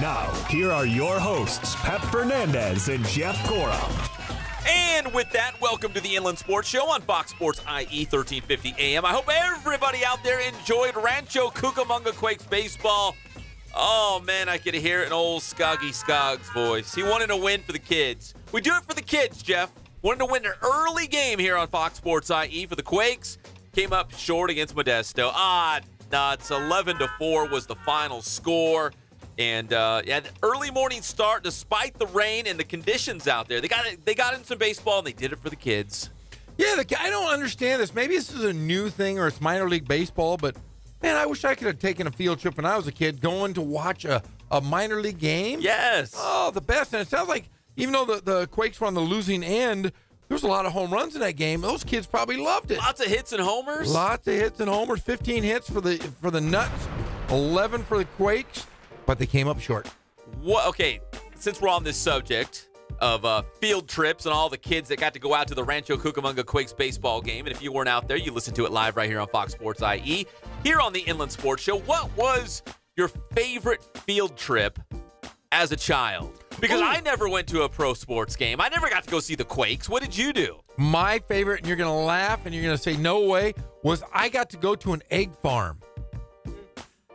Now, here are your hosts, Pep Fernandez and Jeff Gorham. And with that, welcome to the Inland Sports Show on Fox Sports IE 1350 AM. I hope everybody out there enjoyed Rancho Cucamonga Quakes baseball. Oh, man, I could hear an old Skoggy Skoggs voice. He wanted to win for the kids. We do it for the kids, Jeff. Wanted to win an early game here on Fox Sports IE for the Quakes. Came up short against Modesto. Nuts. 11-4 was the final score. And, the early morning start, despite the rain and the conditions out there. They got in some baseball, and they did it for the kids. Yeah, I don't understand this. Maybe this is a new thing or it's minor league baseball, but, man, I wish I could have taken a field trip when I was a kid going to watch a minor league game. Yes. Oh, the best. And it sounds like even though the Quakes were on the losing end, there was a lot of home runs in that game. Those kids probably loved it. Lots of hits and homers. Lots of hits and homers. 15 hits for the Nuts, 11 for the Quakes. But they came up short. Okay, since we're on this subject of field trips and all the kids that got to go out to the Rancho Cucamonga Quakes baseball game, and if you weren't out there, you listened to it live right here on Fox Sports IE. Here on the Inland Sports Show, what was your favorite field trip as a child? Because I never went to a pro sports game. I never got to go see the Quakes. What did you do? My favorite, and you're going to laugh and you're going to say no way, was I got to go to an egg farm.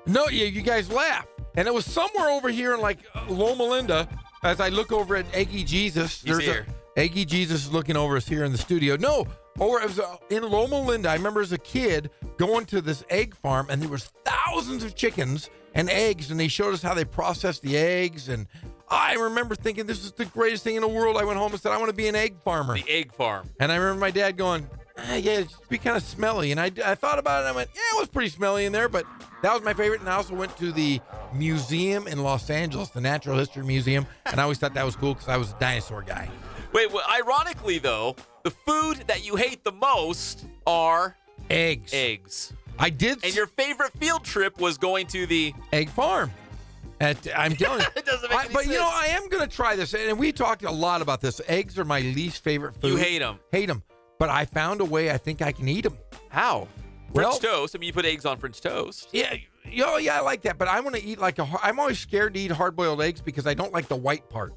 No, you guys laugh. And it was somewhere over here in like Loma Linda. As I look over at Eggy Jesus, Eggy Jesus is looking over us here in the studio. No, or it was in Loma Linda. I remember as a kid going to this egg farm, and there was thousands of chickens and eggs, and they showed us how they processed the eggs. And I remember thinking this is the greatest thing in the world. I went home and said I want to be an egg farmer. The egg farm. And I remember my dad going, yeah, it'd be kind of smelly. And I thought about it, and I went, yeah, it was pretty smelly in there, but that was my favorite. And I also went to the museum in Los Angeles, the Natural History Museum, and I always thought that was cool because I was a dinosaur guy. Wait, well, ironically, though, the food that you hate the most are eggs. I did. And your favorite field trip was going to the egg farm. I'm telling you. It doesn't make any but, sense. you know, I am going to try this, and we talked a lot about this. Eggs are my least favorite food. You hate them. Hate them. But I found a way I think I can eat them. How? French toast. I mean, you put eggs on French toast. Yeah, I like that. But I want to eat I'm always scared to eat hard-boiled eggs because I don't like the white part.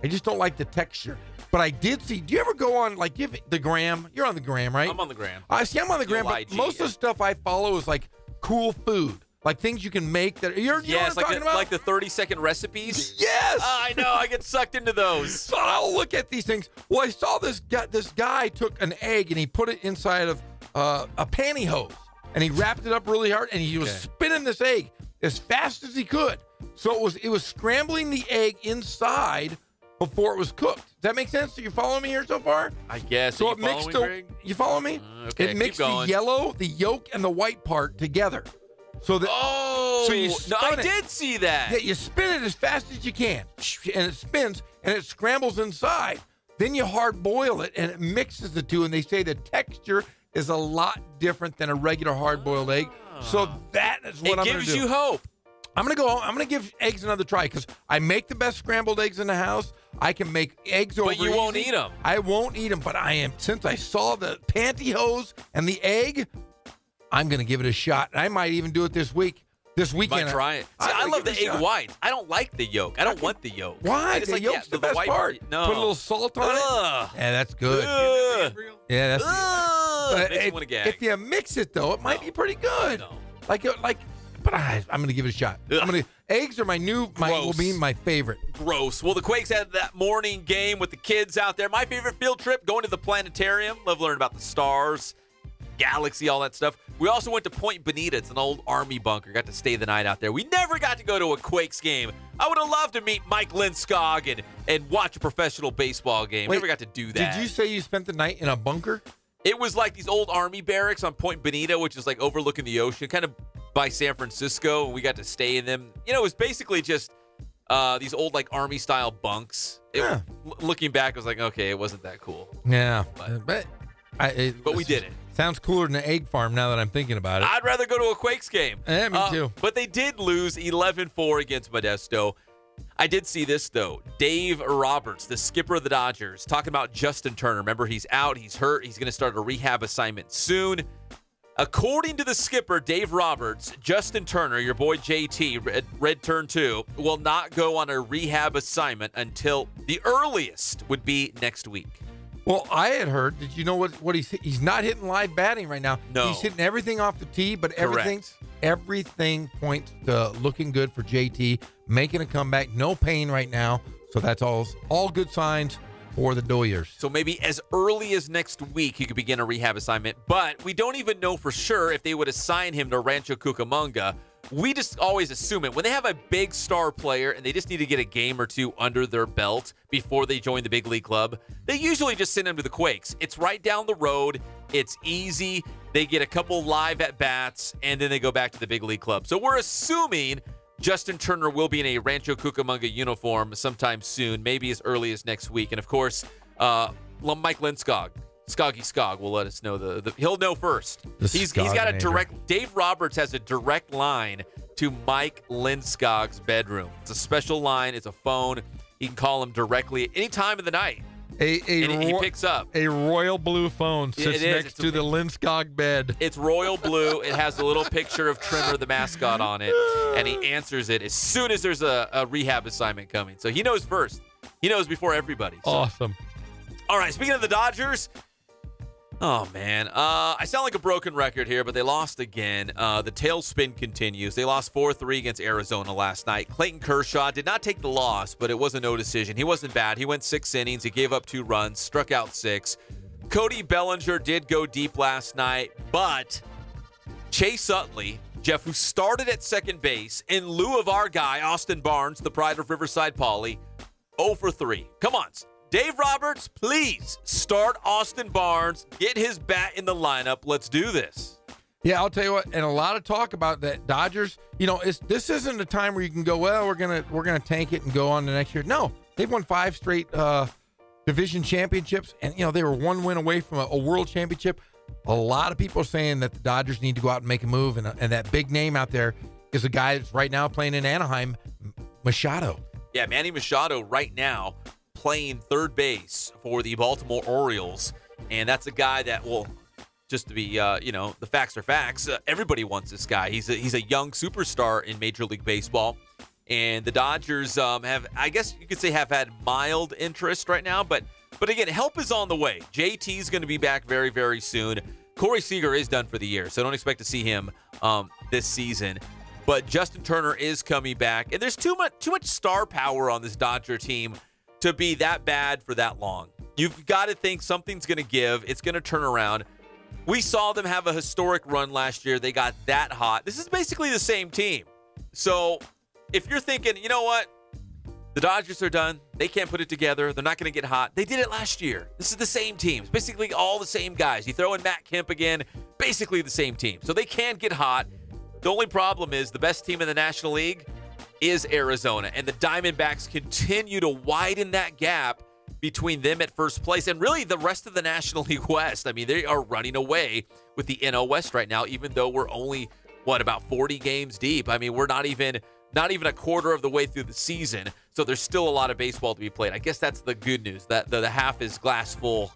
I just don't like the texture. But I did see. Do you ever go on the gram? You're on the gram, right? I'm on the gram. I'm on the gram. But most of the stuff I follow is like cool food, like things you can make that. You know what I'm talking about? Like the 30-second recipes. Yes. I know. I get sucked into those. So I'll look at these things. Well, I saw this guy took an egg and he put it inside of a pantyhose. And he wrapped it up really hard, and he was spinning this egg as fast as he could. So it was scrambling the egg inside before it was cooked. Does that make sense? Do you follow me here so far? I guess. So it mixed you follow me? Okay, it mixed the yellow, the yolk, and the white part together. So you spun I did see that. Yeah, you spin it as fast as you can, and it spins, and it scrambles inside. Then you hard boil it, and it mixes the two, and they say the texture is a lot different than a regular hard-boiled egg. So that is what I'm going to do. It gives you hope. I'm going to go home. I'm going to give eggs another try because I make the best scrambled eggs in the house. I can make eggs over But you won't eat them. I won't eat them, but since I saw the pantyhose and the egg, I'm going to give it a shot. I might even do it this week. This weekend. Might try it. See, I love the egg whites. I don't like the yolk. I don't want the yolk. Why? The yolk's the best part. No. Put a little salt on it. Yeah, that's good. Yeah, that's makes me want to gag. If you mix it though, it might be pretty good. No. But I'm going to give it a shot. Eggs are will be my favorite. Gross. Well, the Quakes had that morning game with the kids out there. My favorite field trip, going to the planetarium. Love learning about the stars, galaxy, all that stuff. We also went to Point Bonita. It's an old Army bunker. Got to stay the night out there. We never got to go to a Quakes game. I would have loved to meet Mike Lindskog and watch a professional baseball game. Never got to do that. Did you say you spent the night in a bunker? It was like these old Army barracks on Point Bonita, which is like overlooking the ocean, kind of by San Francisco. And we got to stay in them. You know, it was basically just these old like Army-style bunks. Looking back, I was like, okay, it wasn't that cool. Yeah. But we did it. Sounds cooler than an egg farm now that I'm thinking about it. I'd rather go to a Quakes game. Yeah, me too. But they did lose 11-4 against Modesto. I did see this, though. Dave Roberts, the skipper of the Dodgers, talking about Justin Turner. Remember, he's out. He's hurt. He's going to start a rehab assignment soon. According to the skipper, Dave Roberts, Justin Turner, your boy JT, Red Turn 2, will not go on a rehab assignment until the earliest would be next week. Well, I had heard, did you know what he's not hitting live batting right now. No. He's hitting everything off the tee, but everything points to looking good for JT, making a comeback, no pain right now. So that's all good signs for the Doyers. So maybe as early as next week he could begin a rehab assignment, but we don't even know for sure if they would assign him to Rancho Cucamonga. We just always assume it. When they have a big star player and they just need to get a game or two under their belt before they join the big league club, they usually just send him to the Quakes. It's right down the road. It's easy. They get a couple live at-bats, and then they go back to the big league club. So we're assuming Justin Turner will be in a Rancho Cucamonga uniform sometime soon, maybe as early as next week. And, of course, Mike Lindskog. Skoggy Skog will let us know. He'll know first. He's got a direct. Dave Roberts has a direct line to Mike Lindskog's bedroom. It's a special line. It's a phone. He can call him directly at any time of the night. And he picks up. A royal blue phone sits next to the Lindskog bed. It's royal blue. It has a little picture of Trimmer, the mascot, on it, and he answers it as soon as there's a rehab assignment coming. So he knows first. He knows before everybody. So. Awesome. All right, speaking of the Dodgers. Oh, man. I sound like a broken record here, but they lost again. The tailspin continues. They lost 4-3 against Arizona last night. Clayton Kershaw did not take the loss, but it was a no decision. He wasn't bad. He went 6 innings. He gave up 2 runs, struck out 6. Cody Bellinger did go deep last night, but Chase Utley, Jeff, who started at second base in lieu of our guy, Austin Barnes, the pride of Riverside Poly, 0 for 3. Come on, Dave Roberts, please start Austin Barnes. Get his bat in the lineup. Let's do this. Yeah, I'll tell you what, and a lot of talk about that Dodgers. This isn't a time where you can go, well, we're gonna tank it and go on to next year. No, they've won 5 straight division championships, and they were 1 win away from a world championship. A lot of people are saying that the Dodgers need to go out and make a move, and that big name out there is a guy that's right now playing in Anaheim, Machado. Yeah, Manny Machado right now playing third base for the Baltimore Orioles, and that's a guy that will, just to be, the facts are facts. Everybody wants this guy. He's a young superstar in Major League Baseball, and the Dodgers have, I guess you could say, have had mild interest right now, but again, help is on the way. JT's going to be back very, very soon. Corey Seager is done for the year, so don't expect to see him this season. But Justin Turner is coming back, and there's too much star power on this Dodger team to be that bad for that long. You've got to think something's going to give. It's going to turn around. We saw them have a historic run last year. They got that hot. This is basically the same team. So if you're thinking, you know what? The Dodgers are done. They can't put it together. They're not going to get hot. They did it last year. This is the same team. It's basically all the same guys. You throw in Matt Kemp again, basically the same team. So they can get hot. The only problem is the best team in the National League is Arizona, and the Diamondbacks continue to widen that gap between them at first place and really the rest of the National League West. I mean, they are running away with the NL West right now, even though we're only, about 40 games deep. I mean, we're not even a quarter of the way through the season, so there's still a lot of baseball to be played. I guess that's the good news, that the half is glass full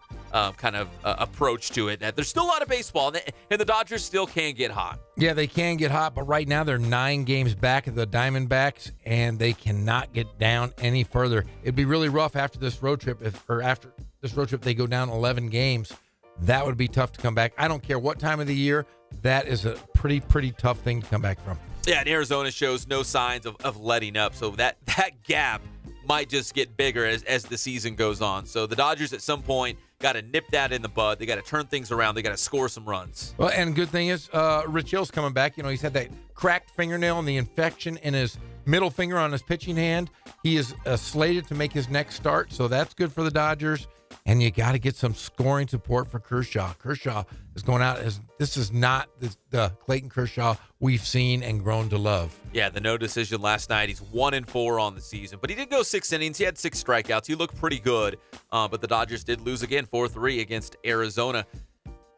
kind of approach to it. There's still a lot of baseball, and the Dodgers still can get hot. Yeah, they can get hot, but right now they're 9 games back of the Diamondbacks, and they cannot get down any further. It'd be really rough after this road trip. After this road trip they go down 11 games. That would be tough to come back. I don't care what time of the year. That is a pretty tough thing to come back from. Yeah, and Arizona shows no signs of letting up, so that gap might just get bigger as the season goes on. So the Dodgers at some point got to nip that in the bud. They got to turn things around. They got to score some runs. Well, and good thing is Rich Hill's coming back. He's had that cracked fingernail and the infection in his middle finger on his pitching hand. He is slated to make his next start, so that's good for the Dodgers. And you got to get some scoring support for Kershaw. Kershaw is going out as this is not the Clayton Kershaw we've seen and grown to love. Yeah, the no decision last night. He's 1-4 on the season, but he did go 6 innings. He had 6 strikeouts. He looked pretty good, but the Dodgers did lose again 4-3 against Arizona.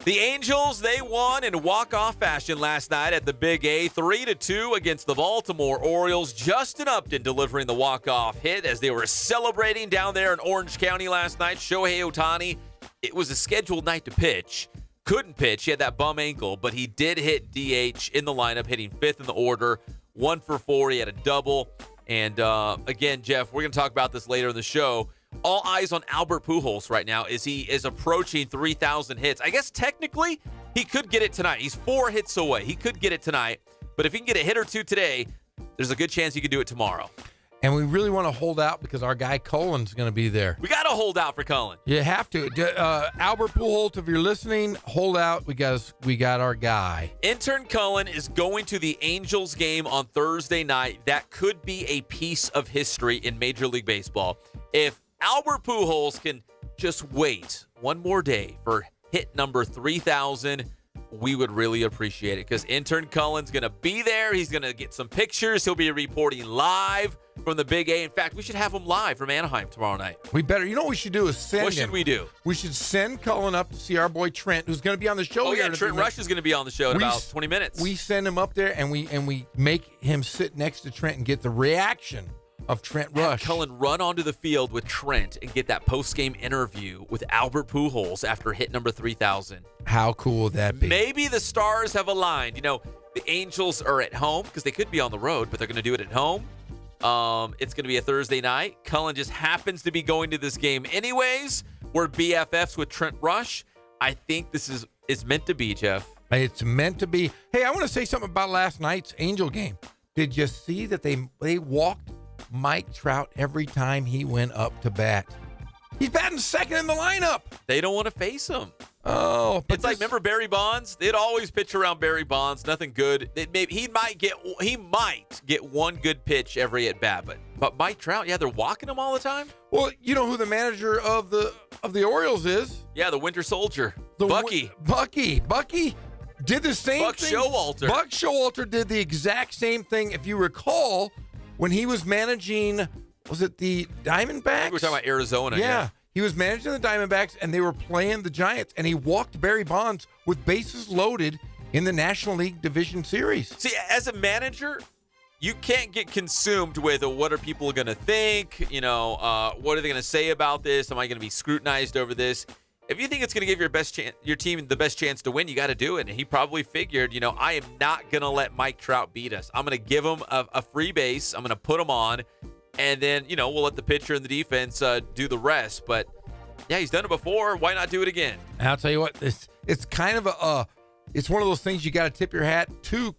The Angels, they won in walk-off fashion last night at the Big A, 3-2 against the Baltimore Orioles. Justin Upton delivering the walk-off hit as they were celebrating down there in Orange County last night. Shohei Ohtani, it was a scheduled night to pitch, couldn't pitch. He had that bum ankle, but he did hit DH in the lineup, hitting 5th in the order, 1 for 4. He had a double. And again, Jeff, we're going to talk about this later in the show. All eyes on Albert Pujols right now as he is approaching 3,000 hits. I guess technically he could get it tonight. He's 4 hits away. He could get it tonight. But if he can get a hit or two today, there's a good chance he could do it tomorrow. And we really want to hold out because our guy Cullen's going to be there. We got to hold out for Cullen. You have to. Albert Pujols, if you're listening, hold out. We got our guy. Intern Cullen is going to the Angels game on Thursday night. That could be a piece of history in Major League Baseball. If Albert Pujols can just wait one more day for hit number 3,000, we would really appreciate it because Intern Cullen's going to be there. He's going to get some pictures. He'll be reporting live from the Big A. In fact, we should have him live from Anaheim tomorrow night. We better. You know what we should do is send him. What should we do? We should send Cullen up to see our boy Trent, who's going to be on the show. Oh, yeah, Trent Rush is going to be on the show in about 20 minutes. We send him up there, and we make him sit next to Trent and get the reaction of Trent Rush. Have Cullen run onto the field with Trent and get that post-game interview with Albert Pujols after hit number 3,000. How cool would that be? Maybe the stars have aligned. You know, the Angels are at home because they could be on the road, but they're going to do it at home. It's going to be a Thursday night. Cullen just happens to be going to this game anyways. We're BFFs with Trent Rush. I think this is meant to be, Jeff. It's meant to be. Hey, I want to say something about last night's Angel game. Did you see that they walked Mike Trout every time he went up to bat? He's batting second in the lineup. They don't want to face him. Oh, but it's like, remember Barry Bonds? They'd always pitch around Barry Bonds. Nothing good. He might get one good pitch every at bat, but Mike Trout, yeah, they're walking him all the time. Well, you know who the manager of the Orioles is? Yeah, the Winter Soldier, Bucky. Bucky did the same Buck thing. Showalter. Buck Showalter did the exact same thing. If you recall, when he was managing, was it the Diamondbacks? I think we're talking about Arizona. Yeah. He was managing the Diamondbacks, and they were playing the Giants, and he walked Barry Bonds with bases loaded in the National League Division Series. See, as a manager, you can't get consumed with what are people going to think? You know, what are they going to say about this? Am I going to be scrutinized over this? If you think it's going to give your team the best chance to win, you got to do it. And he probably figured, I am not going to let Mike Trout beat us. I'm going to give him a free base. I'm going to put him on. And then, we'll let the pitcher and the defense do the rest. But, yeah, he's done it before. Why not do it again? I'll tell you what, it's kind of it's one of those things you got to tip your hat to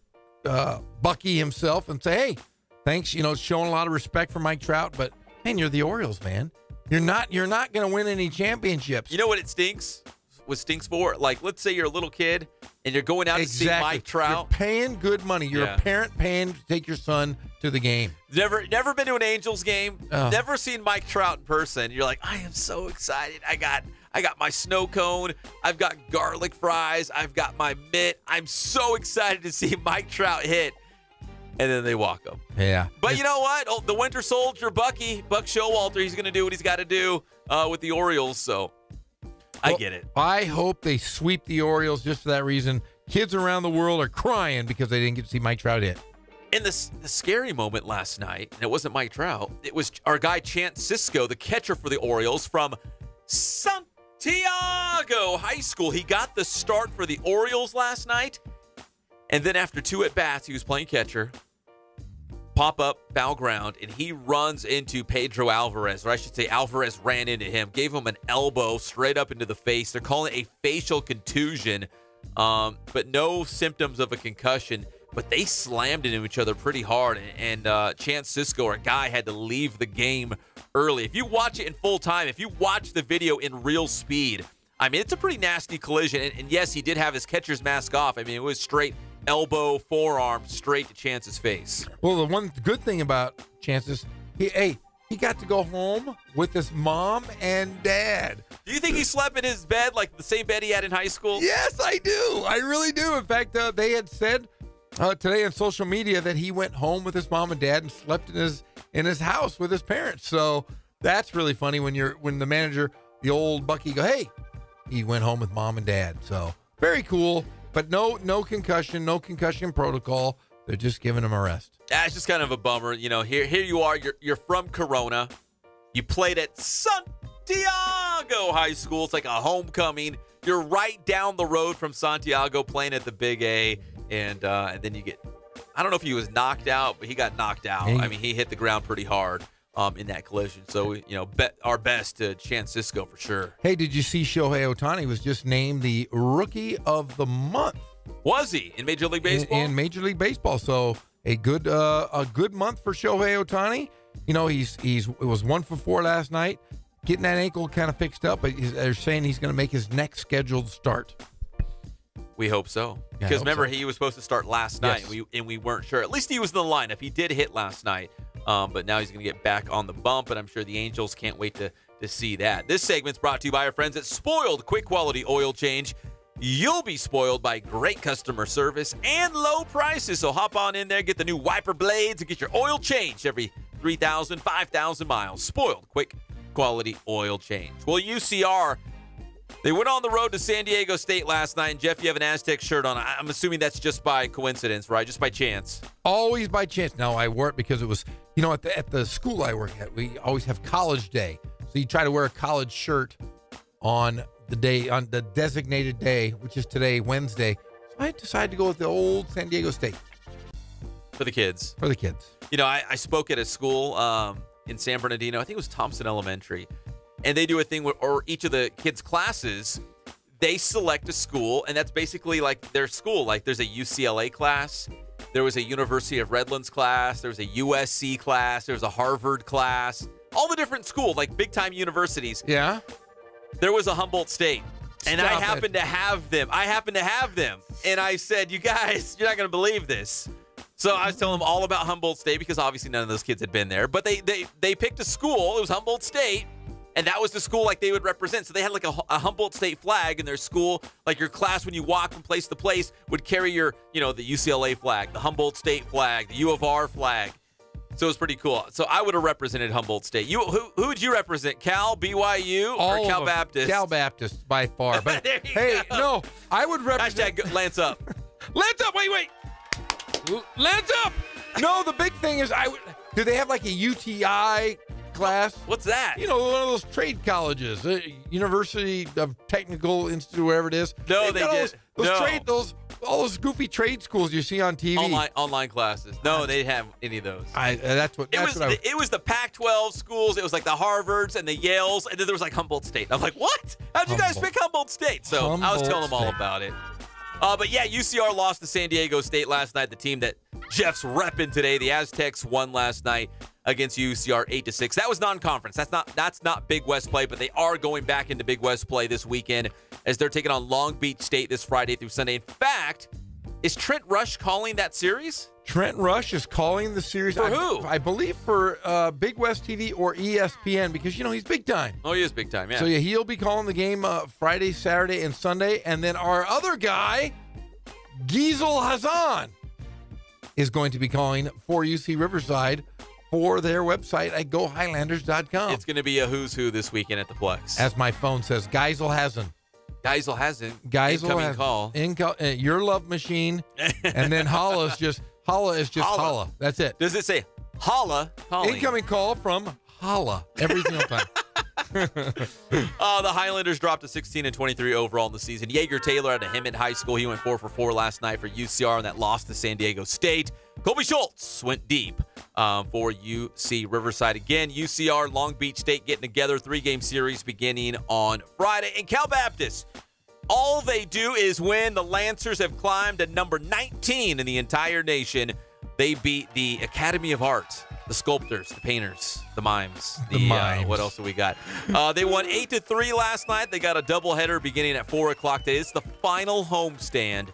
Bucky himself and say, hey, thanks, showing a lot of respect for Mike Trout. But, man, you're the Orioles, man. You're not going to win any championships. You know what it stinks? What stinks for? Like, let's say you're a little kid and you're going out to see Mike Trout. You're paying good money. You're a parent paying to take your son to the game. Never been to an Angels game. Never seen Mike Trout in person. You're like, I am so excited. I got my snow cone. I've got garlic fries. I've got my mitt. I'm so excited to see Mike Trout hit. And then they walk him. Yeah. But you know what? Oh, the Winter Soldier, Buck Showalter, he's going to do what he's got to do with the Orioles. So I get it. I hope they sweep the Orioles just for that reason. Kids around the world are crying because they didn't get to see Mike Trout hit. And the scary moment last night, and it wasn't Mike Trout, it was our guy Chance Sisco, the catcher for the Orioles from Santiago High School. He got the start for the Orioles last night. And then after 2 at-bats, he was playing catcher. Pop up, foul ground, and he runs into Pedro Alvarez, or I should say Alvarez ran into him, gave him an elbow straight up into the face. They're calling it a facial contusion, but no symptoms of a concussion. But they slammed into each other pretty hard, and Chance Sisco, our guy, had to leave the game early. If you watch it in full time, if you watch the video in real speed, I mean, it's a pretty nasty collision. And yes, he did have his catcher's mask off. I mean, it was straight elbow, forearm, straight to Chance's face. Well, the one good thing about Chance's, he got to go home with his mom and dad. Do you think he slept in his bed like the same bed he had in high school? Yes, I do. I really do. In fact, they had said today on social media that he went home with his mom and dad and slept in his house with his parents. So that's really funny when the manager, the old Bucky, go, hey, he went home with mom and dad. So very cool. But no concussion, no concussion protocol. They're just giving him a rest. It's just kind of a bummer. Here you are. You're from Corona. You played at Santiago High School. It's like a homecoming. You're right down the road from Santiago, playing at the Big A, and then you get, I don't know if he was knocked out, but he got knocked out. I mean, he hit the ground pretty hard in that collision. So, bet our best to Chan Cisco for sure. Hey, did you see Shohei Ohtani was just named the Rookie of the Month? Was he in Major League Baseball? In Major League Baseball. So a good month for Shohei Ohtani. It was 1 for 4 last night. Getting that ankle kind of fixed up, but they're saying he's going to make his next scheduled start. We hope so. Because remember, he was supposed to start last night, and we weren't sure. At least he was in the lineup. He did hit last night, but now he's going to get back on the bump, and I'm sure the Angels can't wait to see that. This segment's brought to you by our friends at Spoiled Quick Quality Oil Change. You'll be spoiled by great customer service and low prices. So hop on in there, get the new wiper blades, and get your oil changed every 3,000, 5,000 miles. Spoiled Quick Quality Oil Change. Well, UCR, they went on the road to San Diego State last night. And Jeff, you have an Aztec shirt on. I'm assuming that's just by coincidence, right? Just by chance. Always by chance. No, I wore it because it was, at the school I work at, we always have college day. So you try to wear a college shirt on the designated day, which is today, Wednesday. So I decided to go with the old San Diego State. For the kids. I spoke at a school in San Bernardino. I think it was Thompson Elementary. And they do a thing where each of the kids' classes, they select a school, and that's basically like their school. Like there's a UCLA class, there was a University of Redlands class, there was a USC class, there was a Harvard class, all the different schools, like big-time universities. Yeah. There was a Humboldt State, and I happened to have them. And I said, you guys, you're not going to believe this. So I was telling them all about Humboldt State because obviously none of those kids had been there. But they picked a school. It was Humboldt State, and that was the school like they would represent. So they had like a Humboldt State flag in their school. Like your class, when you walk from place to place, would carry your, the UCLA flag, the Humboldt State flag, the U of R flag. So it was pretty cool. So I would have represented Humboldt State. Who would you represent? Cal, BYU, or Cal Baptist? Cal Baptist by far. But hey, no, I would represent. Hashtag Lance up. Lance up. Wait. Lance up. No, the big thing is do they have like a UTI class? What's that? One of those trade colleges, University of Technical Institute, wherever it is. No, they did. All those goofy trade schools you see on TV. Online classes. No, they didn't have any of those. It was the Pac-12 schools. It was like the Harvards and the Yales, and then there was like Humboldt State. I'm like, what? How'd you guys pick Humboldt State? So I was telling them all about it. But yeah, UCR lost to San Diego State last night. The team that Jeff's repping today, the Aztecs, won last night against UCR 8-6. That was non-conference. That's not Big West play, but they are going back into Big West play this weekend as they're taking on Long Beach State this Friday through Sunday. In fact, is Trent Rush calling that series? Trent Rush is calling the series. For who? I believe for Big West TV or ESPN because, he's big time. Oh, he is big time, yeah. So, yeah, he'll be calling the game Friday, Saturday, and Sunday. And then our other guy, Giesel Hazan, is going to be calling for UC Riverside for their website at GoHighlanders.com. It's going to be a who's who this weekend at the Plex. As my phone says, Giesel Hazan. Incoming call. Your love machine. And then Holla is just Holla. That's it. Does it say Holla calling? Incoming call from Holla every single time. The Highlanders dropped to 16-23 overall in the season. Yeager Taylor out of Hemet High School. He went 4 for 4 last night for UCR, and that loss to San Diego State. Colby Schultz went deep for UC Riverside. Again, UCR, Long Beach State getting together. 3-game series beginning on Friday. And Cal Baptist, all they do is win. The Lancers have climbed to number 19 in the entire nation. They beat the Academy of Art, the sculptors, the painters, the mimes. What else do we got? They won 8-3 last night. They got a doubleheader beginning at 4 o'clock today. It's the final homestand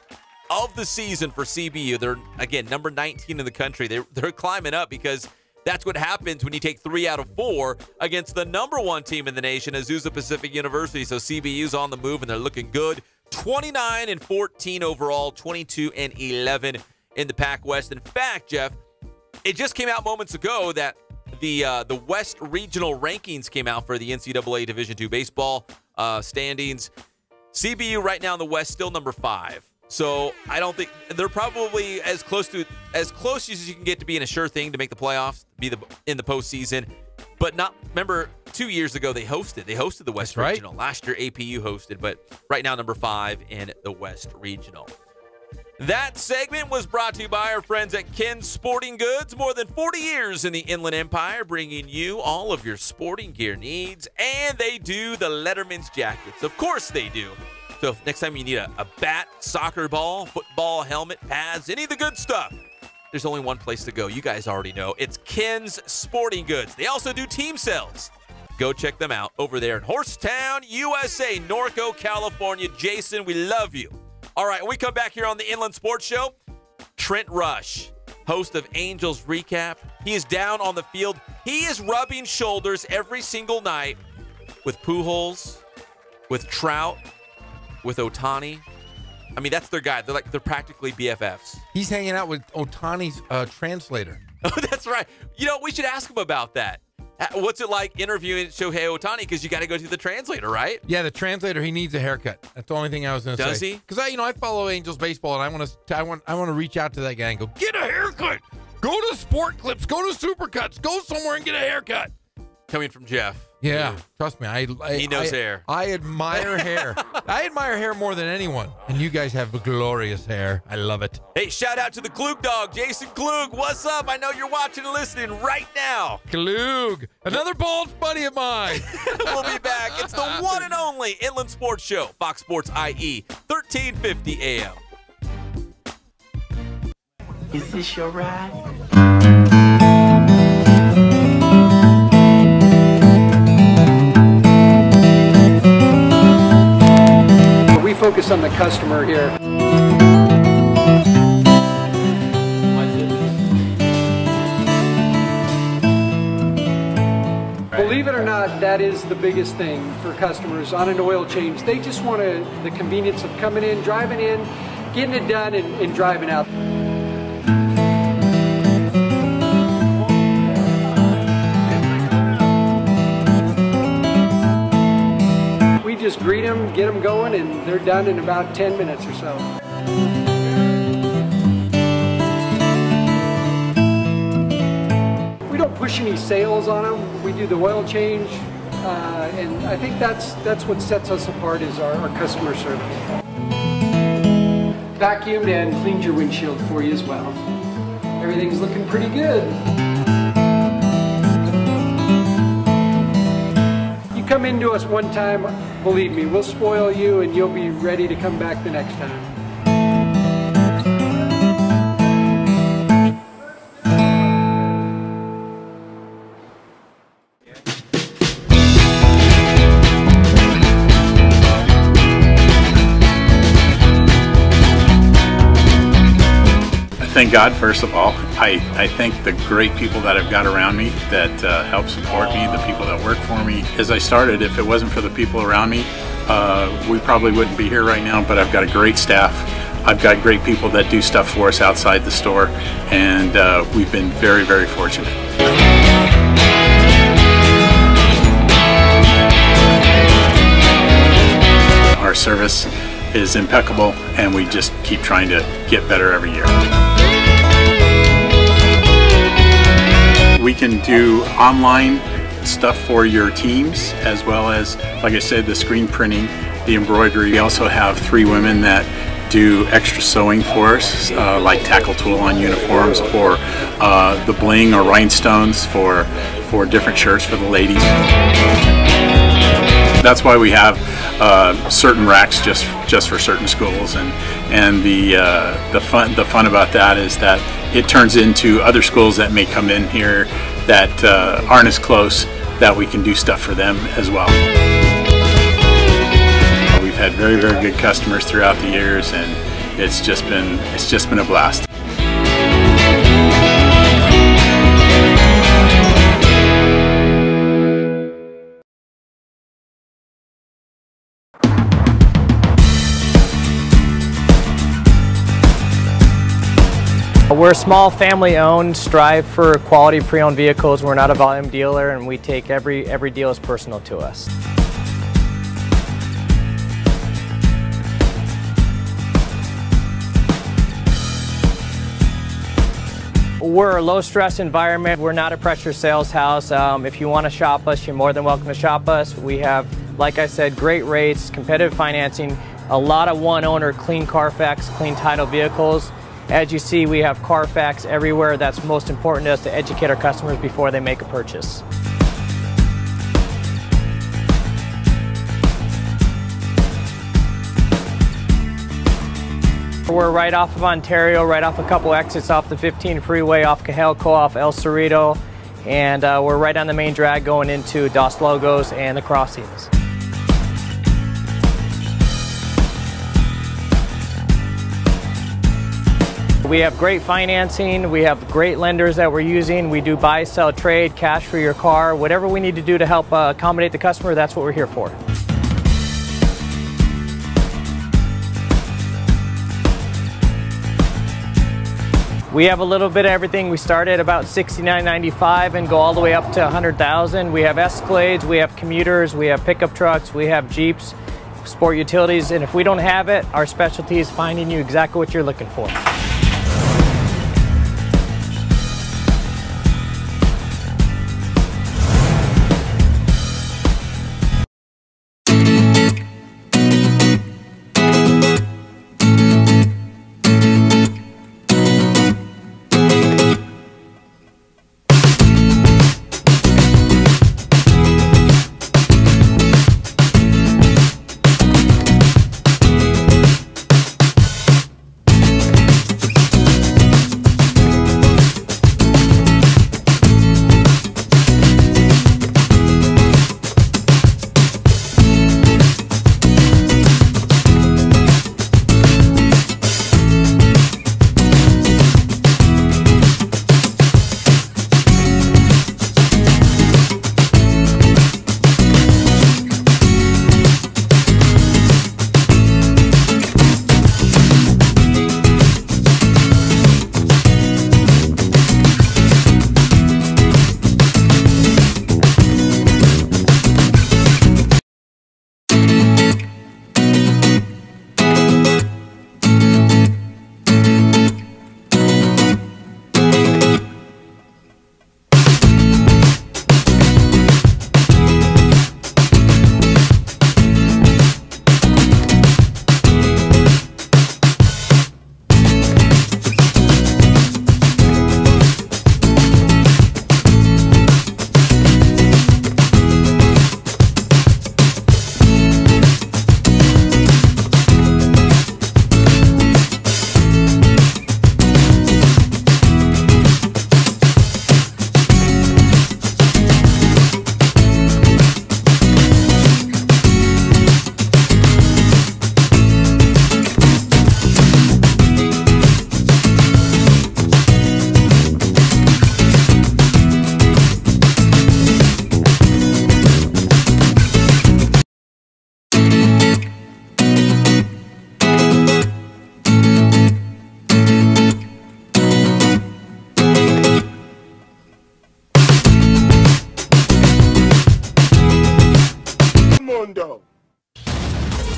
of the season for CBU. They're, again, number 19 in the country. They're climbing up because that's what happens when you take 3 out of 4 against the number 1 team in the nation, Azusa Pacific University. So CBU's on the move, and they're looking good. 29-14 overall, 22-11 in the Pac West. In fact, Jeff, it just came out moments ago that the West regional rankings came out for the NCAA Division II baseball standings. CBU right now in the West still number 5. So I don't think they're probably as close as you can get to being a sure thing to make the playoffs, be in the postseason. But not, remember, 2 years ago, they hosted the West Regional. Last year, APU hosted, but right now, number 5 in the West Regional. That segment was brought to you by our friends at Ken's Sporting Goods. More than 40 years in the Inland Empire, bringing you all of your sporting gear needs. And they do the Letterman's jackets. Of course they do. So if next time you need a bat, soccer ball, football, helmet, pads, any of the good stuff, there's only one place to go. You guys already know. It's Ken's Sporting Goods. They also do team sales. Go check them out over there in Horsetown, USA, Norco, California. Jason, we love you. All right, when we come back here on the Inland Sports Show, Trent Rush, host of Angels Recap. He is down on the field. He is rubbing shoulders every single night with Pujols, with Trout, with Ohtani. I mean, that's their guy. They're practically BFFs. He's hanging out with Ohtani's translator. Oh, that's right. You know, we should ask him about that. What's it like interviewing Shohei Ohtani? Because you got to go to the translator, right? Yeah, the translator. He needs a haircut. That's the only thing I was going to say. Does he? Because I follow Angels baseball, and I want to reach out to that guy and go, get a haircut. Go to Sport Clips. Go to Supercuts. Go somewhere and get a haircut. Coming from Jeff. Yeah, trust me. He knows hair. I admire hair. I admire hair more than anyone. And you guys have glorious hair. I love it. Hey, shout out to the Klug dog, Jason Klug. What's up? I know you're watching and listening right now. Klug, another bald buddy of mine. We'll be back. It's the one and only Inland Sports Show, Fox Sports IE, 1350 AM. Is this your ride? We focus on the customer here. Believe it or not, that is the biggest thing for customers on an oil change. They just want the convenience of coming in, driving in, getting it done, and driving out. We just greet them, get them going, and they're done in about 10 minutes or so. We don't push any sales on them. We do the oil change, and I think that's what sets us apart is our customer service. Vacuumed and cleaned your windshield for you as well. Everything's looking pretty good. Come into us one time, believe me, we'll spoil you and you'll be ready to come back the next time. Thank God, first of all. I thank the great people that I've got around me that help support me, the people that work for me. As I started, if it wasn't for the people around me, we probably wouldn't be here right now, but I've got a great staff. I've got great people that do stuff for us outside the store, and we've been very, very fortunate. Our service is impeccable, and we just keep trying to get better every year. We can do online stuff for your teams, as well as, like I said, the screen printing, the embroidery. We also have 3 women that do extra sewing for us, like tackle tool on uniforms, or the bling or rhinestones for different shirts for the ladies. That's why we have certain racks just for certain schools, and the fun about that is that it turns into other schools that may come in here that aren't as close, that we can do stuff for them as well. We've had very, very good customers throughout the years, and it's just been a blast. We're a small family-owned, strive for quality pre-owned vehicles. We're not a volume dealer, and we take every deal as personal to us. We're a low-stress environment. We're not a pressure sales house. If you want to shop us, you're more than welcome to shop us. We have, like I said, great rates, competitive financing, a lot of one-owner, clean Carfax, clean title vehicles. As you see, we have Carfax everywhere. That's most important to us, to educate our customers before they make a purchase. We're right off of Ontario, right off a couple exits off the 15 freeway, off Cajalco, off El Cerrito, and we're right on the main drag going into Dos Logos and the crossings. We have great financing, we have great lenders that we're using. We do buy, sell, trade, cash for your car, whatever we need to do to help accommodate the customer, that's what we're here for. We have a little bit of everything. We start at about $69.95 and go all the way up to $100,000. We have Escalades, we have commuters, we have pickup trucks, we have Jeeps, sport utilities, and if we don't have it, our specialty is finding you exactly what you're looking for.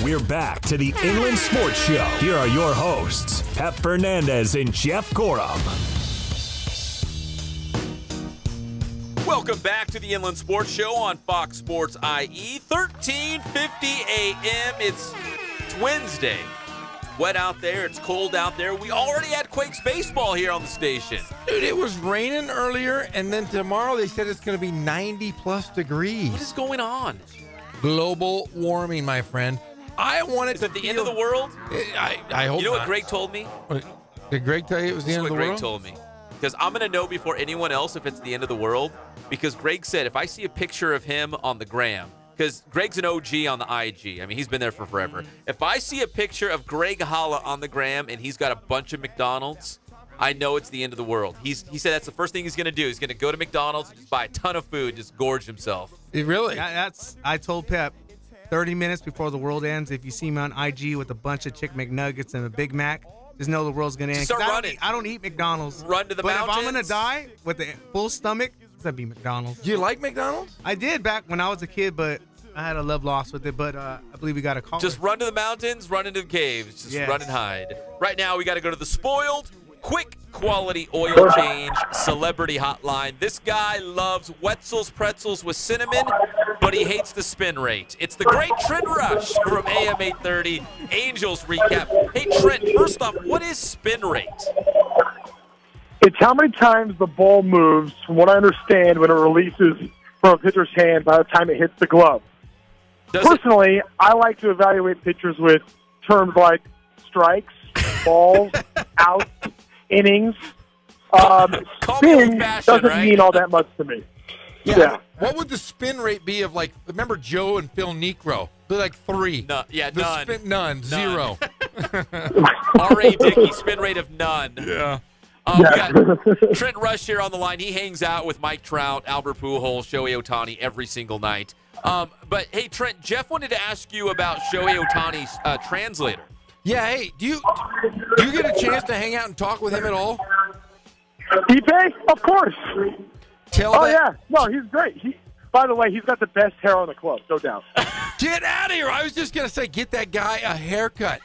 We're back to the Inland Sports Show. Here are your hosts, Pep Fernandez and Jeff Gorham. Welcome back to the Inland Sports Show on Fox Sports IE, 1350 a.m. It's Wednesday. It's wet out there. It's cold out there. We already had Quakes baseball here on the station. Dude, it was raining earlier, and then tomorrow they said it's going to be 90-plus degrees. What is going on? Global warming, my friend. I wanted to Is it the end of the world? I hope You know what not. Greg told me? Did Greg tell you it was the This end is of what the Greg world? told me. Because I'm going to know before anyone else if it's the end of the world. Because Greg said if I see a picture of him on the gram, because Greg's an OG on the IG. I mean, he's been there for forever. If I see a picture of Greg Holla on the gram and he's got a bunch of McDonald's, I know it's the end of the world. He said that's the first thing he's going to do. He's going to go to McDonald's and just buy a ton of food, just gorge himself. Really? Yeah, I told Pep 30 minutes before the world ends, if you see me on IG with a bunch of Chick McNuggets and a Big Mac, just know the world's going to end. Start 'Cause running. I don't eat McDonald's. Run to the but mountains. if I'm going to die with a full stomach, it's going to be McDonald's. Do you like McDonald's? I did back when I was a kid, but I had a love loss with it. But I believe we got a call. Just run to the mountains, run into the caves, just Yes. run and hide. Right now, we got to go to the spoiled quick quality oil change celebrity hotline. This guy loves Wetzel's pretzels with cinnamon, but he hates the spin rate. It's the great Trent Rush from AM 830 Angels recap. Hey Trent, first off, what is spin rate? It's how many times the ball moves, from what I understand, when it releases from a pitcher's hand by the time it hits the glove. Personally, I like to evaluate pitchers with terms like strikes, balls, outs, innings. Spin doesn't mean all that much to me. Yeah. What would the spin rate be of, like, remember Joe and Phil Necro? They're like 3. No, yeah, the none. None. 0. R.A. Dickey, spin rate of none. Yeah. We got Trent Rush here on the line. He hangs out with Mike Trout, Albert Pujols, Shohei Ohtani every single night. But, hey, Trent, Jeff wanted to ask you about Shohei Ohtani's translator. Yeah, hey, do you get a chance to hang out and talk with him at all? Ipe? Of course. Yeah. No, he's great. By the way, he's got the best hair on the club, no doubt. Get out of here. I was just going to say, get that guy a haircut.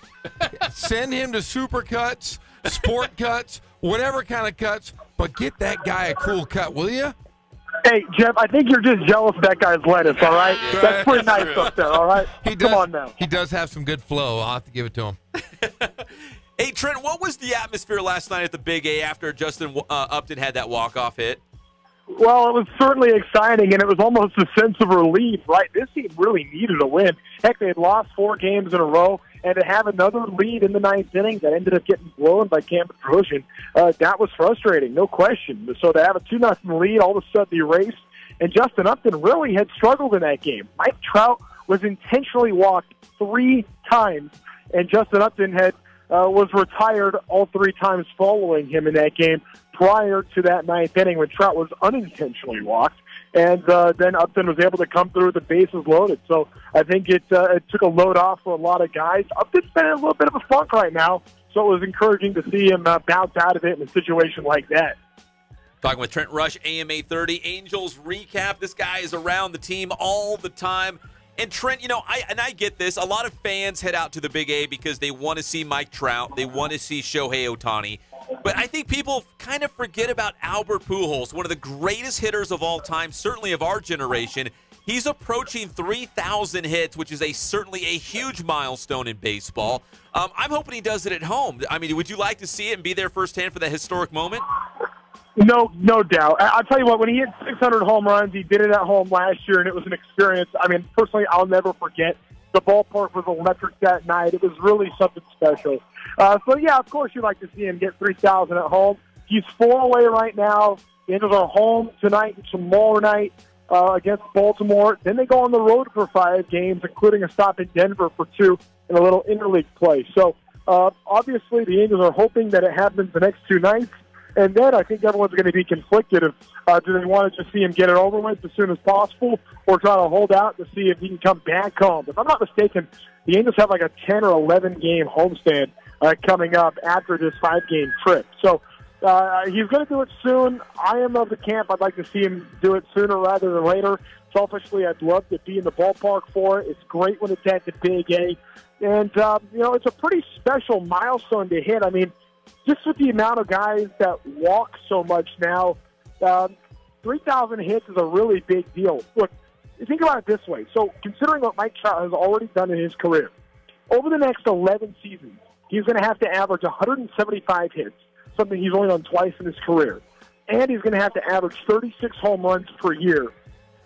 Send him to Supercuts, Sport Cuts, whatever kind of cuts, but get that guy a cool cut, will you? Hey, Jeff, I think you're just jealous of that guy's lettuce, all right? Yeah, that's pretty nice up there, all right? Come on now. He does have some good flow. I'll have to give it to him. Hey, Trent, what was the atmosphere last night at the Big A after Justin Upton had that walk-off hit? Well, it was certainly exciting, and it was almost a sense of relief, right? This team really needed a win. Heck, they had lost 4 games in a row, and to have another lead in the 9th inning that ended up getting blown by Campbell Troshan, that was frustrating, no question. So to have a 2-0 lead, all of a sudden erased, and Justin Upton really had struggled in that game. Mike Trout was intentionally walked 3 times, and Justin Upton was retired all 3 times following him in that game prior to that 9th inning when Trout was unintentionally walked. And then Upton was able to come through with the bases loaded. So I think it took a load off for a lot of guys. Upton's been in a little bit of a funk right now, so it was encouraging to see him bounce out of it in a situation like that. Talking with Trent Rush, AM 830 Angels recap. This guy is around the team all the time. And Trent, I get this. A lot of fans head out to the Big A because they want to see Mike Trout. They want to see Shohei Ohtani. But I think people kind of forget about Albert Pujols, one of the greatest hitters of all time, certainly of our generation. He's approaching 3,000 hits, which is certainly a huge milestone in baseball. I'm hoping he does it at home. I mean, would you like to see it and be there firsthand for that historic moment? No doubt. I'll tell you what, when he hit 600 home runs, he did it at home last year, and it was an experience. I mean, personally, I'll never forget. The ballpark was electric that night. It was really something special. So, yeah, of course you'd like to see him get 3,000 at home. He's 4 away right now. The Angels are home tonight and tomorrow night against Baltimore. Then they go on the road for 5 games, including a stop in Denver for 2 and a little interleague play. So, obviously, the Angels are hoping that it happens the next 2 nights. And then I think everyone's going to be conflicted of do they want to just see him get it over with as soon as possible or try to hold out to see if he can come back home. If I'm not mistaken, the Angels have like a 10 or 11-game homestand coming up after this 5-game trip. So he's going to do it soon. I am of the camp. I'd like to see him do it sooner rather than later. Selfishly, I'd love to be in the ballpark for it. It's great when it's at the Big A. And, it's a pretty special milestone to hit. I mean, just with the amount of guys that walk so much now, 3,000 hits is a really big deal. Look, think about it this way. So considering what Mike Trout has already done in his career, over the next 11 seasons, he's going to have to average 175 hits, something he's only done twice in his career. And he's going to have to average 36 home runs per year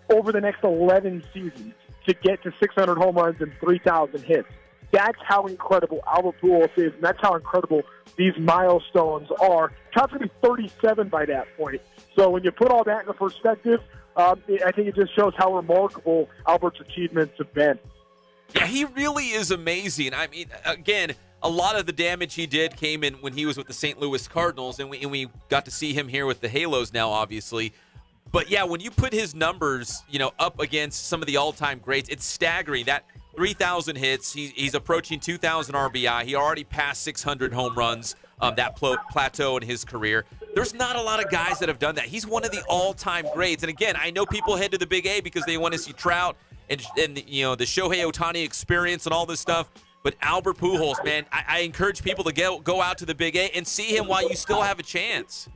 over the next 11 seasons to get to 600 home runs and 3,000 hits. That's how incredible Albert Pujols is, and that's how incredible these milestones are. Trout's going to be 37 by that point. So when you put all that into perspective, I think it just shows how remarkable Albert's achievements have been. Yeah, he really is amazing. I mean, again, a lot of the damage he did came in when he was with the St. Louis Cardinals, and we got to see him here with the Halos now, obviously. But, yeah, when you put his numbers, up against some of the all-time greats, it's staggering. That 3,000 hits. He's approaching 2,000 RBI. He already passed 600 home runs, that plateau in his career. There's not a lot of guys that have done that. He's one of the all-time greats. And, again, I know people head to the Big A because they want to see Trout and the Shohei Ohtani experience and all this stuff. But Albert Pujols, man, I encourage people to go out to the Big A and see him while you still have a chance.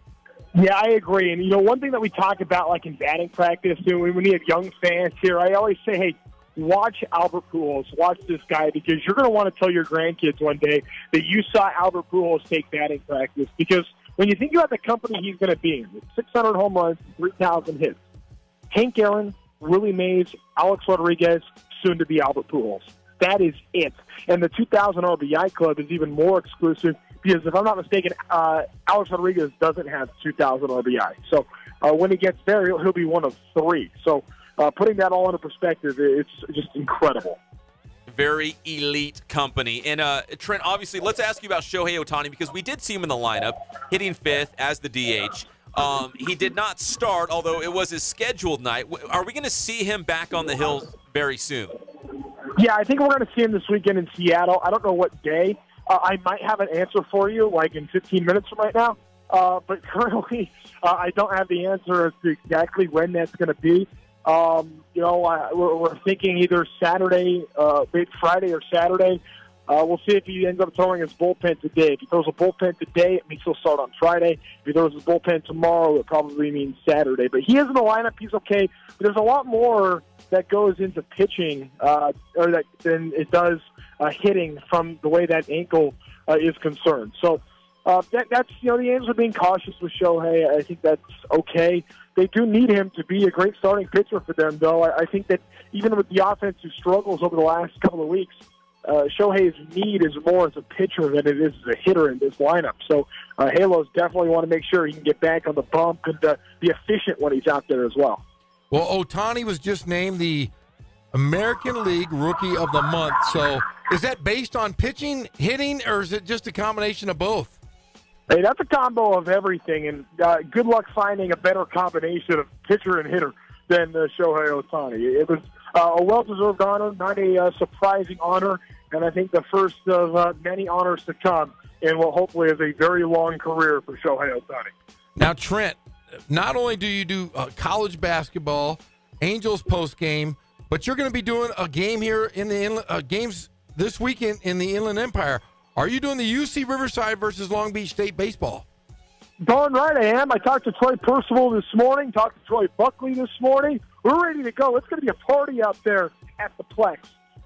Yeah, I agree. And, one thing that we talk about, like in batting practice, when we have young fans here, I always say, hey, watch Albert Pujols, watch this guy, because you're going to want to tell your grandkids one day that you saw Albert Pujols take batting practice. Because when you think about the company he's going to be in, with 600 home runs, 3,000 hits, Hank Aaron, Willie Mays, Alex Rodriguez, soon to be Albert Pujols. That is it. And the 2,000 RBI club is even more exclusive because, if I'm not mistaken, Alex Rodriguez doesn't have 2,000 RBI. So when he gets there, he'll be one of 3. So putting that all into perspective, it's just incredible. Very elite company. And Trent, obviously, let's ask you about Shohei Ohtani, because we did see him in the lineup, hitting 5th as the DH. He did not start, although it was his scheduled night. Are we going to see him back on the hill very soon? Yeah, I think we're going to see him this weekend in Seattle. I don't know what day. I might have an answer for you, like in 15 minutes from right now. But currently, I don't have the answer as to exactly when that's going to be. We're thinking either Saturday, maybe Friday or Saturday. We'll see if he ends up throwing his bullpen today. If he throws a bullpen today, it means he'll start on Friday. If he throws his bullpen tomorrow, it probably means Saturday. But he is in the lineup. He's okay. But there's a lot more that goes into pitching than it does hitting from the way that ankle is concerned. So that's the Angels are being cautious with Shohei. I think that's okay. They do need him to be a great starting pitcher for them, though. I think that even with the offense who struggles over the last couple of weeks, Shohei's need is more as a pitcher than it is as a hitter in this lineup. So Halos definitely want to make sure he can get back on the bump and be efficient when he's out there as well. Well, Ohtani was just named the American League Rookie of the Month. So is that based on pitching, hitting, or is it just a combination of both? Hey, that's a combo of everything, and good luck finding a better combination of pitcher and hitter than Shohei Ohtani. It was a well-deserved honor, not a surprising honor, and I think the first of many honors to come in what hopefully is a very long career for Shohei Ohtani. Now, Trent, not only do you do college basketball, Angels postgame, but you're going to be doing a game here in the games this weekend in the Inland Empire. Are you doing the UC Riverside versus Long Beach State baseball? Darn right I am. I talked to Troy Percival this morning, talked to Troy Buckley this morning. We're ready to go. It's going to be a party out there at the Plex.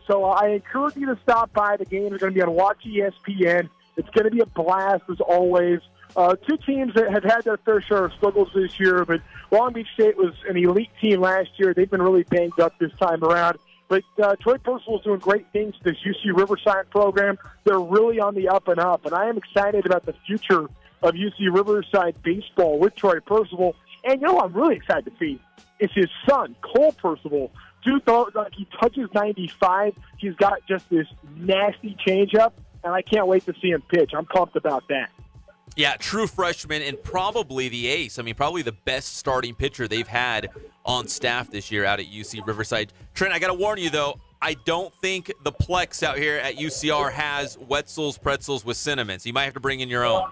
So I encourage you to stop by. The game is going to be on Watch ESPN. It's going to be a blast, as always. Two teams that have had their fair share of struggles this year, but Long Beach State was an elite team last year. They've been really banged up this time around. But Troy Percival is doing great things with this UC Riverside program. They're really on the up and up, and I am excited about the future of UC Riverside baseball with Troy Percival. And I'm really excited to see is his son, Cole Percival. Dude, like, he touches 95. He's got just this nasty changeup, and I can't wait to see him pitch. I'm pumped about that. Yeah, true freshman and probably the ace. I mean, probably the best starting pitcher they've had on staff this year out at UC Riverside. Trent, I got to warn you, though, I don't think the Plex out here at UCR has Wetzel's pretzels with cinnamon, so you might have to bring in your own.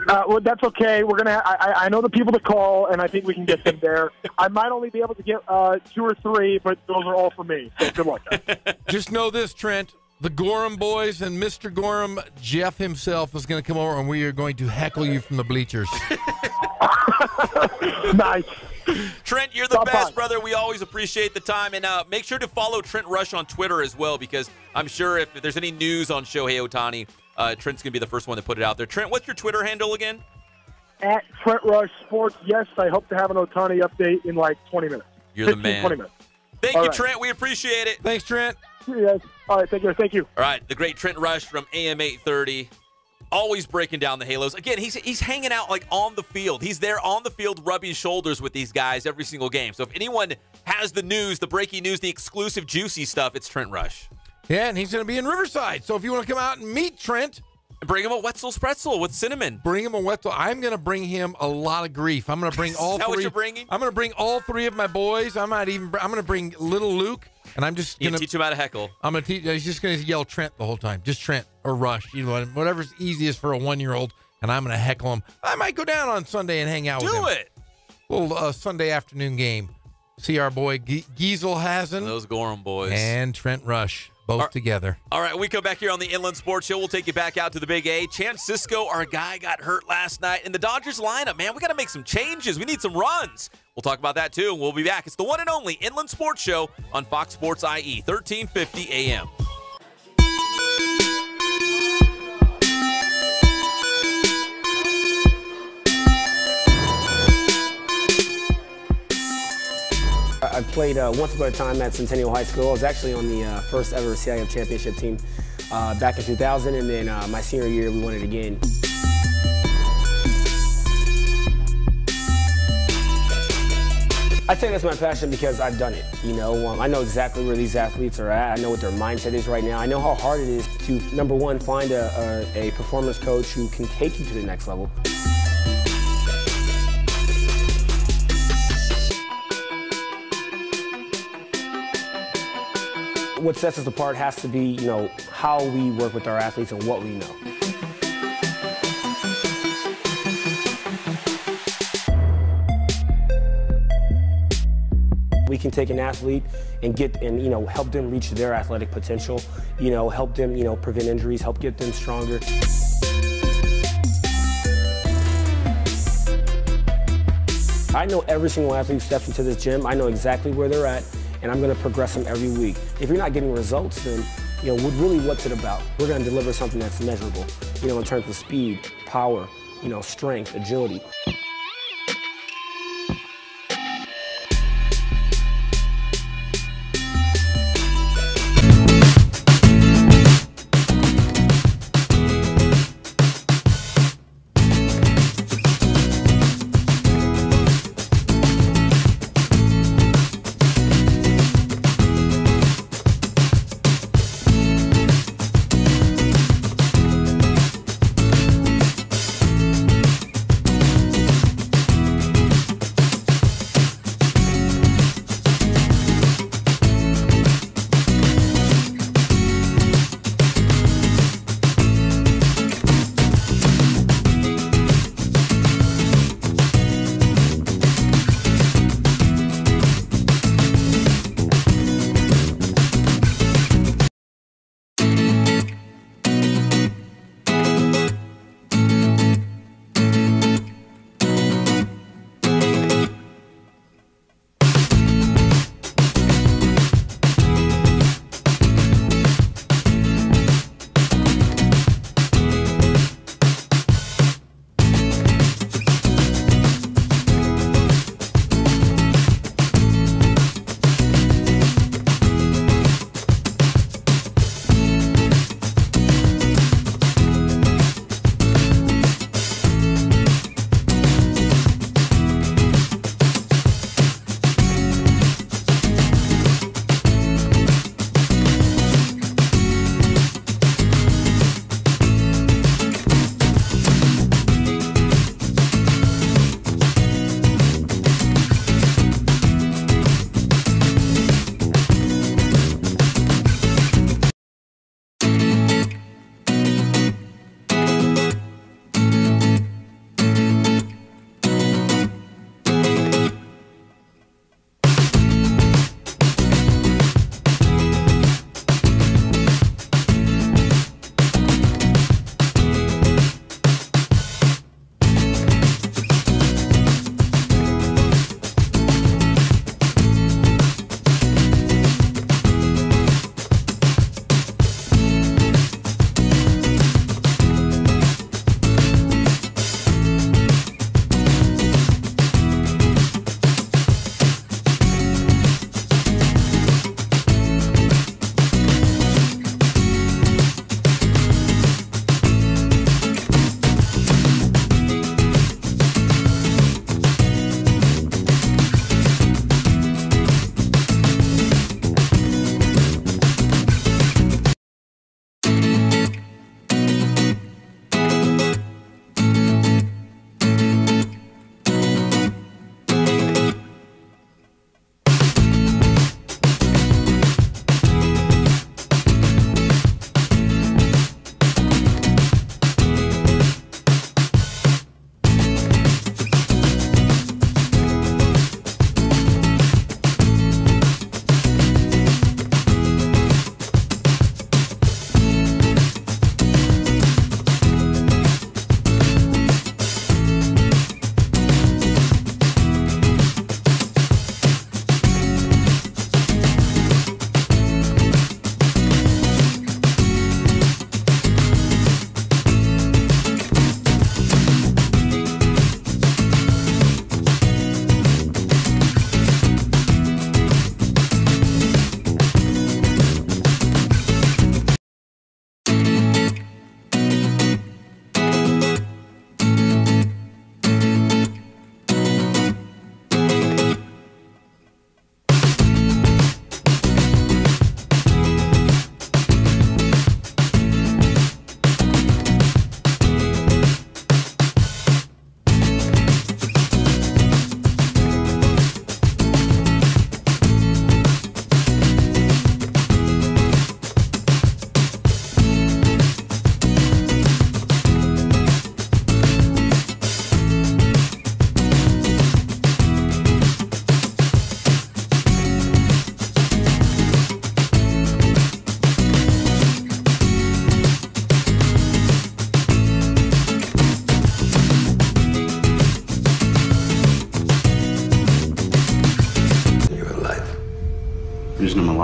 Well, that's okay. We're gonna. I know the people to call, and I think we can get them there. I might only be able to get 2 or 3, but those are all for me. So good luck, guys. Just know this, Trent. The Gorham boys and Mr. Gorham, Jeff himself, is going to come over, and we are going to heckle you from the bleachers. Nice. Trent, you're the best, brother. We always appreciate the time. And make sure to follow Trent Rush on Twitter as well, because I'm sure if there's any news on Shohei Ohtani, Trent's going to be the first one to put it out there. Trent, what's your Twitter handle again? At Trent Rush Sports. Yes, I hope to have an Ohtani update in like 20 minutes. You're the man. 20 minutes. Thank you, Trent. We appreciate it. Thanks, Trent. Yes. All right, thank you. All right, the great Trent Rush from AM 830, always breaking down the Halos. Again, he's hanging out like on the field. He's there on the field rubbing shoulders with these guys every single game. So if anyone has the news, the breaking news, the exclusive juicy stuff, it's Trent Rush. Yeah, and he's going to be in Riverside. So if you want to come out and meet Trent, bring him a Wetzel's pretzel with cinnamon. Bring him a Wetzel. I'm going to bring him a lot of grief. I'm going to bring all 3. What you're bringing? I'm going to bring all 3 of my boys. I'm going to bring little Luke, and I'm just going to teach him how to heckle. I'm going to teach. He's just going to yell Trent the whole time, just Trent or Rush, whatever's easiest for a 1-year-old. And I'm going to heckle him. I might go down on Sunday and hang out with him. Do it. Little Sunday afternoon game. See our boy Giesel Hazen. Those Gorham boys and Trent Rush. both together. All right, we come back here on the Inland Sports Show. We'll take you back out to the Big A. Chance Cisco, our guy, got hurt last night. In the Dodgers lineup, man, we got to make some changes. We need some runs. We'll talk about that, too, and we'll be back. It's the one and only Inland Sports Show on Fox Sports IE, 1350 AM. I played once upon a time at Centennial High School. I was actually on the first ever CIF championship team back in 2000, and then my senior year we won it again. I think that's my passion because I've done it. You know, I know exactly where these athletes are at. I know what their mindset is right now. I know how hard it is to, number one, find a performance coach who can take you to the next level. What sets us apart has to be, you know, how we work with our athletes and what we know. We can take an athlete and you know, help them reach their athletic potential, you know, help them, you know, prevent injuries, help get them stronger. I know every single athlete who steps into this gym. I know exactly where they're at, and I'm going to progress them every week. If you're not getting results, then, you know, really what's it about? We're going to deliver something that's measurable, you know, in terms of speed, power, you know, strength, agility.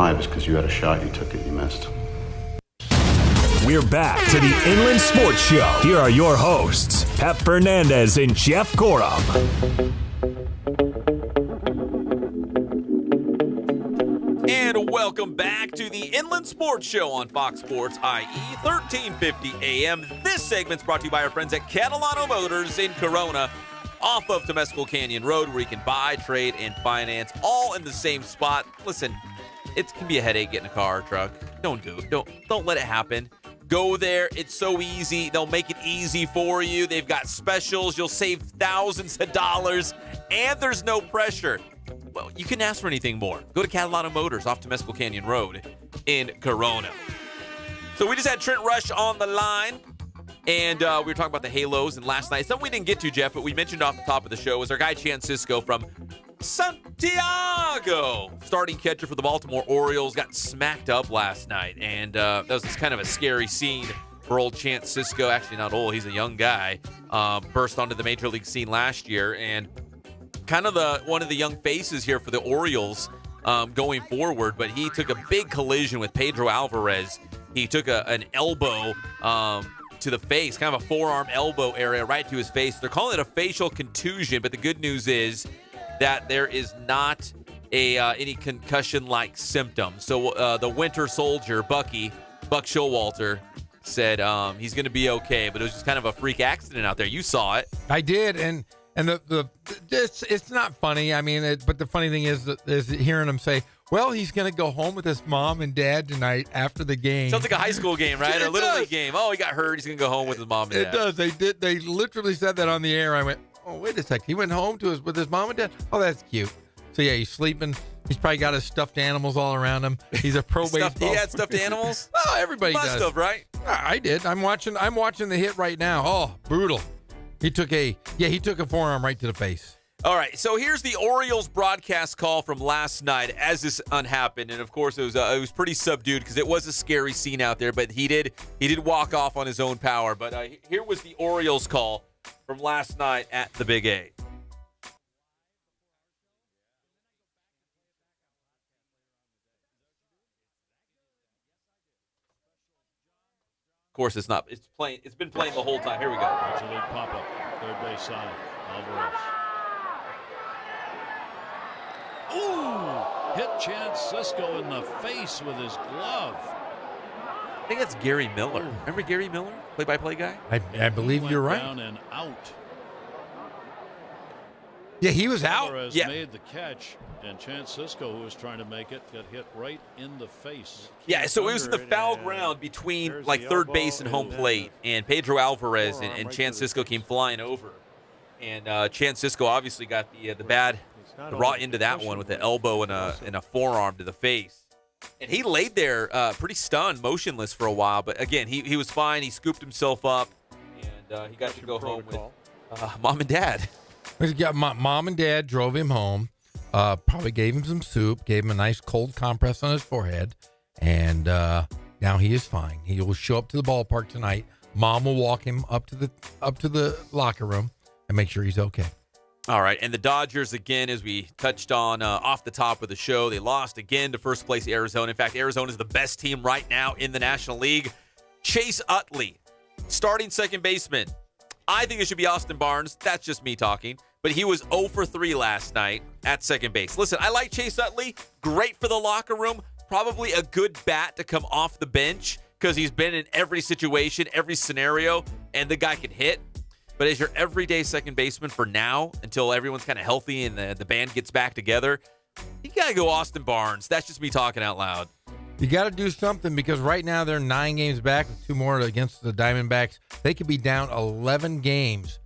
alive is because you had a shot, you took it, you missed. We're back to the Inland Sports Show. Here are your hosts, Pep Fernandez and Jeff Gorham. And welcome back to the Inland Sports Show on Fox Sports IE 1350 AM. This segment's brought to you by our friends at KLAA Motors in Corona, off of Temescal Canyon Road, where you can buy, trade, and finance all in the same spot. Listen, it can be a headache getting a car or truck. Don't let it happen. Go there. It's so easy. They'll make it easy for you. They've got specials. You'll save thousands of dollars, and there's no pressure. Well, you couldn't ask for anything more. Go to KLAA Motors off Temescal Canyon Road in Corona. So we just had Trent Rush on the line, and we were talking about the Halos. And last night, something we didn't get to, Jeff, but we mentioned off the top of the show, was our guy Chan Cisco from Santiago, starting catcher for the Baltimore Orioles, got smacked up last night. And that was just kind of a scary scene for old Chan Cisco. Actually, not old. He's a young guy. Burst onto the major league scene last year, and kind of one of the young faces here for the Orioles going forward. But he took a big collision with Pedro Alvarez. He took an elbow to the face, kind of a forearm elbow area right to his face. They're calling it a facial contusion, but the good news is that there is not any concussion-like symptoms. So the Winter Soldier, Buck Showalter, said he's going to be okay, but it was just kind of a freak accident out there. You saw it. I did, and it's not funny. I mean, but the funny thing is hearing him say, well, he's going to go home with his mom and dad tonight after the game. Sounds like a high school game, right? A little league game. Oh, he got hurt. He's going to go home with his mom and dad. It does. They literally said that on the air. I went, oh, wait a sec. He went home with his mom and dad? Oh, that's cute. So, yeah, he's sleeping. He's probably got his stuffed animals all around him. He's a pro baseball. He had stuffed animals? Oh, everybody must does. Have, right? I did. I'm watching the hit right now. Oh, brutal. He took a forearm right to the face. All right, so here's the Orioles broadcast call from last night as this happened, and of course it was pretty subdued because it was a scary scene out there. But he did walk off on his own power. But here was the Orioles call from last night at the Big A. Of course, it's not. It's playing. It's been playing the whole time. Here we go. Major League pop-up, third base side, Alvarez. Ooh! Hit Chan Cisco in the face with his glove. I think that's Gary Miller. Ooh. Remember Gary Miller, play-by-play guy? I believe you're right. Down and out. Yeah, he was out. Alvarez yeah. made the catch, and Chan Cisco, who was trying to make it, got hit right in the face. Yeah, so it was in the foul ground between third base and home plate, and Pedro Alvarez and Chan Cisco came flying over, and Chan Cisco obviously got the raw end of that one with an elbow and a forearm to the face, and he laid there pretty stunned, motionless for a while. But again, he was fine. He scooped himself up, and he got to go home with mom and dad. Mom and dad drove him home, probably gave him some soup, gave him a nice cold compress on his forehead, and now he is fine. He will show up to the ballpark tonight. Mom will walk him up to the locker room and make sure he's okay. All right, and the Dodgers, again, as we touched on off the top of the show, they lost again to first place Arizona. In fact, Arizona is the best team right now in the National League. Chase Utley, starting second baseman. I think it should be Austin Barnes. That's just me talking. But he was 0 for 3 last night at second base. Listen, I like Chase Utley. Great for the locker room. Probably a good bat to come off the bench because he's been in every situation, every scenario, and the guy can hit. But as your everyday second baseman for now, until everyone's kind of healthy and the band gets back together, you got to go Austin Barnes. That's just me talking out loud. You got to do something because right now they're 9 games back with 2 more against the Diamondbacks. They could be down 11 games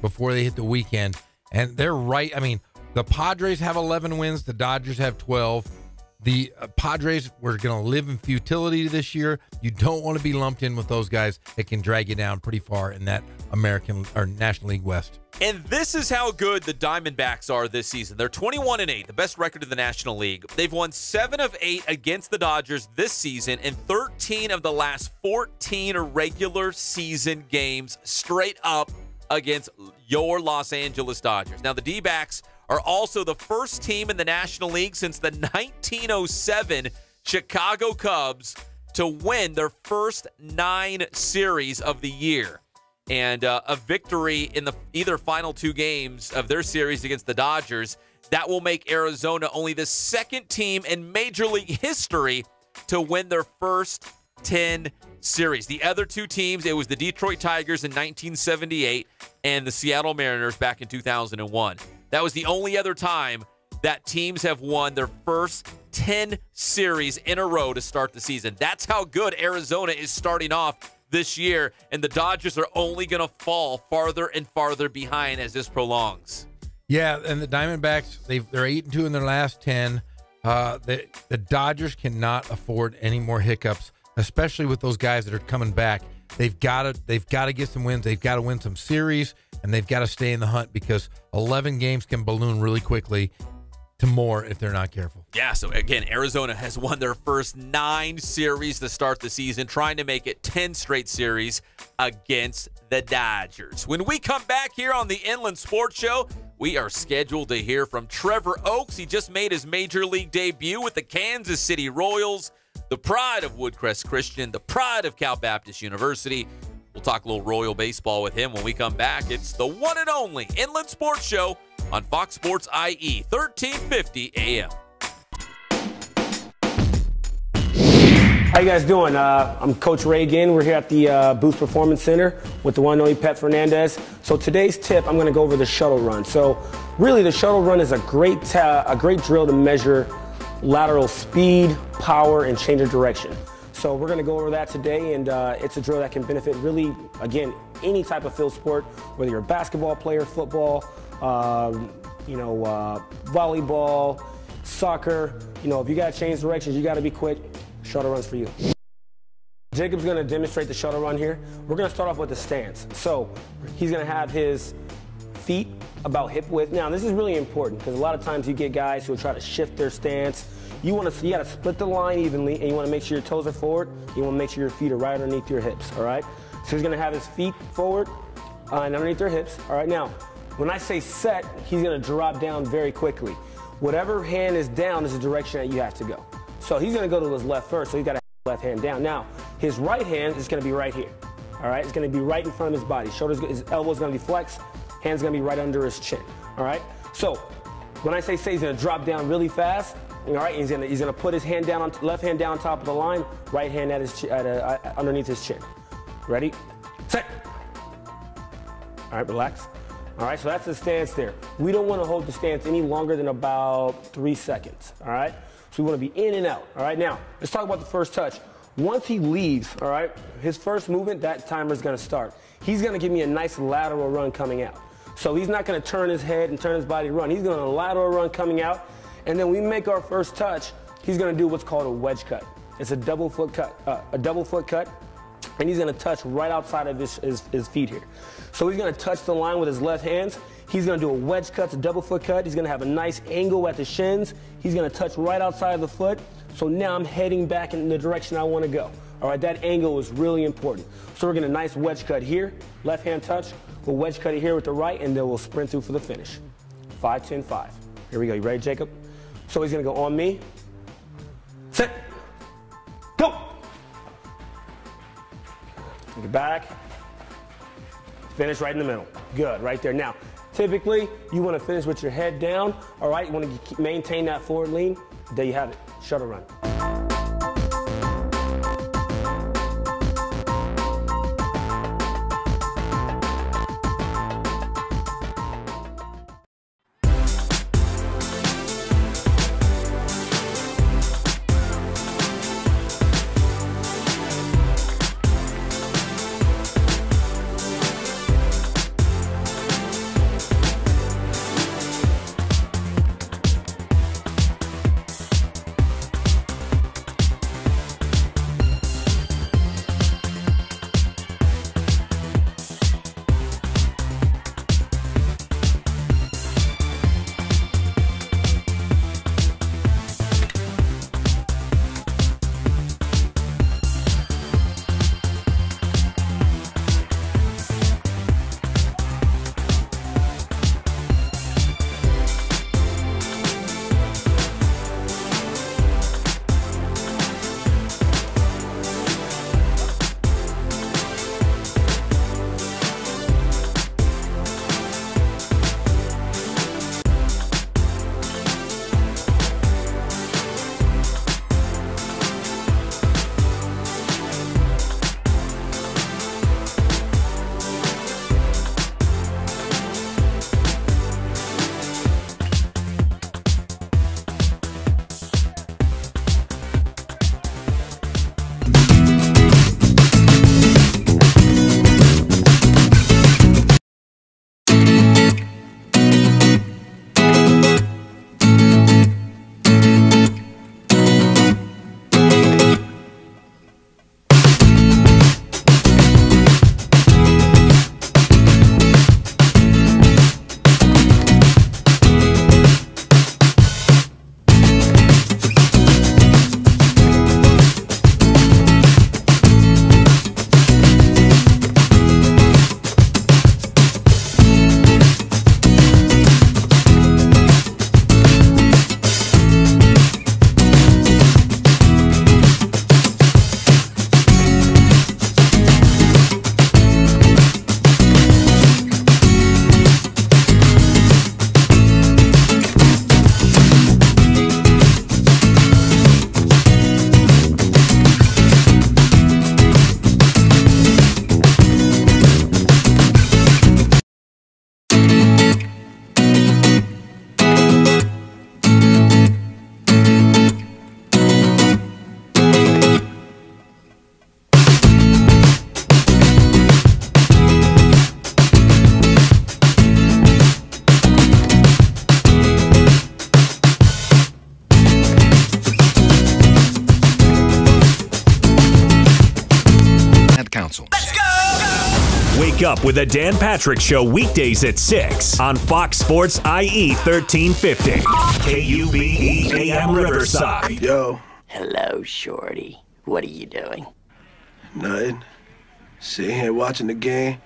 before they hit the weekend. And they're right. I mean, the Padres have 11 wins. The Dodgers have 12. The Padres were going to live in futility this year. You don't want to be lumped in with those guys. It can drag you down pretty far in that American or National League West. And this is how good the Diamondbacks are this season. They're 21-8, the best record in the National League. They've won 7 of 8 against the Dodgers this season and 13 of the last 14 regular season games straight up against your Los Angeles Dodgers. Now, the D-backs are also the first team in the National League since the 1907 Chicago Cubs to win their first 9 series of the year. And a victory in the either final 2 games of their series against the Dodgers, that will make Arizona only the second team in Major League history to win their first 10 series. The other 2 teams, it was the Detroit Tigers in 1978 and the Seattle Mariners back in 2001. That was the only other time that teams have won their first 10 series in a row to start the season. That's how good Arizona is starting off this year, and the Dodgers are only going to fall farther and farther behind as this prolongs. Yeah, and the Diamondbacks, they're 8-2 in their last 10. The Dodgers cannot afford any more hiccups, especially with those guys that are coming back. They've got to get some wins. They've got to win some series, and they've got to stay in the hunt because 11 games can balloon really quickly to more if they're not careful. Yeah, so again, Arizona has won their first 9 series to start the season, trying to make it 10 straight series against the Dodgers. When we come back here on the Inland Sports Show, we are scheduled to hear from Trevor Oaks. He just made his Major League debut with the Kansas City Royals, the pride of Woodcrest Christian, the pride of Cal Baptist University. We'll talk a little Royal baseball with him when we come back. It's the one and only Inland Sports Show on Fox Sports IE, 1350 AM. How you guys doing? I'm Coach Ray again. We're here at the Boost Performance Center with the one and only Pep Fernandez. So today's tip, I'm going to go over the shuttle run. So really, the shuttle run is a great drill to measure lateral speed, power, and change of direction. So we're going to go over that today, and it's a drill that can benefit really, again, any type of field sport, whether you're a basketball player, football, volleyball, soccer. If you got to change directions, you got to be quick. Shuttle run's for you. Jacob's going to demonstrate the shuttle run here. We're going to start off with the stance. So he's going to have his feet about hip width. Now this is really important because a lot of times you get guys who try to shift their stance. You got to split the line evenly, and you want to make sure your toes are forward. You want to make sure your feet are right underneath your hips. All right. So he's going to have his feet forward and underneath their hips. All right. Now, when I say set, he's going to drop down very quickly. Whatever hand is down is the direction that you have to go. So he's going to go to his left first, so he's got to have his left hand down. Now, his right hand is going to be right here. All right, it's going to be right in front of his body. His elbow's going to be flexed. Hand's going to be right under his chin. All right. So when I say he's going to drop down really fast. All right, he's going to put his hand down, left hand down on top of the line, right hand at his underneath his chin. Ready, set. All right, relax. All right, so that's the stance there. We don't want to hold the stance any longer than about 3 seconds. All right. So we want to be in and out. All right, now let's talk about the first touch. Once he leaves, all right, his first movement, that timer is going to start. He's going to give me a nice lateral run coming out. So he's not going to turn his head and turn his body to run. He's going to lateral run coming out. And then we make our first touch. He's going to do what's called a wedge cut. It's a double foot cut, and he's going to touch right outside of his feet here. So he's going to touch the line with his left hands. He's going to do a wedge cut, a double foot cut. He's going to have a nice angle at the shins. He's going to touch right outside of the foot. So now I'm heading back in the direction I want to go. All right, that angle is really important. So we're going to nice wedge cut here, left hand touch. We'll wedge cut it here with the right, and then we'll sprint through for the finish. 5, 10, 5. Here we go. You ready, Jacob? So he's going to go on me. Set. Go. Get back. Finish right in the middle. Good, right there. Now, typically, you want to finish with your head down. All right, you want to maintain that forward lean. There you have it. Shuttle run. up with the Dan Patrick Show weekdays at 6 on Fox Sports IE 1350. KUBE AM Riverside. Yo. Hello, Shorty. What are you doing? Nothing. Sitting here watching the game.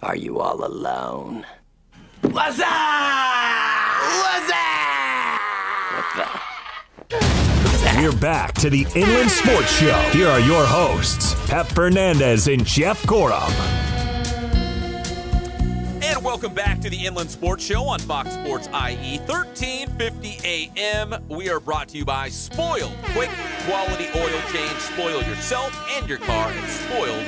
Are you all alone? What's up? What's up? What the? We're back to the Inland Sports Show. Here are your hosts, Pep Fernandez and Jeff Gorham. And welcome back to the Inland Sports Show on Fox Sports IE 1350 AM. We are brought to you by Spoiled Quick Quality Oil Change. Spoil yourself and your car at Spoiled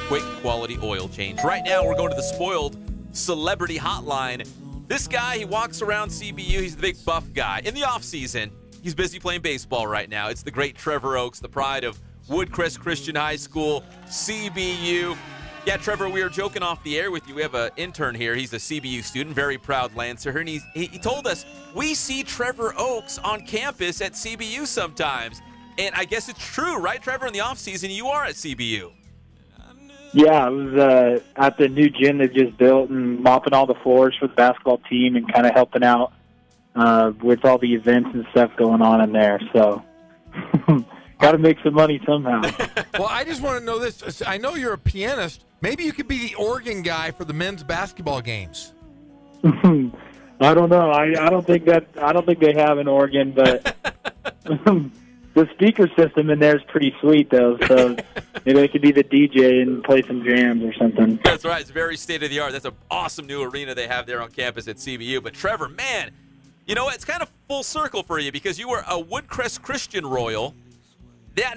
Quick Quality Oil Change. Right now, we're going to the Spoiled Celebrity Hotline. This guy, he walks around CBU. He's the big buff guy. In the offseason, he's busy playing baseball right now. It's the great Trevor Oaks, the pride of Woodcrest Christian High School, CBU. Yeah, Trevor, we were joking off the air with you. We have an intern here. He's a CBU student, very proud Lancer. And he told us, we see Trevor Oaks on campus at CBU sometimes. And I guess it's true, right, Trevor? In the offseason, you are at CBU. Yeah, I was at the new gym they just built and mopping all the floors for the basketball team and kind of helping out with all the events and stuff going on in there. So got to make some money somehow. Well, I just want to know this. I know you're a pianist. Maybe you could be the organ guy for the men's basketball games. I don't know. I don't think they have an organ, but the speaker system in there is pretty sweet, though. So maybe I could be the DJ and play some jams or something. That's right. It's very state-of-the-art. That's an awesome new arena they have there on campus at CBU. But, Trevor, man, you know, it's kind of full circle for you because you were a Woodcrest Christian Royal.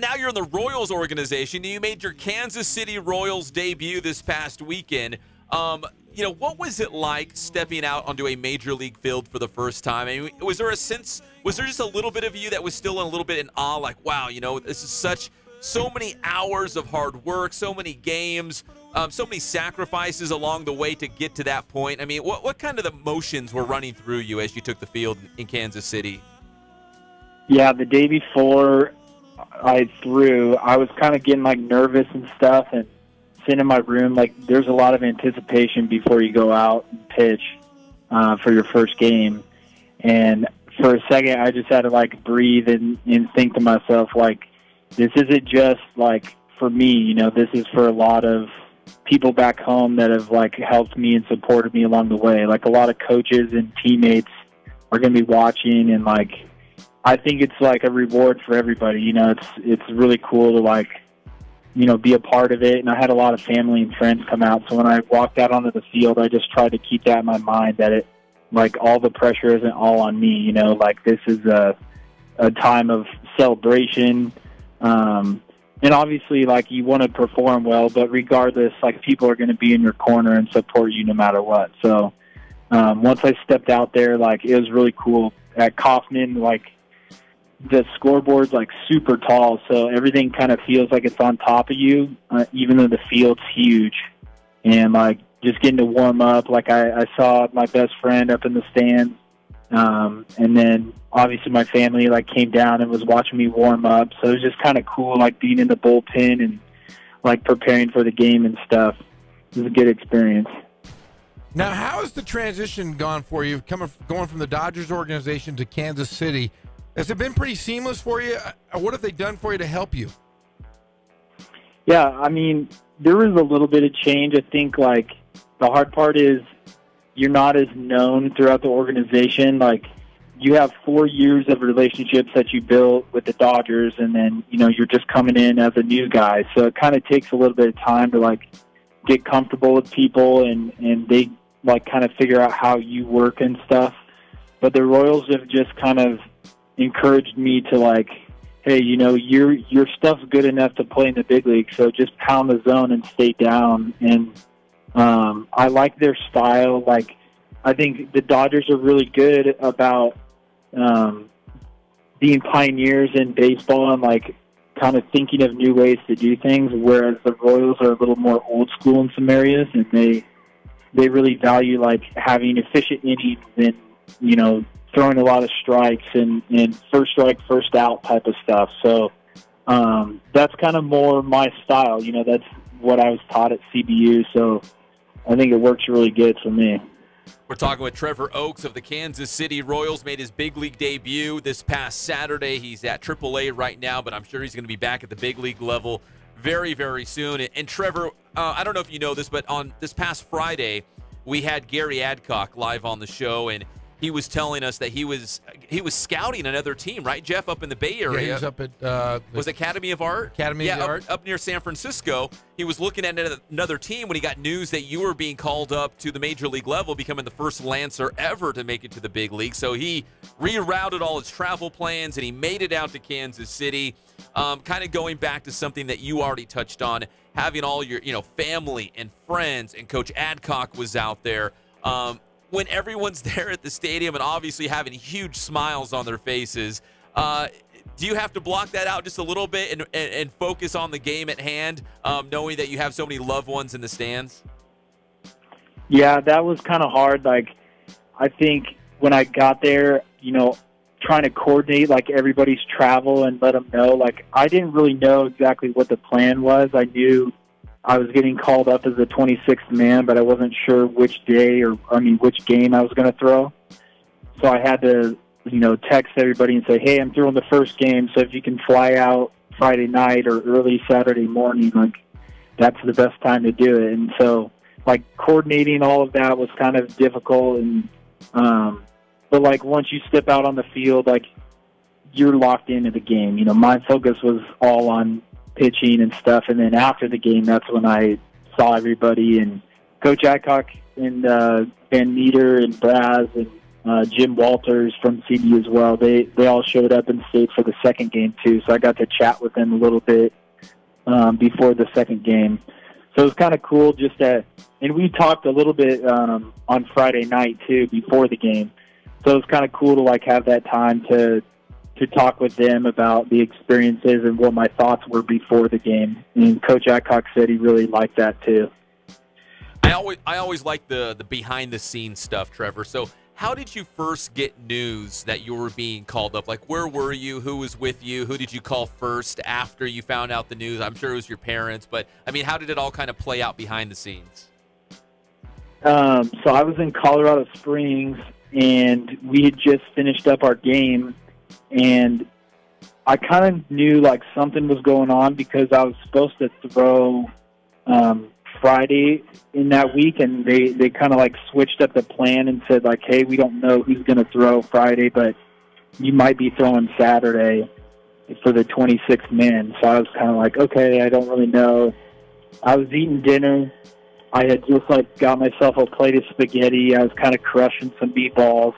Now you're in the Royals organization. You made your Kansas City Royals debut this past weekend. You know, what was it like stepping out onto a major league field for the first time? I mean, was there just a little bit of you that was still a little bit in awe, like, wow, you know, this is so many hours of hard work, so many games, so many sacrifices along the way to get to that point? I mean, what kind of emotions were running through you as you took the field in Kansas City? Yeah, the day before I was kind of getting, like, nervous and stuff, and sitting in my room, like, there's a lot of anticipation before you go out and pitch for your first game. And for a second, I just had to, like, breathe and think to myself, like, this isn't just, like, for me, you know, this is for a lot of people back home that have, like, helped me and supported me along the way. Like, a lot of coaches and teammates are going to be watching, and, like, I think it's, like, a reward for everybody. You know, it's really cool to, like, you know, be a part of it. And I had a lot of family and friends come out. So when I walked out onto the field, I just tried to keep that in my mind, that it, like, all the pressure isn't all on me, you know, like, this is a time of celebration. And obviously, like, you want to perform well, but regardless, like, people are going to be in your corner and support you no matter what. So once I stepped out there, like, it was really cool. At Kaufman, like, the scoreboard's, like, super tall, so everything kind of feels like it's on top of you, even though the field's huge. And, like, just getting to warm up, like, I saw my best friend up in the stands, and then obviously my family, like, came down and was watching me warm up, so it was just kind of cool, like, being in the bullpen and, like, preparing for the game and stuff. It was a good experience. Now, how has the transition gone for you, going from the Dodgers organization to Kansas City? Has it been pretty seamless for you? What have they done for you to help you? Yeah, I mean, there was a little bit of change. I think, like, the hard part is you're not as known throughout the organization. Like, you have 4 years of relationships that you built with the Dodgers, and then, you know, you're just coming in as a new guy. So it kind of takes a little bit of time to, like, get comfortable with people, and they, like, kind of figure out how you work and stuff. But the Royals have just kind of encouraged me to, like, hey, you know, your stuff's good enough to play in the big league, so just pound the zone and stay down. And I like their style. Like, I think the Dodgers are really good about being pioneers in baseball and, like, kind of thinking of new ways to do things, whereas the Royals are a little more old school in some areas, and they really value, like, having efficient innings and, you know, throwing a lot of strikes and first strike, first out type of stuff. So that's kind of more my style. You know, what I was taught at CBU. So I think it works really good for me. We're talking with Trevor Oaks of the Kansas City Royals. Made his big league debut this past Saturday. He's at AAA right now, but I'm sure he's going to be back at the big league level very, very soon. And Trevor, I don't know if you know this, but on this past Friday, we had Gary Adcock live on the show, and he was telling us that he was scouting another team, right, Jeff, up in the Bay Area. Yeah, he's up at was Academy of Art? Academy of Art. Up near San Francisco. He was looking at another team when he got news that you were being called up to the major league level, becoming the first Lancer ever to make it to the big league. So he rerouted all his travel plans, and he made it out to Kansas City. Kind of going back to something that you already touched on, having all your family and friends, and Coach Adcock was out there. When everyone's there at the stadium and obviously having huge smiles on their faces, do you have to block that out just a little bit and focus on the game at hand, knowing that you have so many loved ones in the stands? Yeah, that was kind of hard. Like, I think when I got there, trying to coordinate like everybody's travel and let them know. Like, I didn't really know exactly what the plan was. I knew I was getting called up as the 26th man, but I wasn't sure which day which game I was going to throw. So I had to, text everybody and say, hey, I'm throwing the first game, so if you can fly out Friday night or early Saturday morning, like, that's the best time to do it. And so, like, coordinating all of that was kind of difficult. And, but, like, once you step out on the field, like, you're locked into the game. My focus was all on pitching and stuff, and then after the game, that's when I saw everybody, and Coach Adcock and Van Meter and Braz and Jim Walters from CB as well. They all showed up and stayed for the second game too, so I got to chat with them a little bit before the second game. So it was kind of cool and we talked a little bit on Friday night too before the game. So it was kind of cool to like have that time to talk with them about the experiences and what my thoughts were before the game. And Coach Adcock said he really liked that too. I always like the behind the scenes stuff, Trevor. So how did you first get news that you were being called up? Like, where were you? Who was with you? Who did you call first after you found out the news? I'm sure it was your parents, but I mean, how did it all kind of play out behind the scenes? So I was in Colorado Springs, and we had just finished up our game, and I kind of knew like something was going on because I was supposed to throw Friday in that week, and they kind of like switched up the plan and said like, hey, we don't know who's going to throw Friday, but you might be throwing Saturday for the 26th man. So I was kind of like, okay, I don't really know. I was eating dinner. I had just like got myself a plate of spaghetti. I was kind of crushing some meatballs,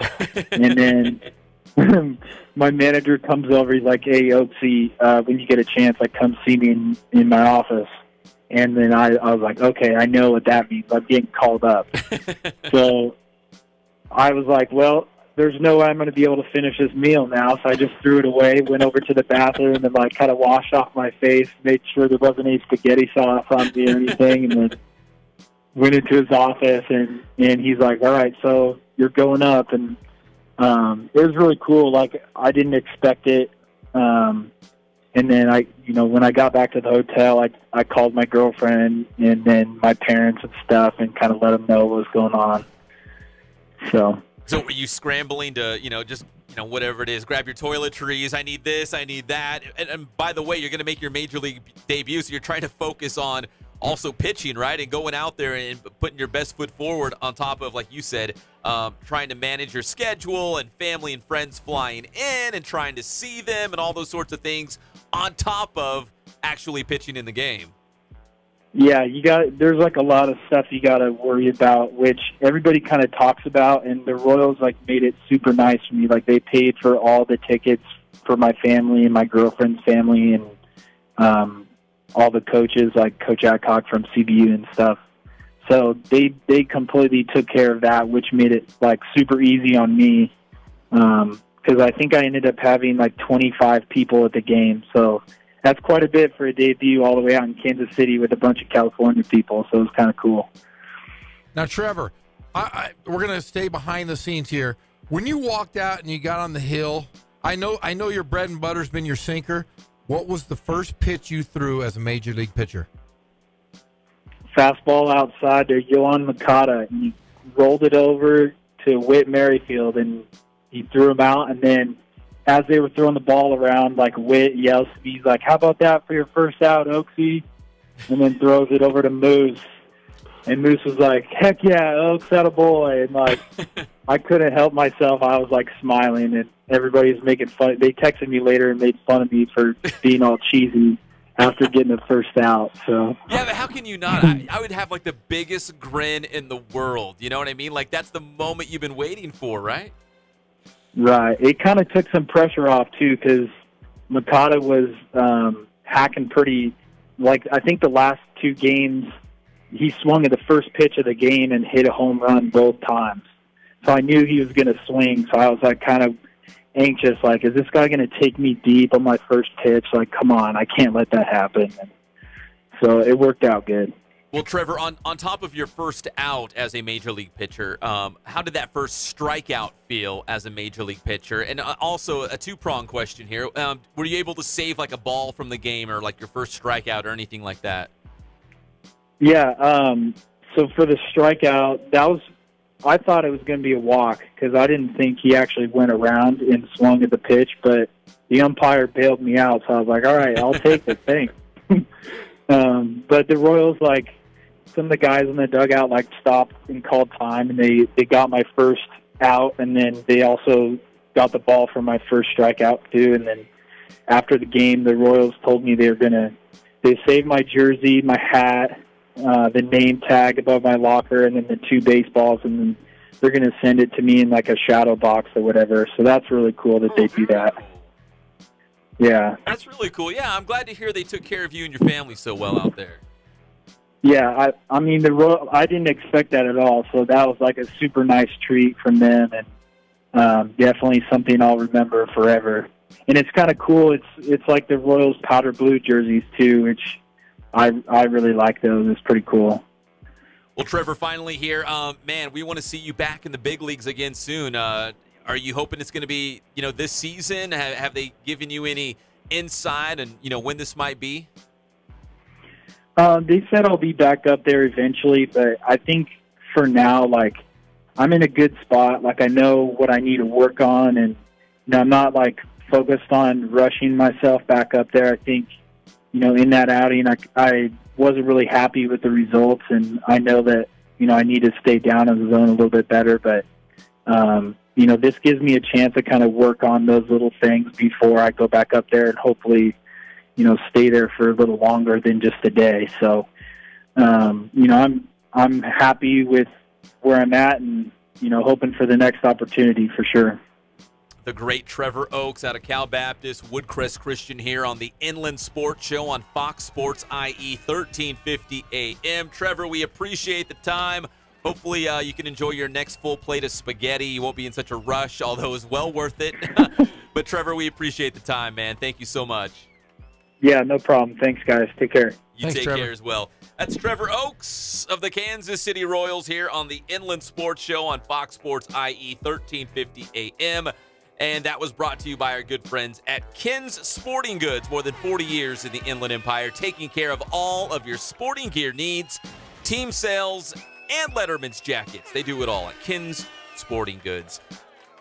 and then my manager comes over. He's like, hey, Oaksy, when you get a chance, like, come see me in my office. And then I was like, okay, I know what that means. I'm getting called up. So I was like, well, there's no way I'm going to be able to finish this meal now. So I just threw it away, went over to the bathroom, and like kind of washed off my face, made sure there wasn't any spaghetti sauce on me or anything, and then went into his office, and he's like, all right, so you're going up. And it was really cool. Like, I didn't expect it. And then when I got back to the hotel, I called my girlfriend and then my parents and stuff and kind of let them know what was going on. So were you scrambling to, whatever it is, grab your toiletries, I need this, I need that. And by the way, you're going to make your major league debut, so you're trying to focus on also pitching, right? And going out there and putting your best foot forward on top of, like you said, trying to manage your schedule and family and friends flying in and trying to see them and all those sorts of things on top of actually pitching in the game. Yeah, there's like a lot of stuff you got to worry about, which everybody kind of talks about, and the Royals like made it super nice for me. Like, they paid for all the tickets for my family and my girlfriend's family, and all the coaches, like Coach Adcock from CBU and stuff. So they completely took care of that, which made it like super easy on me. Because I think I ended up having like 25 people at the game. So that's quite a bit for a debut all the way out in Kansas City with a bunch of California people. So it was kind of cool. Now, Trevor, we're going to stay behind the scenes here. When you walked out and you got on the hill, I know your bread and butter's been your sinker. What was the first pitch you threw as a major league pitcher? fastball outside to Yohan Makata, and he rolled it over to Whit Merrifield, and he threw him out. And then as they were throwing the ball around, like, Whit yells to me, he's like, "How about that for your first out, Oaksy?" And then throws it over to Moose. And Moose was like, "Heck yeah, Oaks, attaboy." And, like, I couldn't help myself. I was, like, smiling, and everybody's making fun. They texted me later and made fun of me for being all cheesy after getting the first out. So yeah, but how can you not? I would have, like, the biggest grin in the world. You know what I mean? Like, that's the moment you've been waiting for, right? Right. It kind of took some pressure off, too, because Makata was hacking pretty, like, I think the last 2 games, he swung at the first pitch of the game and hit a home run both times. So I knew he was going to swing, so I was, like, kind of anxious, like, is this guy going to take me deep on my first pitch? Like, come on, I can't let that happen. And so it worked out good. Well, Trevor, on top of your first out as a major league pitcher, how did that first strikeout feel as a major league pitcher? And also a two-pronged question here. Were you able to save, like, a ball from the game or, like, your first strikeout or anything like that? Yeah, so for the strikeout, I thought it was going to be a walk because I didn't think he actually went around and swung at the pitch, but the umpire bailed me out, so I was like, all right, I'll take it, thanks. But the Royals, like, some of the guys in the dugout, like, stopped and called time, and they got my first out, and then they also got the ball for my first strikeout, too. And then after the game, the Royals told me they saved my jersey, my hat, the name tag above my locker, and then the 2 baseballs, and then they're going to send it to me in, like, a shadow box or whatever. So that's really cool that they do that. Yeah. That's really cool. Yeah, I'm glad to hear they took care of you and your family so well out there. Yeah, I mean, I didn't expect that at all, so that was like a super nice treat from them, and definitely something I'll remember forever. And it's kind of cool. It's like the Royals powder blue jerseys too, which I really like those. It's pretty cool. Well, Trevor, finally here, man, we want to see you back in the big leagues again soon. Are you hoping it's going to be, this season? Have they given you any insight and, when this might be? They said I'll be back up there eventually, but I think for now, like, I'm in a good spot. Like, I know what I need to work on, and I'm not, like, focused on rushing myself back up there. I think, in that outing, I wasn't really happy with the results, and I know that, I need to stay down in the zone a little bit better, but, this gives me a chance to kind of work on those little things before I go back up there and hopefully, stay there for a little longer than just a day. So, I'm happy with where I'm at and, hoping for the next opportunity for sure. The great Trevor Oaks out of Cal Baptist, Woodcrest Christian here on the Inland Sports Show on Fox Sports IE 1350 AM. Trevor, we appreciate the time. Hopefully you can enjoy your next full plate of spaghetti. You won't be in such a rush, although it's well worth it. But, Trevor, we appreciate the time, man. Thank you so much. Yeah, no problem. Thanks, guys. Take care. Thanks, take care as well. That's Trevor Oaks of the Kansas City Royals here on the Inland Sports Show on Fox Sports IE 1350 AM. And that was brought to you by our good friends at Ken's Sporting Goods. More than 40 years in the Inland Empire, taking care of all of your sporting gear needs, team sales, and Letterman's jackets. They do it all at Ken's Sporting Goods.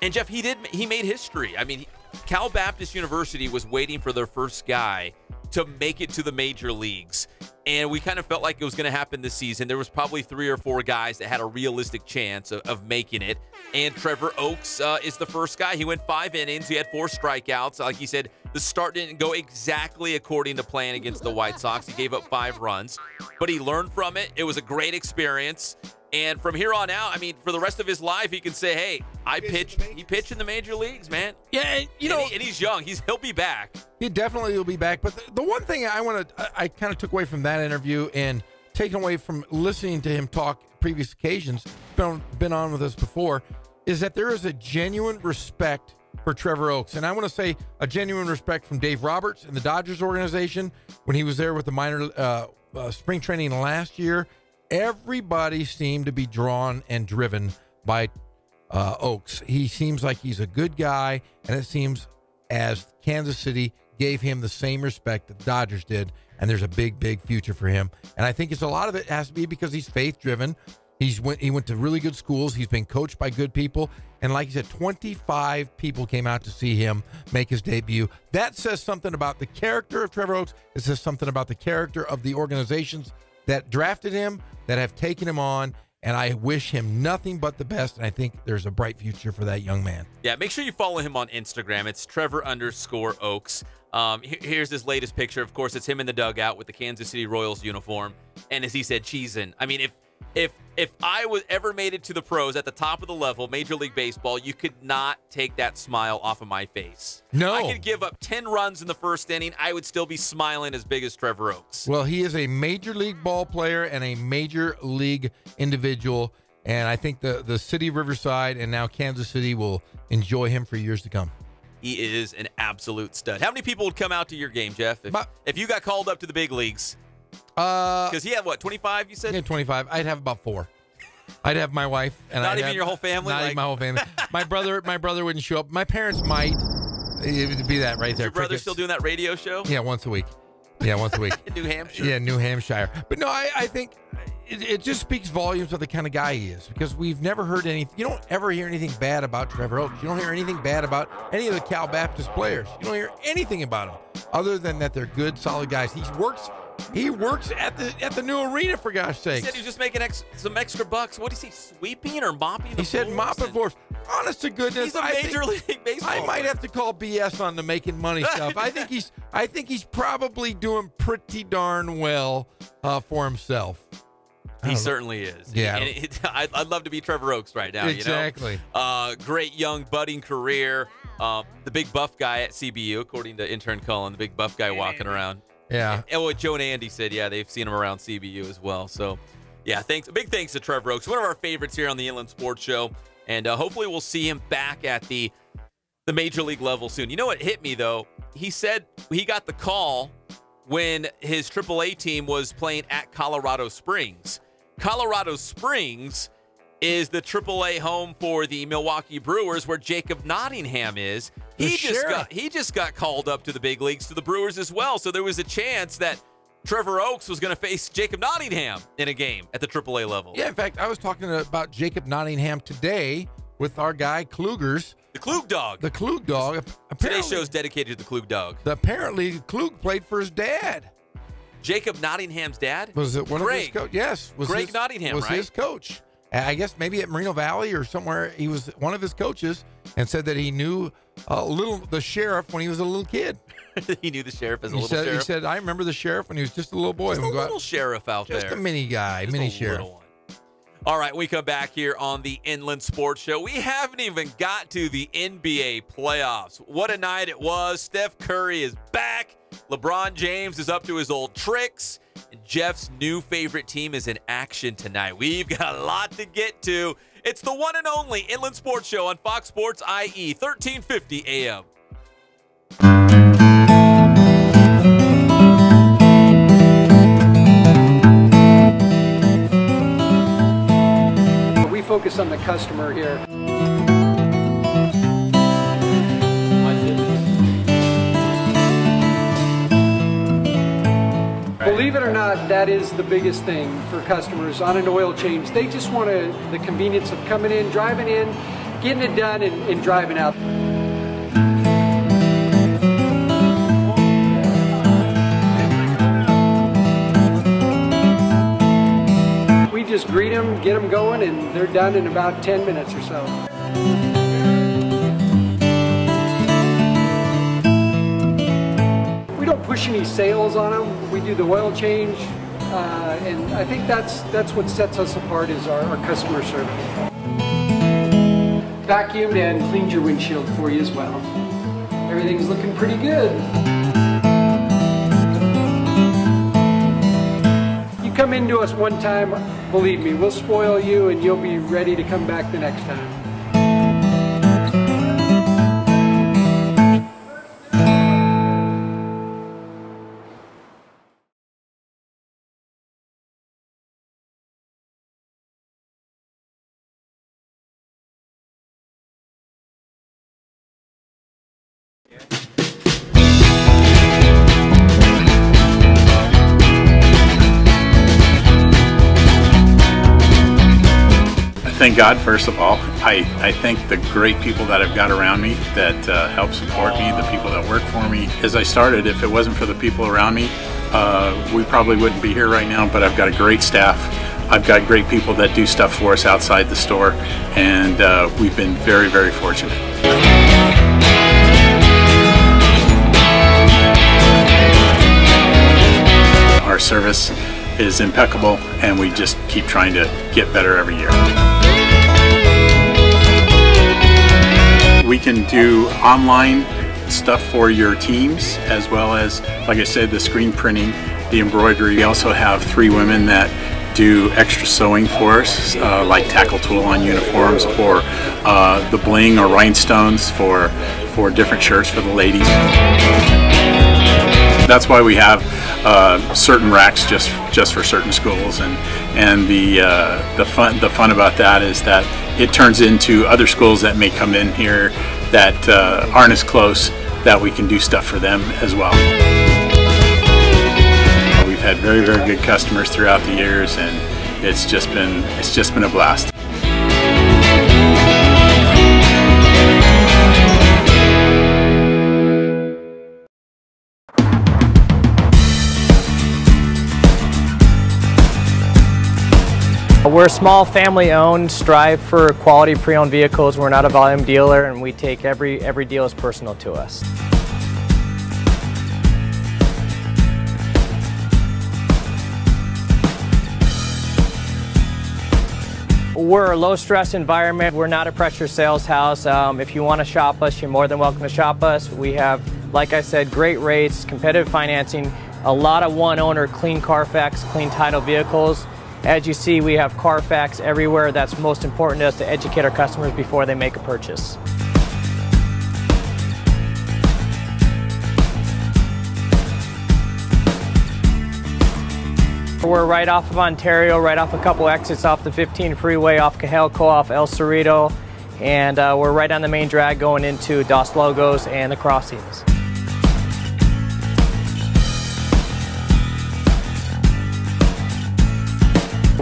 And, Jeff, he made history. I mean, Cal Baptist University was waiting for their first guy to make it to the major leagues. And we kind of felt like it was going to happen this season. There was probably 3 or 4 guys that had a realistic chance of making it. And Trevor Oaks is the first guy. He went 5 innings. He had 4 strikeouts. Like he said, the start didn't go exactly according to plan against the White Sox. He gave up 5 runs, but he learned from it. It was a great experience. And from here on out, I mean, for the rest of his life, he can say, hey, he pitched in the major leagues, man. Yeah, and he's young. He'll be back. He definitely will be back. But the one thing I kind of took away from that interview and taken away from listening to him talk previous occasions, been on with us before, is that there is a genuine respect for Trevor Oaks. And I want to say a genuine respect from Dave Roberts and the Dodgers organization when he was there with the minor spring training last year. Everybody seemed to be drawn and driven by Oaks. He seems like he's a good guy, and it seems as Kansas City gave him the same respect that the Dodgers did, and there's a big, big future for him. And I think a lot of it has to be because he's faith-driven. He went to really good schools. He's been coached by good people. And like you said, 25 people came out to see him make his debut. That says something about the character of Trevor Oaks. It says something about the character of the organizations that drafted him, that have taken him on. And I wish him nothing but the best. And I think there's a bright future for that young man. Yeah, make sure you follow him on Instagram. It's Trevor_Oaks. Here's his latest picture. Of course, it's him in the dugout with the Kansas City Royals uniform. And as he said, cheesin'. I mean, if I was ever made it to the pros at the top of the level, Major League Baseball, you could not take that smile off of my face. No. I could give up 10 runs in the first inning. I would still be smiling as big as Trevor Oaks. Well, he is a Major League ball player and a Major League individual. And I think the city of Riverside and now Kansas City will enjoy him for years to come. He is an absolute stud. How many people would come out to your game, Jeff? If you got called up to the big leagues? Because he had, what, 25, you said? Yeah, 25. I'd have about 4. I'd have my wife. And not even your whole family? Not even my whole family. my brother wouldn't show up. My parents might. It would be that right there. Is your brother still doing that radio show? Yeah, once a week. Yeah, once a week. In New Hampshire? Yeah, New Hampshire. But no, I think it just speaks volumes of the kind of guy he is, because we've never heard anything. You don't ever hear anything bad about Trevor Oaks. You don't hear anything bad about any of the Cal Baptist players. You don't hear anything about them other than that they're good, solid guys. He works at the new arena, for gosh sakes. He said he was just making some extra bucks. What did he say, sweeping or mopping the He said mopping floors. Honest to goodness, he's a Major League Baseball I might have to call BS on the making money stuff. I think he's probably doing pretty darn well for himself. He certainly is. Yeah. And I'd love to be Trevor Oaks right now. Exactly. You know? Great young budding career. The big buff guy at CBU, according to intern Cullen, the big buff guy walking around. Yeah. And what Joe and Andy said, yeah, they've seen him around CBU as well. So, yeah, big thanks to Trevor Oaks, one of our favorites here on the Inland Sports Show. And hopefully we'll see him back at the Major League level soon. You know what hit me, though? He said he got the call when his AAA team was playing at Colorado Springs. Colorado Springs is the AAA home for the Milwaukee Brewers, where Jacob Nottingham is. He just got called up to the big leagues to the Brewers as well. So there was a chance that Trevor Oaks was going to face Jacob Nottingham in a game at the AAA level. Yeah, in fact, I was talking about Jacob Nottingham today with our guy Klugers. The Klug Dog. The Klug Dog. Today's show is dedicated to the Klug Dog. Apparently, Klug played for his dad. Jacob Nottingham's dad? Was it one of his coaches? Yes. Greg Nottingham, was right? his coach. I guess maybe at Moreno Valley or somewhere. He was one of his coaches and said that he knew the sheriff when he was a little kid. He knew the sheriff as a little sheriff? He said, I remember the sheriff when he was just a little boy. Just a little sheriff out there. Just a mini guy, mini sheriff. All right, we come back here on the Inland Sports Show. We haven't even got to the NBA playoffs. What a night it was. Steph Curry is back. LeBron James is up to his old tricks. And Jeff's new favorite team is in action tonight. We've got a lot to get to. It's the one and only Inland Sports Show on Fox Sports IE, 1350 AM. We focus on the customer here. Believe it or not, that is the biggest thing for customers on an oil change. They just want the convenience of coming in, driving in, getting it done, and driving out. We just greet them, get them going, and they're done in about 10 minutes or so. We don't push any sales on them. We do the oil change, and I think that's what sets us apart is our customer service. Vacuumed and cleaned your windshield for you as well. Everything's looking pretty good. You come into us one time, believe me, we'll spoil you and you'll be ready to come back the next time. thank God, first of all. I thank the great people that I've got around me that help support me, the people that work for me. As I started, if it wasn't for the people around me, we probably wouldn't be here right now, but I've got a great staff. I've got great people that do stuff for us outside the store, and we've been very, very fortunate. Our service is impeccable, and we just keep trying to get better every year. We can do online stuff for your teams, as well as, like I said, the screen printing, the embroidery. We also have 3 women that do extra sewing for us, like tackle tool on uniforms, or the bling or rhinestones for different shirts for the ladies. That's why we have certain racks just for certain schools, and the fun about that is that it turns into other schools that may come in here that aren't as close, that we can do stuff for them as well. We've had very, very good customers throughout the years, and it's just been a blast. We're a small family-owned, strive for quality pre-owned vehicles. We're not a volume dealer, and we take every deal as personal to us. We're a low-stress environment. We're not a pressure sales house. If you want to shop us, you're more than welcome to shop us. We have, like I said, great rates, competitive financing, a lot of one-owner, clean Carfax, clean title vehicles. As you see, we have Carfax everywhere. That's most important to us, to educate our customers before they make a purchase. We're right off of Ontario, right off a couple exits off the 15 freeway, off Cahelco, off El Cerrito, and we're right on the main drag going into Dos Logos and the crossings.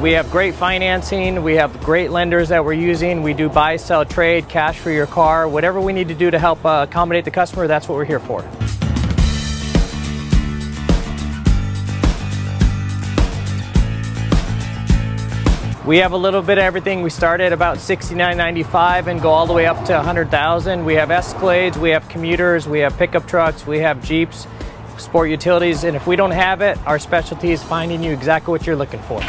We have great financing, we have great lenders that we're using. We do buy, sell, trade, cash for your car. Whatever we need to do to help accommodate the customer, that's what we're here for. We have a little bit of everything. We start at about $69.95 and go all the way up to $100,000. We have Escalades, we have commuters, we have pickup trucks, we have Jeeps, sport utilities, and if we don't have it, our specialty is finding you exactly what you're looking for.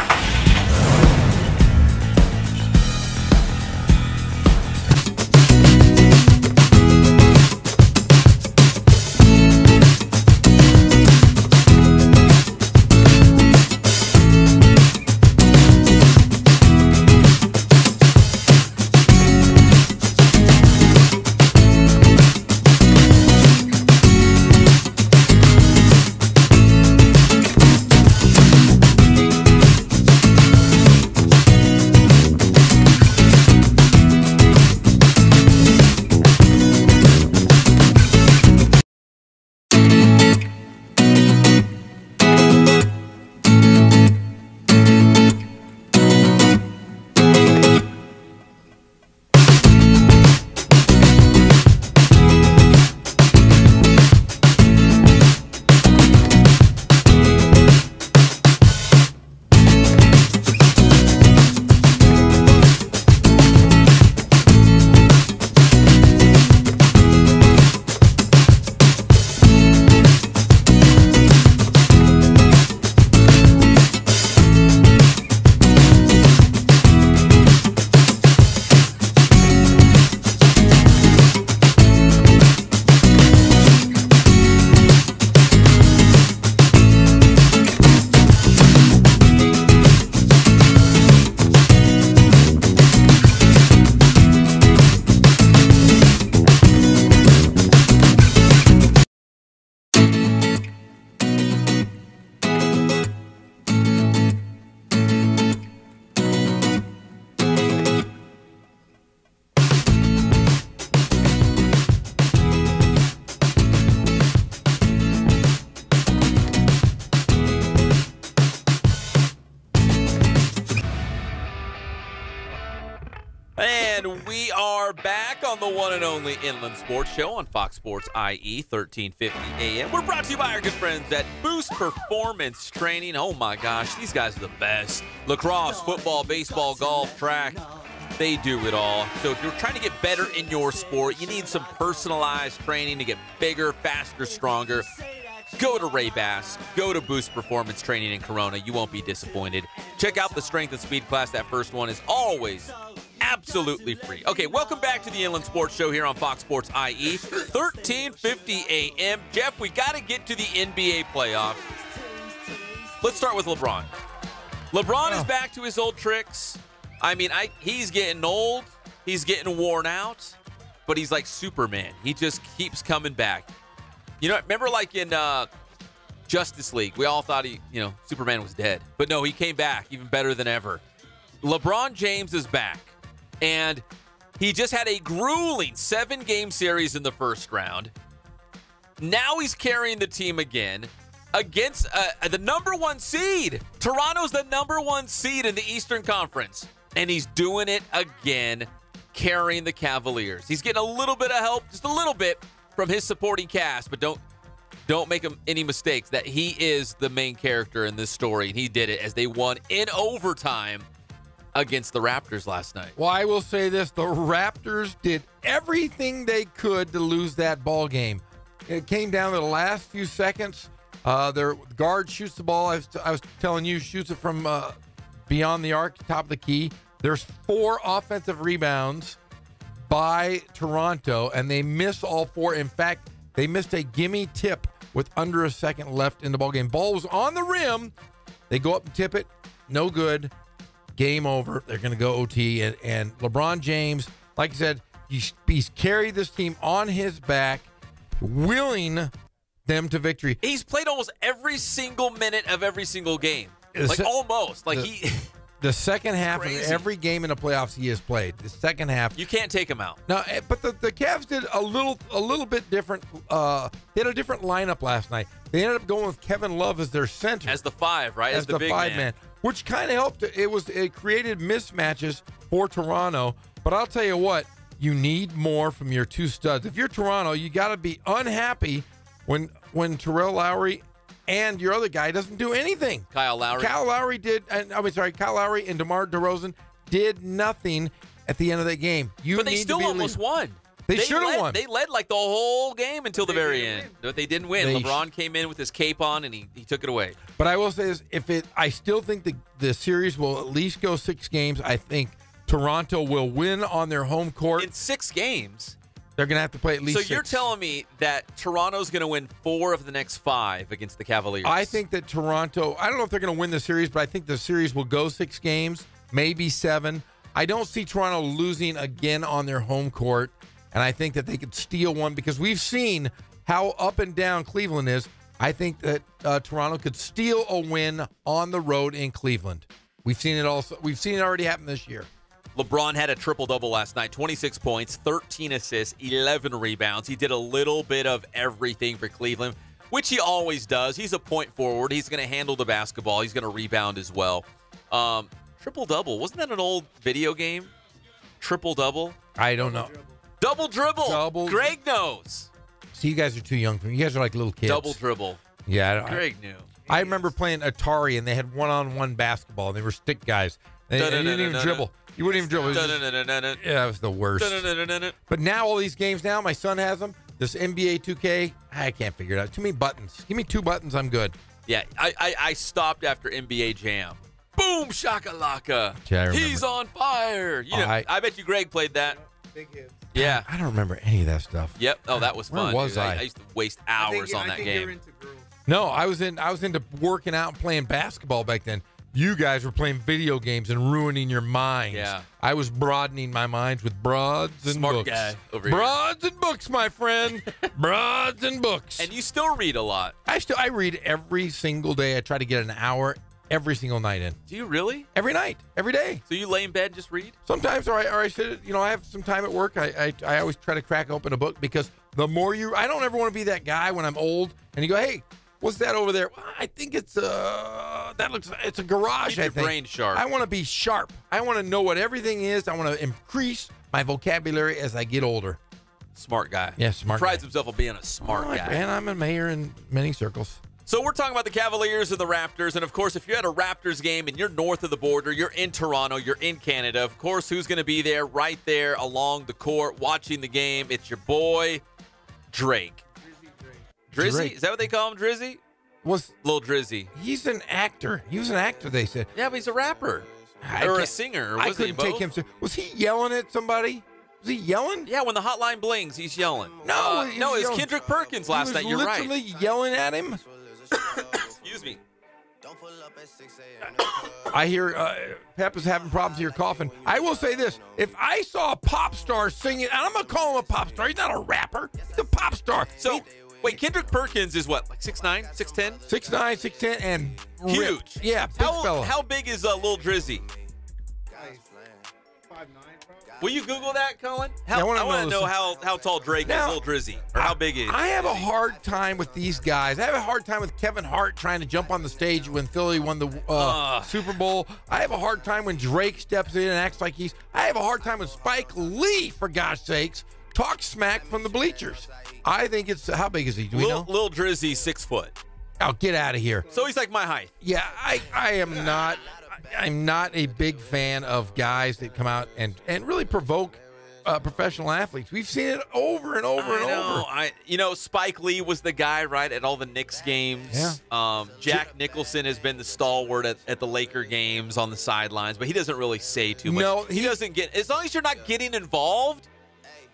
back on the one and only Inland Sports Show on Fox Sports IE 1350 AM. We're brought to you by our good friends at Boost Performance Training. Oh my gosh, these guys are the best. Lacrosse, football, baseball, golf, track. They do it all. So if you're trying to get better in your sport, you need some personalized training to get bigger, faster, stronger. Go to Ray Bass. Go to Boost Performance Training in Corona. You won't be disappointed. Check out the strength and speed class. That first one is always absolutely free. Okay, welcome back to the Inland Sports Show here on Fox Sports IE, 1350 AM. Jeff, we got to get to the NBA playoffs. Let's start with LeBron. LeBron is back to his old tricks. I mean, he's getting old. He's getting worn out. But he's like Superman. He just keeps coming back. You know, remember like in Justice League, we all thought Superman was dead. But no, he came back even better than ever. LeBron James is back. And he just had a grueling 7-game series in the first round. Now he's carrying the team again against the number 1 seed. Toronto's the number 1 seed in the Eastern Conference. And he's doing it again, carrying the Cavaliers. He's getting a little bit of help, just a little bit, from his supporting cast. But don't make him any mistakes that he is the main character in this story. And he did it as they won in overtime against the Raptors last night. Well, I will say this. The Raptors did everything they could to lose that ball game. It came down to the last few seconds. Their guard shoots the ball. I was telling you, shoots it from beyond the arc, top of the key. There's 4 offensive rebounds by Toronto, and they missed all 4. In fact, they missed a gimme tip with under a second left in the ball game. Ball was on the rim. They go up and tip it. No good. Game over. They're going to go OT. And LeBron James, like I said, he's carried this team on his back, willing them to victory. He's played almost every single minute of every single game. Almost. The second half of every game in the playoffs he has played. The second half. You can't take him out. No, but the Cavs did a little bit different. They had a different lineup last night. They ended up going with Kevin Love as their center. As the 5, right? As the big 5-man. Which kind of helped. It created mismatches for Toronto. But I'll tell you what, you need more from your 2 studs. If you're Toronto, you got to be unhappy when Terrell Lowry and your other guy doesn't do anything. Kyle Lowry and DeMar DeRozan did nothing at the end of that game. But they still almost won. They should have won. They led like the whole game until the very end. But they didn't win. LeBron came in with his cape on, and he took it away. But I will say this, I still think the series will at least go 6 games. I think Toronto will win on their home court. In 6 games? They're going to have to play at least 6. So you're telling me that Toronto's going to win 4 of the next 5 against the Cavaliers? I think that Toronto, I don't know if they're going to win the series, but I think the series will go 6 games, maybe 7. I don't see Toronto losing again on their home court, and I think that they could steal one because we've seen how up and down Cleveland is. I think that Toronto could steal a win on the road in Cleveland. We've seen it already happen this year. LeBron had a triple-double last night, 26 points, 13 assists, 11 rebounds. He did a little bit of everything for Cleveland, which he always does. He's a point forward. He's going to handle the basketball. He's going to rebound as well. Triple-double. Wasn't that an old video game? Triple-double? I don't know. Double dribble. Greg knows. See, you guys are too young for me. You guys are like little kids. Double dribble. Yeah. Greg knew. I remember playing Atari, and they had one-on-one basketball, and they were stick guys. They didn't even dribble. You wouldn't even dribble. Yeah, it was the worst. But now all these games now, my son has them. This NBA 2K, I can't figure it out. Too many buttons. Give me 2 buttons, I'm good. Yeah, I stopped after NBA Jam. Boom, shakalaka. Yeah, he's on fire. You know, I bet you Greg played that. Big hits. Yeah. I don't remember any of that stuff. Yep. Oh, that was fun. Where was I? I used to waste hours on that game. You're into girls. No, I was into working out and playing basketball back then. You guys were playing video games and ruining your minds. Yeah. I was broadening my minds with broads and Smart books. guy over broads and books, my friend. Broads and books. And you still read a lot. I read every single day. I try to get an hour every single night in. Do you really? Every night, every day. So you lay in bed and just read? Sometimes, or I sit. I have some time at work. I always try to crack open a book because the more I don't ever want to be that guy when I'm old and you go, hey, what's that over there? Well, I think it's it's a garage. Keep your brain sharp. I want to be sharp. I want to know what everything is. I want to increase my vocabulary as I get older. Smart guy. Yeah, smart Prides guy. himself on being a smart guy. And I'm a mayor in many circles. So we're talking about the Cavaliers and the Raptors. And, of course, if you're at a Raptors game and you're north of the border, you're in Toronto, you're in Canada, of course, who's going to be there right there along the court watching the game? It's your boy, Drake. Drizzy? Drake. Is that what they call him, Drizzy? Lil Drizzy. He's an actor. He was an actor, they said. Yeah, but he's a rapper. Or a singer. Or I was he couldn't both? take him. Was he yelling at somebody? Was he yelling? Yeah, when the hotline blings, he's yelling. No, it's yelling. Kendrick Perkins last night. You're right. literally yelling at him. Excuse me. I hear Pep is having problems here coughing. I will say this. If I saw a pop star singing, and I'm going to call him a pop star. He's not a rapper. He's a pop star. So, wait, Kendrick Perkins is what, like 6'9", 6'10"? 6'9", 6'10", and huge. Ripped. Yeah, big fella. How big is Lil Drizzy? 5'9", Will you Google that, Colin? Yeah, I wanna know know how tall Drake is, Lil Drizzy, or how big he is. I have a hard time with these guys. I have a hard time with Kevin Hart trying to jump on the stage when Philly won the Super Bowl. I have a hard time when Drake steps in and acts like I have a hard time with Spike Lee, for gosh sakes, talk smack from the bleachers. I think it's, how big is he? Do we know? Lil Drizzy, 6 foot. Oh, get out of here. So he's like my height. Yeah, I am not. I'm not a big fan of guys that come out and really provoke professional athletes. We've seen it over and over and over. Spike Lee was the guy, right, at all the Knicks games. Yeah. Jack Nicholson has been the stalwart at the Laker games on the sidelines, but he doesn't really say too much. No, he doesn't get, as long as you're not getting involved,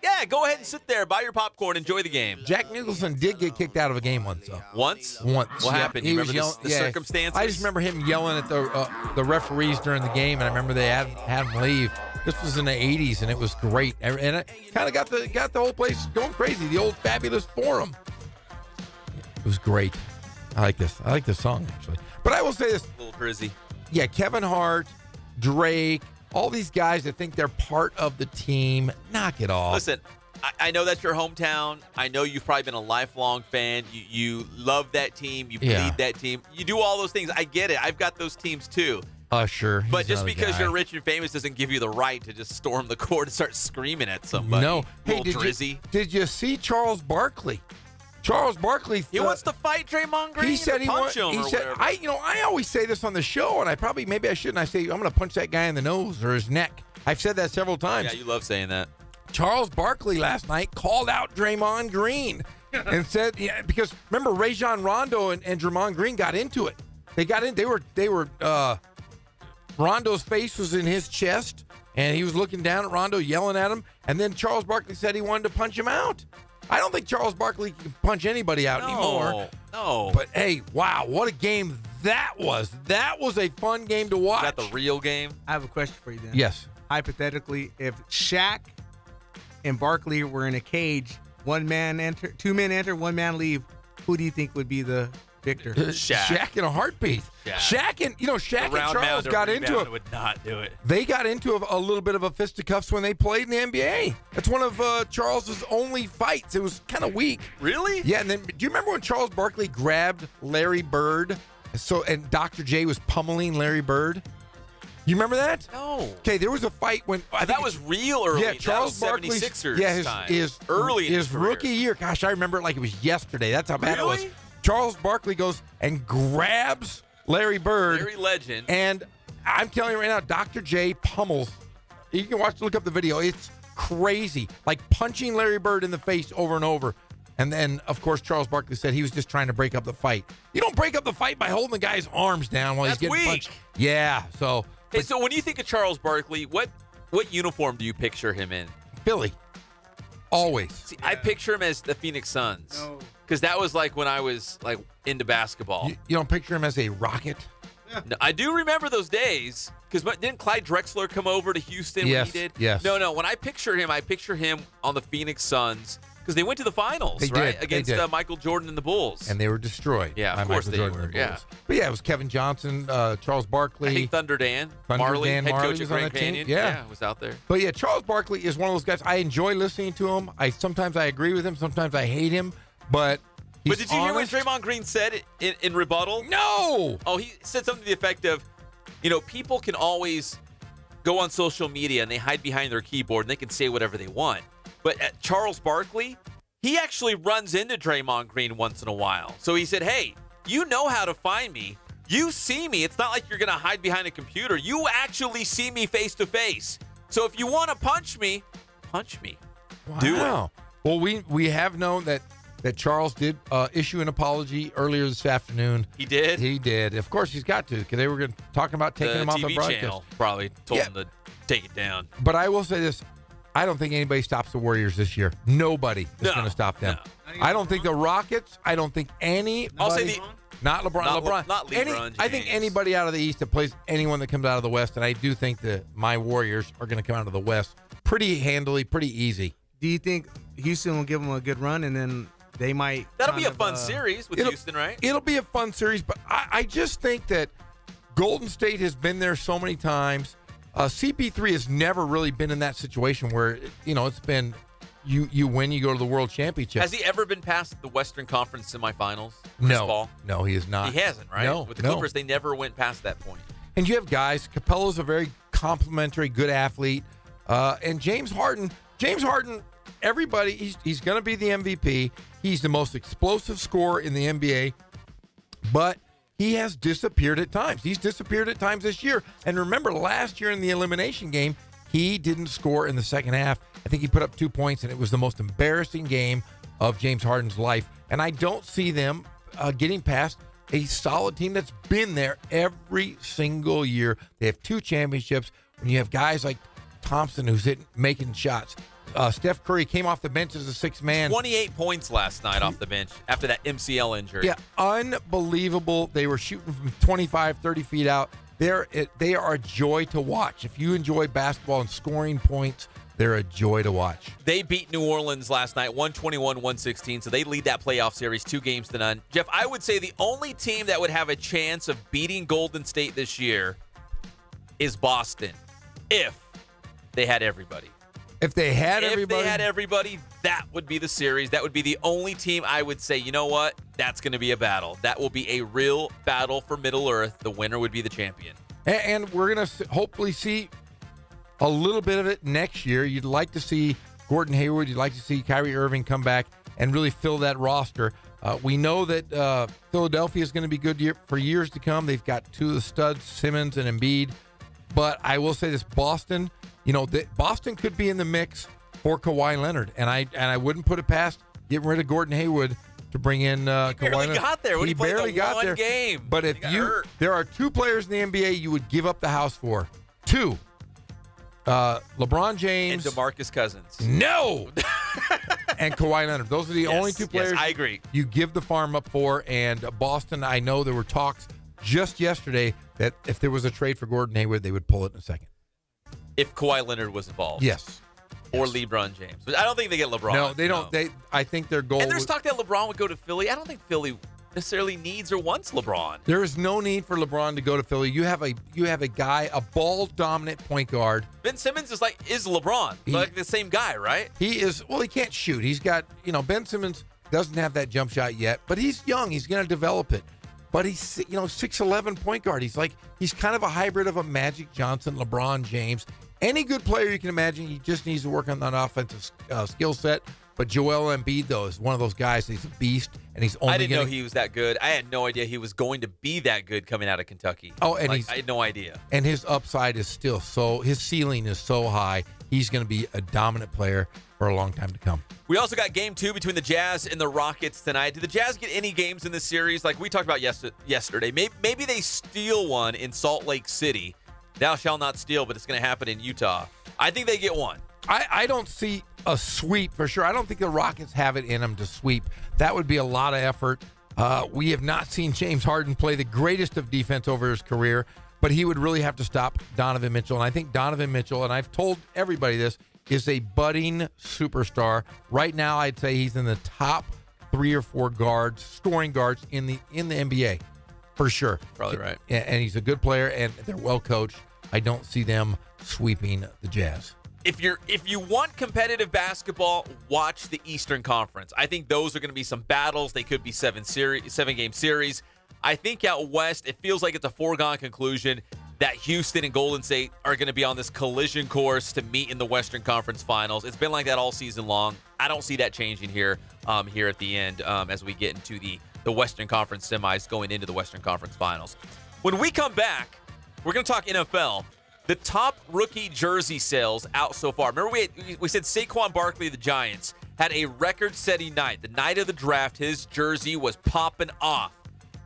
yeah, go ahead and sit there, buy your popcorn, enjoy the game. Jack Nicholson did get kicked out of a game once, though. Once? Once. What happened? You remember the circumstances? I just remember him yelling at the referees during the game, and I remember they had him leave. This was in the 80s, and it was great. And it kind of got the whole place going crazy, the old Fabulous Forum. It was great. I like this. I like this song, actually. But I will say this. Little Drizzy. Yeah, Kevin Hart, Drake, all these guys that think they're part of the team, knock it off. Listen, I know that's your hometown. I know you've probably been a lifelong fan. You love that team. You bleed that team. You do all those things. I get it. I've got those teams too. Sure. But just because you're rich and famous doesn't give you the right to just storm the court and start screaming at somebody. No. Hey, Drizzy. Did you see Charles Barkley? Charles Barkley. He wants to fight Draymond Green. He said punch him. He said, I always say this on the show, and maybe I shouldn't. I say I'm going to punch that guy in the nose or his neck. I've said that several times. Yeah, you love saying that. Charles Barkley last night called out Draymond Green and said, because remember Rajon Rondo and Draymond Green got into it. They got in. They were. Rondo's face was in his chest, and he was looking down at Rondo, yelling at him. And then Charles Barkley said he wanted to punch him out. I don't think Charles Barkley can punch anybody out anymore. No. But, hey, wow, what a game that was. That was a fun game to watch. Is that the real game? I have a question for you then. Yes. Hypothetically, if Shaq and Barkley were in a cage, 1 man enter, 2 men enter, 1 man leave, who do you think would be the victor? Shaq in a heartbeat. Shaq and Charles got into it. Would not do it. They got into a little bit of a fisticuffs when they played in the NBA. That's one of Charles's only fights. It was kind of weak. Really? Yeah. And then, do you remember when Charles Barkley grabbed Larry Bird? And Dr. J was pummeling Larry Bird. You remember that? No. Okay, there was a fight when that was real early. Yeah, Charles Barkley's 76ers time. Early in his rookie year. Gosh, I remember it like it was yesterday. That's how bad it was. Charles Barkley goes and grabs Larry Bird. Larry Legend. And I'm telling you right now, Dr. J pummels. You can look up the video. It's crazy. Like punching Larry Bird in the face over and over. And then, of course, Charles Barkley said he was just trying to break up the fight. You don't break up the fight by holding the guy's arms down while he's getting punched. Yeah, so. Hey, so when you think of Charles Barkley, what uniform do you picture him in? Philly. Always. See, I picture him as the Phoenix Suns. No. Because that was like when I was like into basketball. You don't picture him as a Rocket? No, I do remember those days. Because didn't Clyde Drexler come over to Houston when he did? Yes. No. When I picture him on the Phoenix Suns. Because they went to the finals, right? Against Michael Jordan and the Bulls. And they were destroyed. Yeah, of course they were. Yeah. But yeah, it was Kevin Johnson, Charles Barkley. I think Thunder Dan Marley, head coach at Grand Canyon. Yeah, was out there. But yeah, Charles Barkley is one of those guys. I enjoy listening to him. Sometimes I agree with him. Sometimes I hate him. But did you hear what Draymond Green said in rebuttal? No. Oh, he said something to the effect of, people can always go on social media and they hide behind their keyboard and they can say whatever they want. But Charles Barkley, he actually runs into Draymond Green once in a while. So he said, hey, you know how to find me. You see me. It's not like you're going to hide behind a computer. You actually see me face to face. So if you want to punch me, punch me. Wow. Do it. Well, we have known that Charles did issue an apology earlier this afternoon. He did? He did. Of course, he's got to, because they were talking about taking him off the TV broadcast. channel probably told him to take it down. But I will say this. I don't think anybody stops the Warriors this year. Nobody is going to stop them. No. I don't think the Rockets. I don't think anybody. I'll say not LeBron. Not LeBron James. I think anybody out of the East that plays anyone that comes out of the West, and I do think that my Warriors are going to come out of the West pretty handily, pretty easy. Do you think Houston will give them a good run, and then they might? That'll be a fun series with Houston, right? It'll be a fun series, but I just think that Golden State has been there so many times. CP3 has never really been in that situation where, it's been you win, you go to the World Championship. Has he ever been past the Western Conference semifinals? No, he has not. He hasn't, right? No, With the Clippers, they never went past that point. And you have guys. Capella's a very complimentary, good athlete. And James Harden, everybody, he's going to be the MVP. He's the most explosive scorer in the NBA. But he has disappeared at times. He's disappeared at times this year. And remember, last year in the elimination game, he didn't score in the second half. I think he put up 2 points, and it was the most embarrassing game of James Harden's life. And I don't see them getting past a solid team that's been there every single year. They have 2 championships. When you have guys like Thompson who's making shots. Steph Curry came off the bench as a 6th man. 28 points last night off the bench after that MCL injury. Yeah, unbelievable. They were shooting from 25, 30 feet out. They are a joy to watch. If you enjoy basketball and scoring points, they're a joy to watch. They beat New Orleans last night, 121-116, so they lead that playoff series 2-0. Jeff, I would say the only team that would have a chance of beating Golden State this year is Boston, if they had everybody. If they had everybody, that would be the series. That would be the only team I would say, you know what? That's going to be a battle. That will be a real battle for Middle Earth. The winner would be the champion. And we're going to hopefully see a little bit of it next year. You'd like to see Gordon Hayward. You'd like to see Kyrie Irving come back and really fill that roster. We know that Philadelphia is going to be good for years to come. They've got 2 of the studs, Simmons and Embiid. But I will say this, Boston, Boston could be in the mix for Kawhi Leonard. And I wouldn't put it past getting rid of Gordon Hayward to bring in Kawhi Leonard. He barely got there. He barely got there. Game. But if there are 2 players in the NBA you would give up the house for. 2. LeBron James. And DeMarcus Cousins. No! And Kawhi Leonard. Those are the only 2 players I agree. You give the farm up for. And Boston, I know there were talks just yesterday that if there was a trade for Gordon Hayward, they would pull it in a second. If Kawhi Leonard was involved. Yes. Or LeBron James. But I don't think they get LeBron. No, they don't. I think their goal. And there's talk that LeBron would go to Philly. I don't think Philly necessarily needs or wants LeBron. There is no need for LeBron to go to Philly. You have a guy, a ball-dominant point guard. Ben Simmons is LeBron. Like the same guy, right? He is. Well, he can't shoot. He's got, Ben Simmons doesn't have that jump shot yet, but he's young. He's going to develop it. But he's, 6'11" point guard. He's kind of a hybrid of a Magic Johnson, LeBron James. Any good player you can imagine, he just needs to work on that offensive skill set. But Joel Embiid, though, is one of those guys. He's a beast, and he's only. I didn't know he was that good. I had no idea he was going to be that good coming out of Kentucky. Oh, and I had no idea. And his upside is still his ceiling is so high. He's going to be a dominant player for a long time to come. We also got game 2 between the Jazz and the Rockets tonight. Did the Jazz get any games in this series? Like we talked about yesterday. Maybe they steal one in Salt Lake City. Thou shalt not steal, but it's going to happen in Utah. I think they get one. I don't see a sweep for sure. I don't think the Rockets have it in them to sweep. That would be a lot of effort. We have not seen James Harden play the greatest of defense over his career, but he would really have to stop Donovan Mitchell. And I think Donovan Mitchell, and I've told everybody this, is a budding superstar. Right now, I'd say he's in the top 3 or 4 scoring guards in the NBA, for sure. Probably right. And he's a good player, and they're well coached. I don't see them sweeping the Jazz. If you want competitive basketball, watch the Eastern Conference. I think those are going to be some battles. They could be 7-game series. I think out west, it feels like it's a foregone conclusion. that Houston and Golden State are going to be on this collision course to meet in the Western Conference Finals. It's been like that all season long. I don't see that changing here here at the end as we get into the Western Conference semis going into the Western Conference Finals. When we come back, we're going to talk NFL. The top rookie jersey sales out so far. Remember we said Saquon Barkley of the Giants had a record-setting night. The night of the draft, his jersey was popping off.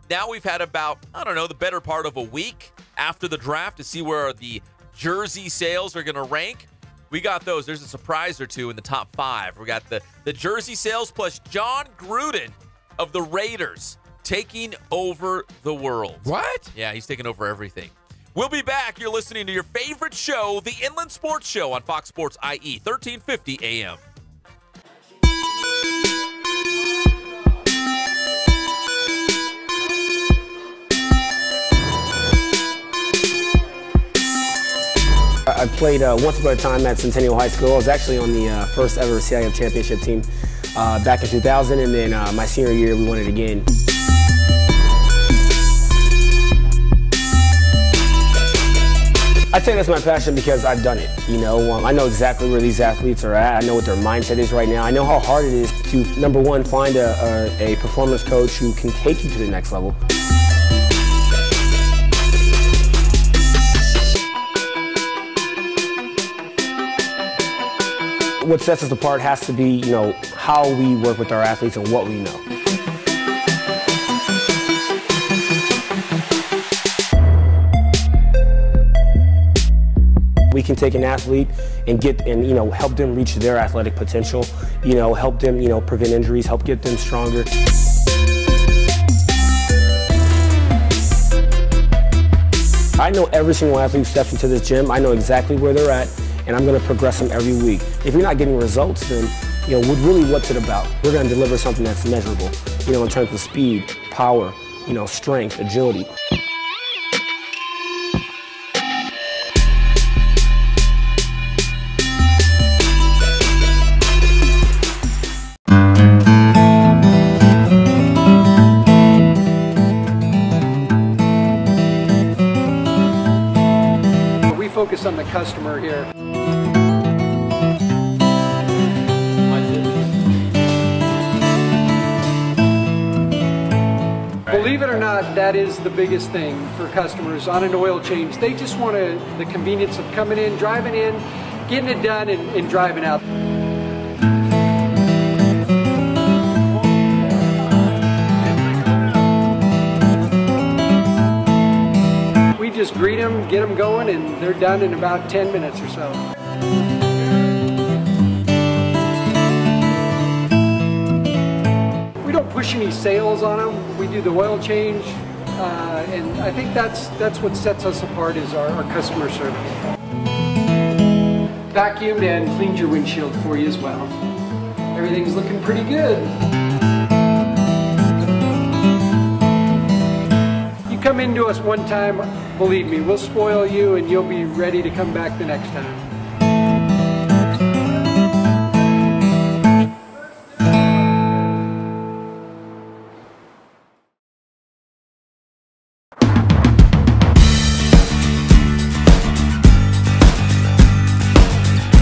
Now we've had about, I don't know, the better part of a week after the draft to see where the jersey sales are going to rank. We got those. There's a surprise or two in the top 5. We got the jersey sales plus John Gruden of the Raiders taking over the world. What? Yeah, he's taking over everything. We'll be back. You're listening to your favorite show, the Inland Sports Show on Fox Sports IE, 1350 AM. I played once upon a time at Centennial High School. I was actually on the first ever CIF championship team back in 2000, and then my senior year we won it again. I'd say that's my passion because I've done it. You know, I know exactly where these athletes are at. I know what their mindset is right now. I know how hard it is to, number one, find a performance coach who can take you to the next level. What sets us apart has to be, you know, how we work with our athletes and what we know. We can take an athlete and you know, help them reach their athletic potential, you know, help them, you know, prevent injuries, help get them stronger. I know every single athlete who steps into this gym. I know exactly where they're at, and I'm going to progress them every week. If you're not getting results, then, you know, really what's it about? We're going to deliver something that's measurable, you know, in terms of speed, power, you know, strength, agility. We focus on the customer here. Believe it or not, that is the biggest thing for customers on an oil change. They just want the convenience of coming in, driving in, getting it done, and driving out. We just greet them, get them going, and they're done in about 10 minutes or so. We don't push any sales on them. We do the oil change, and I think that's what sets us apart is our customer service. Vacuumed and cleaned your windshield for you as well. Everything's looking pretty good. You come into us one time, believe me, we'll spoil you and you'll be ready to come back the next time.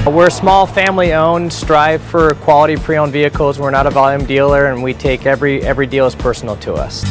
We're small, family-owned, strive for quality pre-owned vehicles. We're not a volume dealer, and we take every deal as personal to us.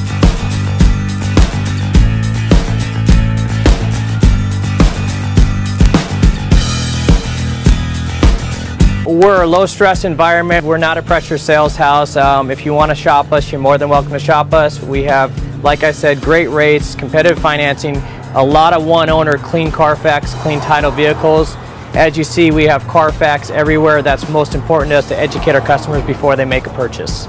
We're a low-stress environment. We're not a pressure sales house. If you want to shop us, you're more than welcome to shop us. We have, like I said, great rates, competitive financing, a lot of one-owner, clean Carfax, clean title vehicles. As you see, we have Carfax everywhere. That's most important to us, to educate our customers before they make a purchase.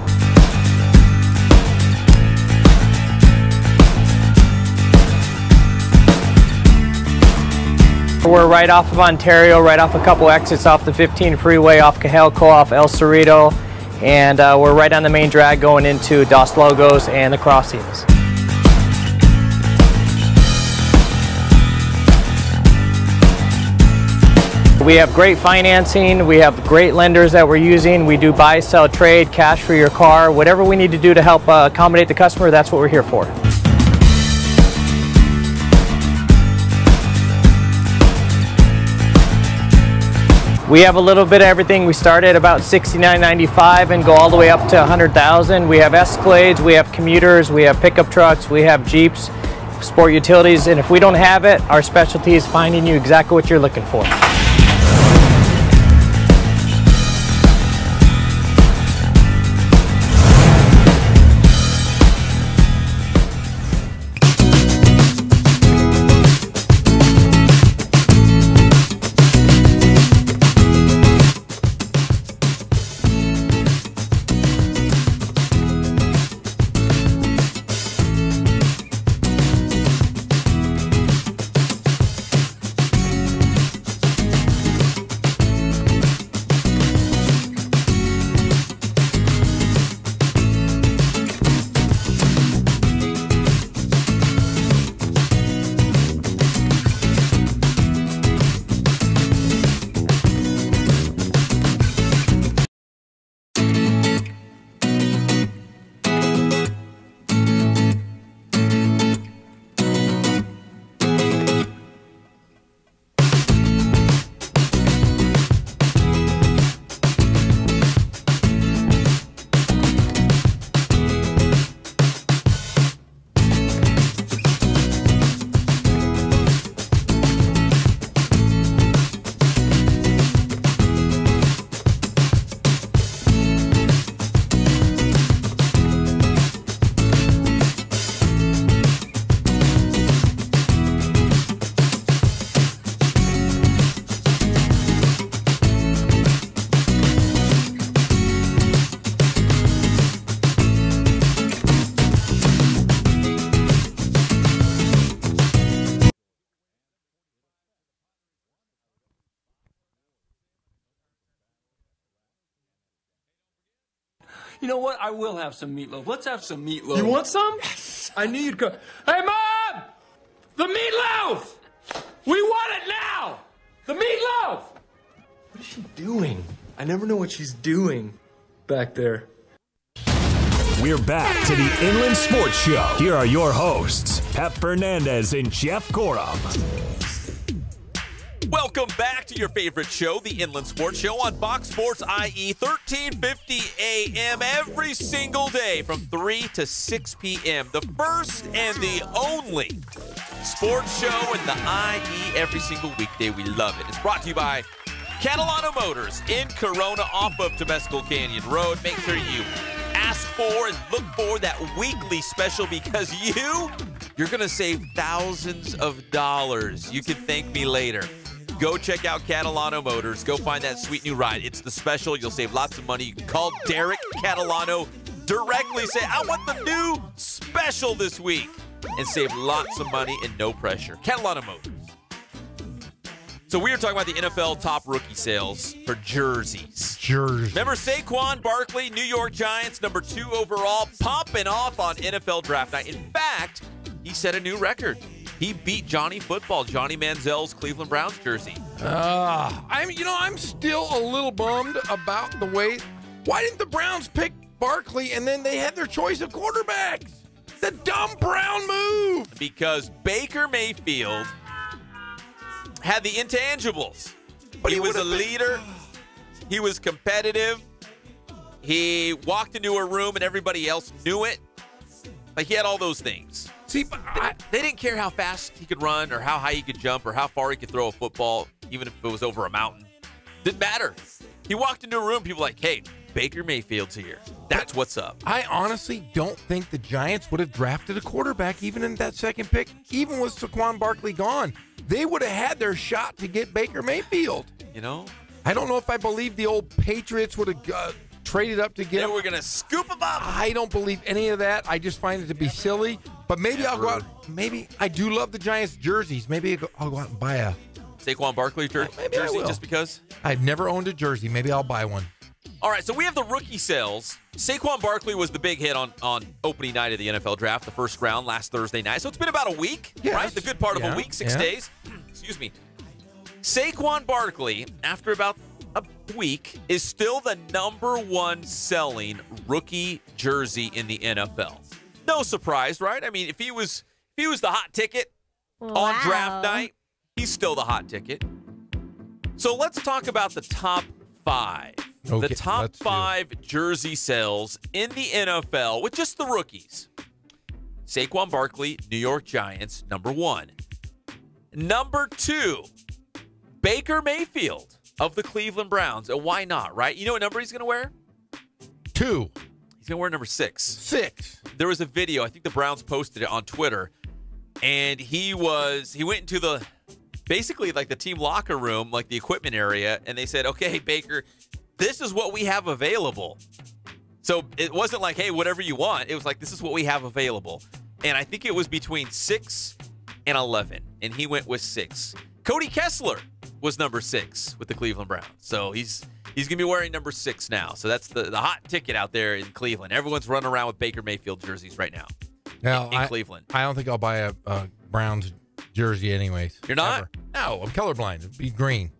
We're right off of Ontario, right off a couple exits off the 15 freeway, off Cajalco, off El Cerrito, and we're right on the main drag going into Dos Logos and the crossings. We have great financing, we have great lenders that we're using. We do buy, sell, trade, cash for your car. Whatever we need to do to help accommodate the customer, that's what we're here for. We have a little bit of everything. We start at about $69.95 and go all the way up to $100,000. We have Escalades, we have commuters, we have pickup trucks, we have Jeeps, sport utilities, and if we don't have it, our specialty is finding you exactly what you're looking for. You know what? I will have some meatloaf. Let's have some meatloaf. You want some? Yes. I knew you'd come. Hey, Mom! The meatloaf! We want it now! The meatloaf! What is she doing? I never know what she's doing back there. We're back to the Inland Sports Show. Here are your hosts, Pep Fernandez and Jeff Gorham. Welcome back to your favorite show, the Inland Sports Show on Fox Sports IE, 1350 AM every single day from 3 to 6 p.m. The first and the only sports show in the IE every single weekday. We love it. It's brought to you by Catalano Motors in Corona off of Temescal Canyon Road. Make sure you ask for and look for that weekly special because you're going to save thousands of dollars. You can thank me later. Go check out Catalano Motors. Go find that sweet new ride. It's the special. You'll save lots of money. You can call Derek Catalano directly. Say, I want the new special this week. And save lots of money and no pressure. Catalano Motors. So we are talking about the NFL top rookie sales for jerseys. Remember Saquon Barkley, New York Giants, number 2 overall, popping off on NFL Draft Night. In fact, he set a new record. He beat Johnny Football, Johnny Manziel's Cleveland Browns jersey. I'm still a little bummed about the way. Why didn't the Browns pick Barkley and then they had their choice of quarterbacks? The dumb Brown move. Because Baker Mayfield had the intangibles. But he was a leader. He was competitive. He walked into a room and everybody else knew it. Like, he had all those things. See, they didn't care how fast he could run or how high he could jump or how far he could throw a football, even if it was over a mountain. Didn't matter. He walked into a room, people were like, hey, Baker Mayfield's here. That's what's up. I honestly don't think the Giants would have drafted a quarterback even in that second pick, even with Saquon Barkley gone. They would have had their shot to get Baker Mayfield. You know? I don't know if I believe the old Patriots would have traded up to get him. We're going to scoop him up. I don't believe any of that. I just find it to be silly. But maybe I'll go out. Maybe I do love the Giants jerseys. Maybe I'll go out and buy a Saquon Barkley jersey just because? I've never owned a jersey. Maybe I'll buy one. All right, so we have the rookie sales. Saquon Barkley was the big hit on opening night of the NFL draft, the first round last Thursday night. So it's been about a week, right? The good part of a week, 6 days. Excuse me. Saquon Barkley, after about a week, is still the #1 selling rookie jersey in the NFL. No surprise, right? I mean, if he was the hot ticket on draft night, he's still the hot ticket. So let's talk about the top 5. Okay, the top 5 jersey sales in the NFL with just the rookies. Saquon Barkley, New York Giants, number 1. Number 2, Baker Mayfield of the Cleveland Browns. And why not, right? You know what number he's going to wear? 2. He's going to wear number 6. 6. There was a video. I think the Browns posted it on Twitter. And he went into the, basically like the team locker room, like the equipment area. And they said, okay, Baker, this is what we have available. So it wasn't like, hey, whatever you want. It was like, this is what we have available. And I think it was between 6 and 11. And he went with 6. Cody Kessler was number 6 with the Cleveland Browns. So he's going to be wearing number 6 now. So that's the hot ticket out there in Cleveland. Everyone's running around with Baker Mayfield jerseys right now. Now, in Cleveland. I don't think I'll buy a Browns jersey anyways. You're not? Ever. No, I'm colorblind. It'd be green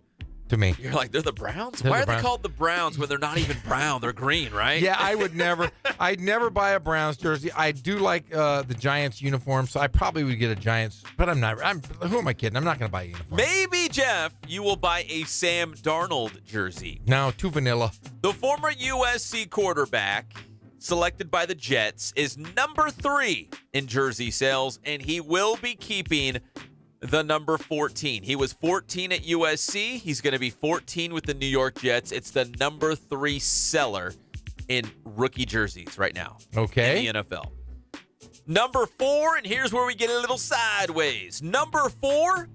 to me. You're like, they're the Browns? They're Why the are they Browns. called the Browns when they're not even brown? They're green, right? Yeah, I would never. I'd never buy a Browns jersey. I do like the Giants uniform, so I probably would get a Giants. But I'm not. Who am I kidding? I'm not going to buy a uniform. Maybe, Jeff, you will buy a Sam Darnold jersey. No, too vanilla. The former USC quarterback, selected by the Jets, is number 3 in jersey sales, and he will be keeping the number 14. He was 14 at USC. He's going to be 14 with the New York Jets. It's the number 3 seller in rookie jerseys right now. Okay. In the NFL. Number 4, and here's where we get a little sideways. Number 4,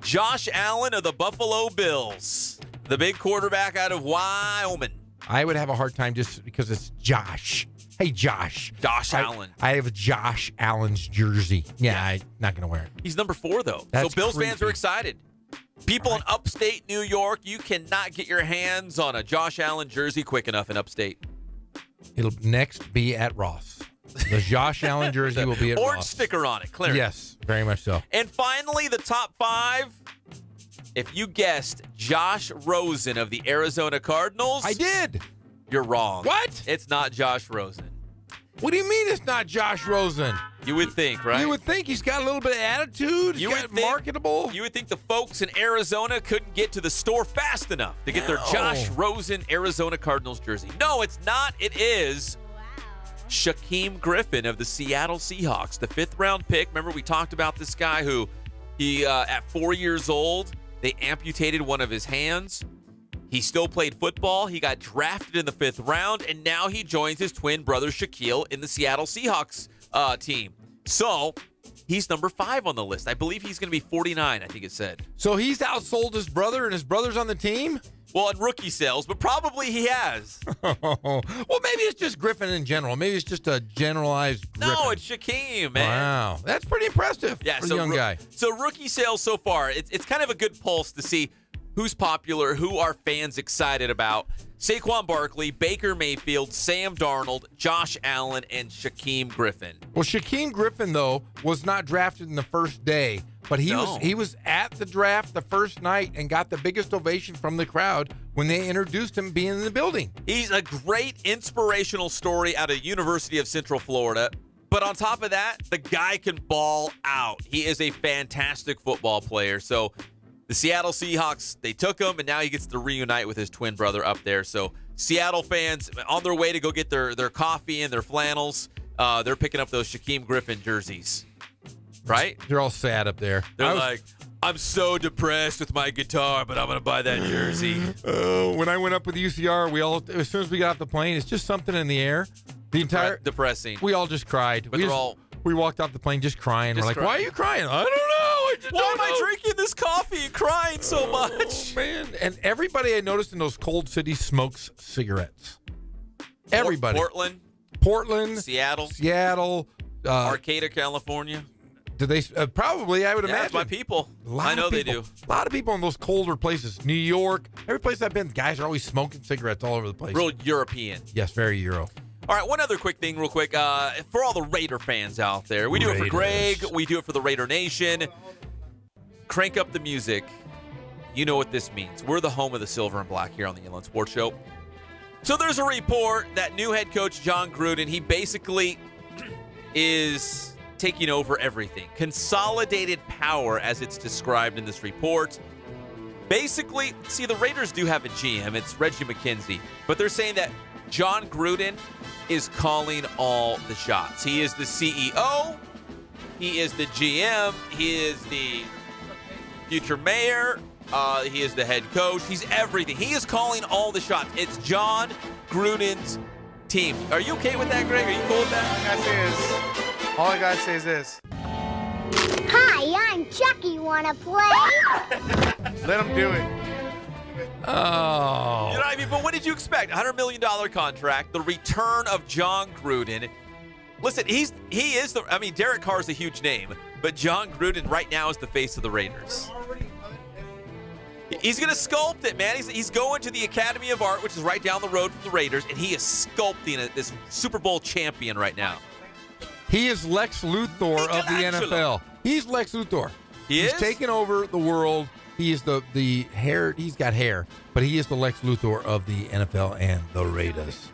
Josh Allen of the Buffalo Bills, the big quarterback out of Wyoming. I would have a hard time just because it's Josh. Hey, Josh. Josh Allen. I have a Josh Allen's jersey. Yeah, I'm not going to wear it. He's number 4, though. That's so Bills fans creepy. are excited. People in upstate New York, you cannot get your hands on a Josh Allen jersey quick enough in upstate. It'll next be at Ross. The Josh Allen jersey will be at Orange Ross. sticker on it, clear. Yes, very much so. And finally, the top 5. If you guessed Josh Rosen of the Arizona Cardinals. I did. You're wrong. What? It's not Josh Rosen. What do you mean it's not Josh Rosen? You would think, right? You would think he's got a little bit of attitude. He's marketable. You would think the folks in Arizona couldn't get to the store fast enough to get their Josh Rosen Arizona Cardinals jersey. No, it's not. It is Shaquem Griffin of the Seattle Seahawks, the 5th round pick. Remember, we talked about this guy who at 4 years old, they amputated one of his hands. He still played football. He got drafted in the 5th round, and now he joins his twin brother Shaquille in the Seattle Seahawks team. So he's number 5 on the list. I believe he's going to be 49, I think it said. So he's outsold his brother, and his brother's on the team? Well, in rookie sales, but probably he has. Well, maybe it's just Griffin in general. Maybe it's just a generalized Griffin. No, it's Shaquem, man. Wow. That's pretty impressive for a young guy. So rookie sales so far, it's kind of a good pulse to see who's popular, who are fans excited about. Saquon Barkley, Baker Mayfield, Sam Darnold, Josh Allen, and Shaquem Griffin. Well, Shaquem Griffin, though, was not drafted in the first day, but he was at the draft the first night and got the biggest ovation from the crowd when they introduced him being in the building. He's a great inspirational story out of University of Central Florida. But on top of that, the guy can ball out. He is a fantastic football player. So the Seattle Seahawks, they took him, and now he gets to reunite with his twin brother up there. So Seattle fans, on their way to go get their coffee and their flannels, they're picking up those Shaquem Griffin jerseys, right? They're all sad up there. They're like, I'm so depressed with my guitar, but I'm going to buy that jersey. When I went up with UCR, as soon as we got off the plane, it's just something in the air. The entire depressing. We all just cried. But we walked off the plane just crying. We're like, why are you crying? I don't know. Why am I drinking this coffee and crying so much? Man, and everybody I noticed in those cold cities smokes cigarettes. Everybody. Portland, Seattle, Arcata, California. Do they? Probably, I would imagine. That's my people. I know they do. A lot of people in those colder places. New York, every place I've been, guys are always smoking cigarettes all over the place. Real European. Yes, very Euro. All right, one other quick thing real quick. For all the Raider fans out there, we do it for Greg. We do it for the Raider Nation. Crank up the music. You know what this means. We're the home of the silver and black here on the Inland Sports Show. So there's a report that new head coach John Gruden, he basically is taking over everything. Consolidated power, as it's described in this report. Basically, see, the Raiders do have a GM. It's Reggie McKenzie. But they're saying that John Gruden is calling all the shots. He is the CEO. He is the GM. He is the future mayor. He is the head coach. He's everything. He is calling all the shots. It's John Gruden's team. Are you okay with that, Greg? Are you cool with that? All I gotta say is this. Hi, I'm Chucky. Wanna play? Let him do it. Oh. You know what I mean? But what did you expect? $100 million contract, the return of John Gruden. Listen, he is the, I mean, Derek Carr is a huge name, but John Gruden right now is the face of the Raiders. He's going to sculpt it, man. He's going to the Academy of Art, which is right down the road from the Raiders, and he is sculpting this Super Bowl champion right now. He is Lex Luthor of the NFL. He's Lex Luthor. He's taken over the world. He is the hair. He's got hair, but he is the Lex Luthor of the NFL and the Raiders.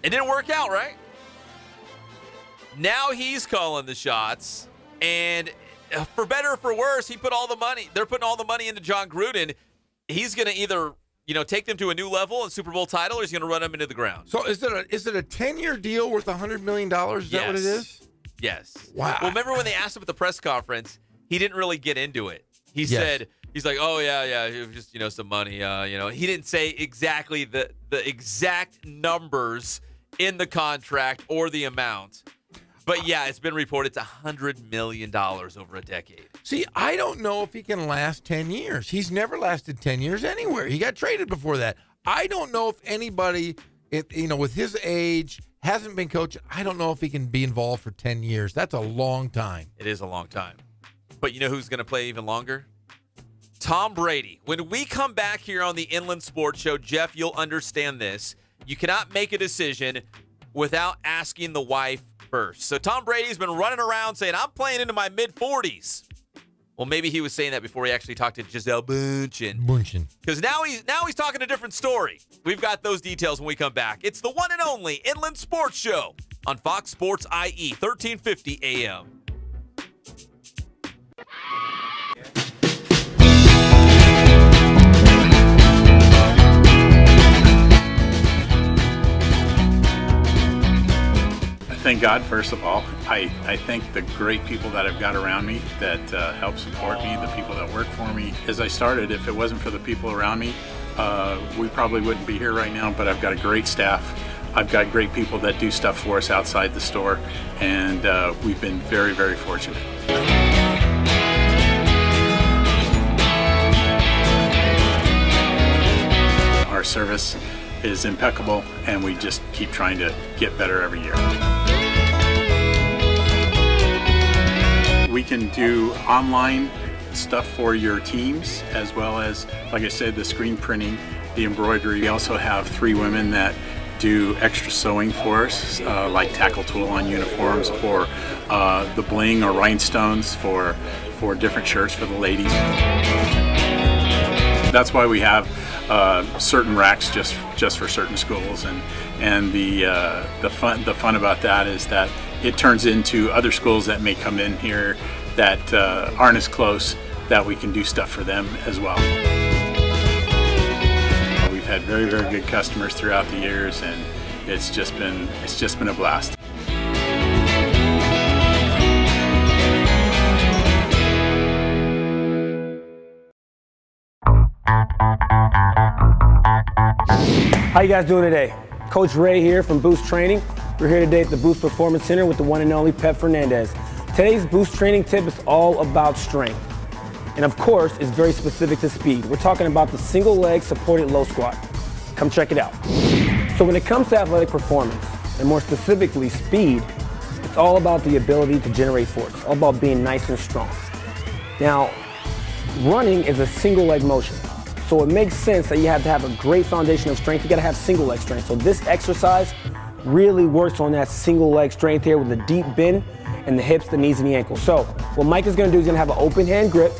It didn't work out, right? Now he's calling the shots, and for better or for worse, he put all the money. They're putting all the money into John Gruden. He's going to either, take them to a new level and Super Bowl title, or he's going to run them into the ground. So is it a 10-year deal worth $100 million? Is that what it is? Yes. Wow. Well, remember when they asked him at the press conference, he didn't really get into it. He said, he's like, oh, yeah, it was just, some money. He didn't say exactly the exact numbers in the contract or the amount. But, yeah, it's been reported it's $100 million over a decade. See, I don't know if he can last 10 years. He's never lasted 10 years anywhere. He got traded before that. I don't know if anybody, with his age, hasn't been coaching. I don't know if he can be involved for 10 years. That's a long time. It is a long time. But you know who's going to play even longer? Tom Brady. When we come back here on the Inland Sports Show, Jeff, you'll understand this. You cannot make a decision without asking the wife first. So Tom Brady's been running around saying, I'm playing into my mid-40s. Well, maybe he was saying that before he actually talked to Gisele Bündchen. Because now he's talking a different story. We've got those details when we come back. It's the one and only Inland Sports Show on Fox Sports IE, 1350 AM. Thank God, first of all. I thank the great people that I've got around me that help support me, the people that work for me. As I started, if it wasn't for the people around me, we probably wouldn't be here right now, but I've got a great staff. I've got great people that do stuff for us outside the store, and we've been very, very fortunate. Our service is impeccable, and we just keep trying to get better every year. We can do online stuff for your teams, as well as, like I said, the screen printing, the embroidery. We also have 3 women that do extra sewing for us, like tackle tool on uniforms, or the bling or rhinestones for different shirts for the ladies. That's why we have certain racks just for certain schools, and the fun about that is that it turns into other schools that may come in here that aren't as close, that we can do stuff for them as well. We've had very, very good customers throughout the years, and it's just been a blast. How you guys doing today? Coach Ray here from Boost Training. We're here today at the Boost Performance Center with the one and only Pep Fernandez. Today's Boost Training tip is all about strength. And of course, it's very specific to speed. We're talking about the single leg supported low squat. Come check it out. So when it comes to athletic performance, and more specifically speed, it's all about the ability to generate force, all about being nice and strong. Now, running is a single leg motion. So it makes sense that you have to have a great foundation of strength. You gotta have single leg strength. So this exercise really works on that single leg strength here with a deep bend in the hips, the knees, and the ankles. So what Mike is gonna do is gonna have an open hand grip,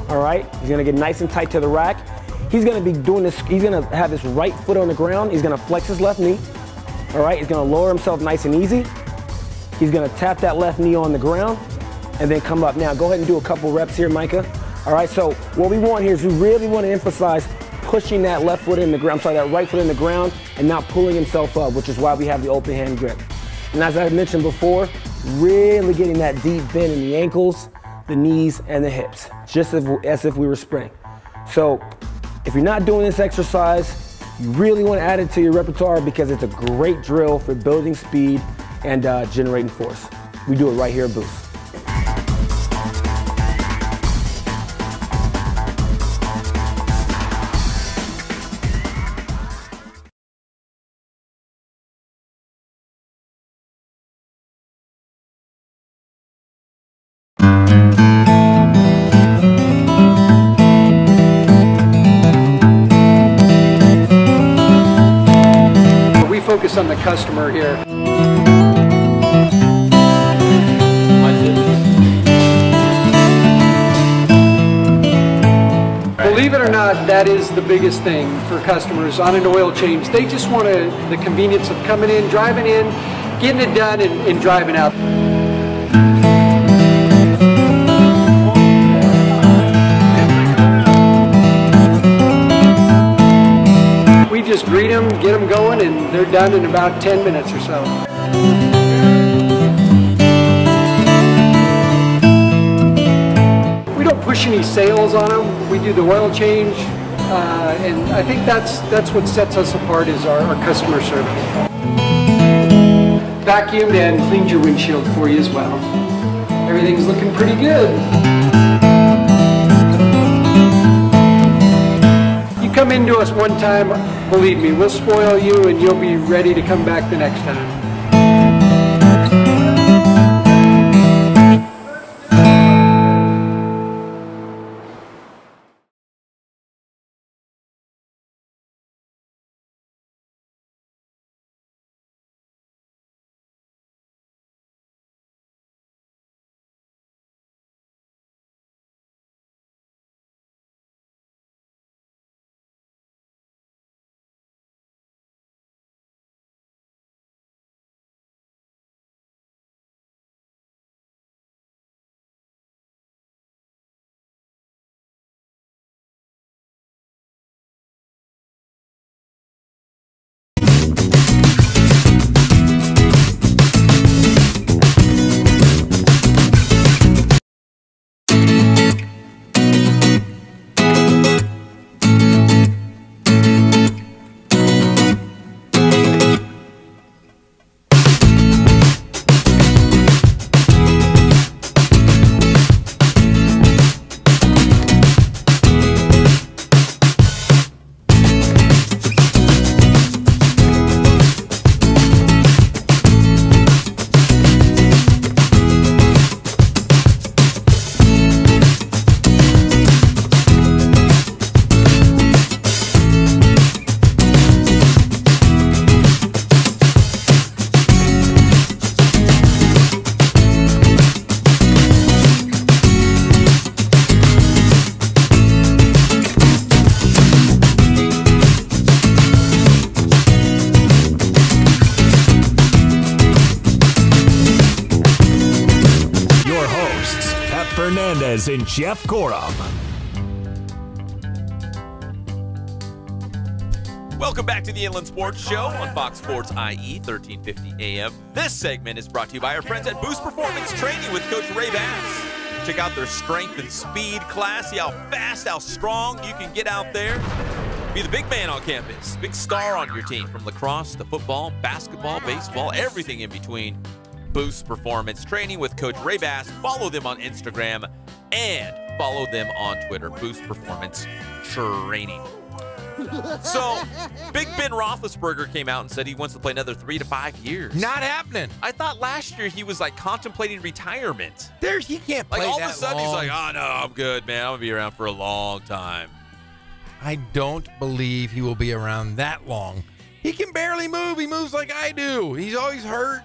all right? He's gonna get nice and tight to the rack. He's gonna be doing this, he's gonna have his right foot on the ground. He's gonna flex his left knee, all right? He's gonna lower himself nice and easy. He's gonna tap that left knee on the ground and then come up. Now go ahead and do a couple reps here, Micah. All right, so what we want here is we really want to emphasize pushing that left foot in the ground, that right foot in the ground, and not pulling himself up, which is why we have the open hand grip. And as I mentioned before, really getting that deep bend in the ankles, the knees, and the hips, just as if we were sprinting. So if you're not doing this exercise, you really want to add it to your repertoire because it's a great drill for building speed and generating force. We do it right here at Boost. Focus on the customer here. Believe it or not, that is the biggest thing for customers on an oil change. They just want the convenience of coming in, driving in, getting it done, and driving out. Just greet them, get them going, and they're done in about 10 minutes or so. We don't push any sales on them. We do the oil change, and I think that's what sets us apart is our customer service. Vacuumed and cleaned your windshield for you as well. Everything's looking pretty good. Come into us one time, believe me, we'll spoil you and you'll be ready to come back the next time. And Jeff Gorham. Welcome back to the Inland Sports Show on Fox Sports IE 1350 AM. This segment is brought to you by our friends at Boost Performance Training with Coach Ray Bass. Check out their strength and speed class. See how fast, how strong you can get out there. Be the big man on campus, big star on your team, from lacrosse to football, basketball, baseball, everything in between. Boost Performance Training with Coach Ray Bass. Follow them on Instagram and follow them on Twitter, Boost Performance Training. So, Big Ben Roethlisberger came out and said he wants to play another 3 to 5 years. Not happening. I thought last year he was like contemplating retirement. He can't play like all that of a sudden long. He's like, oh no, I'm good, man. I'm gonna be around for a long time. I don't believe he will be around that long. He can barely move. He moves like I do. He's always hurt.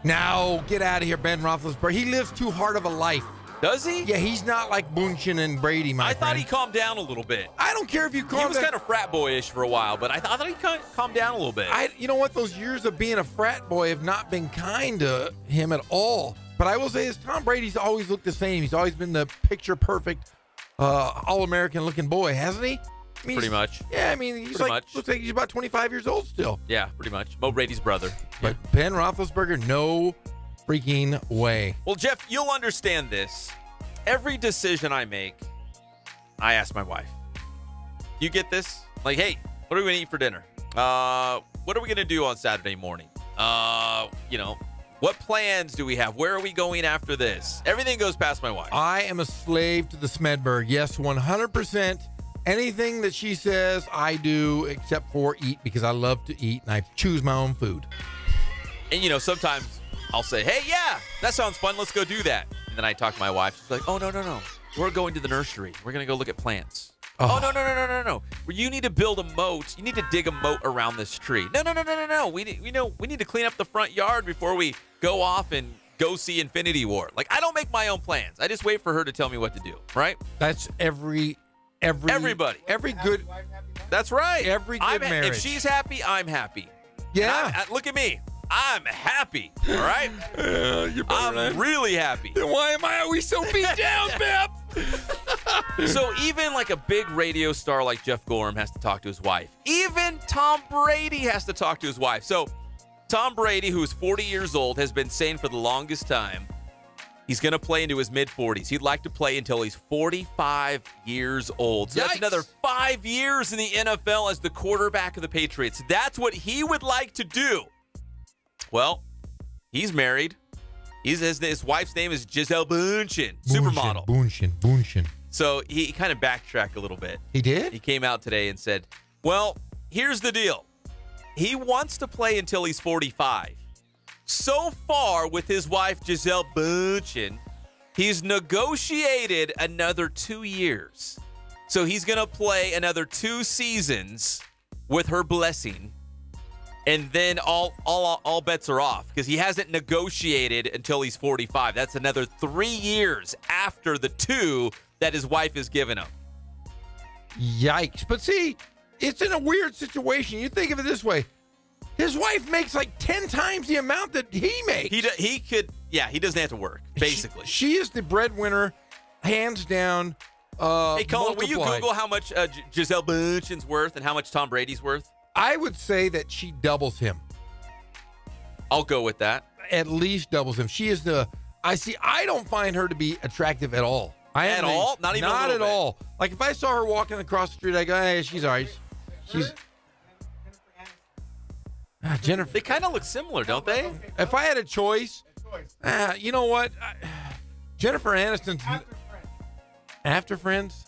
Now, get out of here, Ben Roethlisberger. He lives too hard of a life. Does he? Yeah, he's not like Bunchen and Brady, my friend. I thought he calmed down a little bit. I don't care if you calm down. He was kind of frat boyish for a while, but I thought he calmed down a little bit. You know what? Those years of being a frat boy have not been kind to him at all. But I will say this, Tom Brady's always looked the same. He's always been the picture-perfect All-American looking boy, hasn't he? I mean, Pretty much. Yeah, I mean, he's looks like he's about 25 years old still. Yeah, pretty much. Mo Brady's brother. But Ben Roethlisberger, no freaking way. Well, Jeff, you'll understand this. Every decision I make, I ask my wife. You get this? Like, hey, what are we going to eat for dinner? What are we going to do on Saturday morning? What plans do we have? Where are we going after this? Everything goes past my wife. I am a slave to the Smedberg. Yes, 100%. Anything that she says, I do, except for eat, because I love to eat, and I choose my own food. And, sometimes I'll say, hey, yeah, that sounds fun. Let's go do that. And then I talk to my wife. She's like, oh, no. We're going to the nursery. We're going to go look at plants. Oh, no. You need to build a moat. You need to dig a moat around this tree. No. We need to clean up the front yard before we go off and go see Infinity War. Like, I don't make my own plans. I just wait for her to tell me what to do, right? That's everybody. Every good. That's right. Every good marriage. If she's happy, I'm happy. Yeah. Look at me. I'm happy. All right? I'm really happy. Then why am I always so beat down, Pep? So even like a big radio star like Jeff Gorham has to talk to his wife. Even Tom Brady has to talk to his wife. So Tom Brady, who is 40 years old, has been saying for the longest time he's going to play into his mid-40s. He'd like to play until he's 45 years old. So that's another 5 years in the NFL as the quarterback of the Patriots. That's what he would like to do. Well, he's married. His wife's name is Gisele Bündchen, supermodel. Bündchen. So he kind of backtracked a little bit. He did? He came out today and said, well, here's the deal. He wants to play until he's 45. So far with his wife, Gisele Bündchen, he's negotiated another 2 years. So he's going to play another 2 seasons with her blessing. And then all bets are off because he hasn't negotiated until he's 45. That's another 3 years after the 2 that his wife has given him. Yikes. But see, it's in a weird situation. You think of it this way. His wife makes like 10 times the amount that he makes. He doesn't have to work, basically. She is the breadwinner, hands down. Hey, Colin, will you Google how much Gisele Bündchen's worth and how much Tom Brady's worth? I would say that she doubles him. I'll go with that. At least doubles him. She is I don't find her to be attractive at all. At all? Not even a little bit? Not at all. Like if I saw her walking across the street, I go, hey, she's all right. She's Jennifer. They kind of look similar, don't they? If I had a choice, you know what? Jennifer Aniston's after Friends.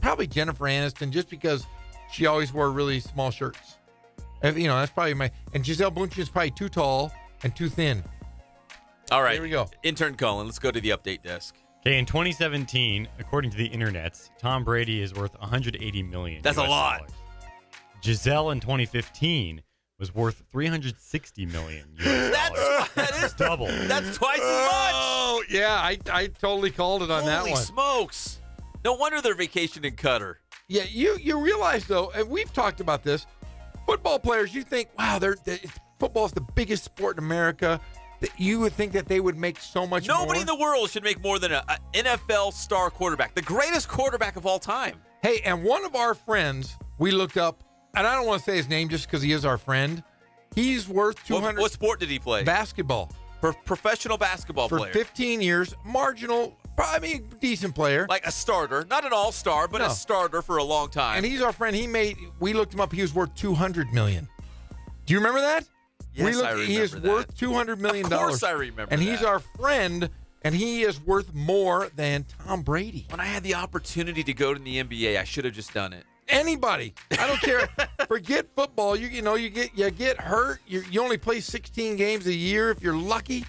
Probably Jennifer Aniston, just because she always wore really small shirts. That's probably and Gisele Bündchen is probably too tall and too thin. All right. Here we go. Intern Colin, let's go to the update desk. Okay, in 2017, according to the internets, Tom Brady is worth $180 million. That's US a lot. dollars. Gisele in 2015 was worth $360 million US dollars. That is double. That's twice as much. Oh, yeah. I totally called it on that one. Holy smokes. No wonder they're vacationing in Qatar. Yeah, you realize, though, and we've talked about this, football players, you think, wow, football is the biggest sport in America, that you would think that they would make so much more. Nobody in the world should make more than an NFL star quarterback, the greatest quarterback of all time. Hey, and one of our friends we looked up, and I don't want to say his name just because he is our friend, he's worth $200. What sport did he play? Basketball. Professional basketball player. For 15 years, marginal, decent player. Like a starter. Not an all-star, but a starter for a long time. And he's our friend. We looked him up. He was worth $200 million. Do you remember that? Yes, I remember He is worth $200 million. Of course I remember and he's our friend, and he is worth more than Tom Brady. When I had the opportunity to go to the NBA, I should have just done it. Anybody. I don't care. Forget football. You get hurt. You only play 16 games a year if you're lucky.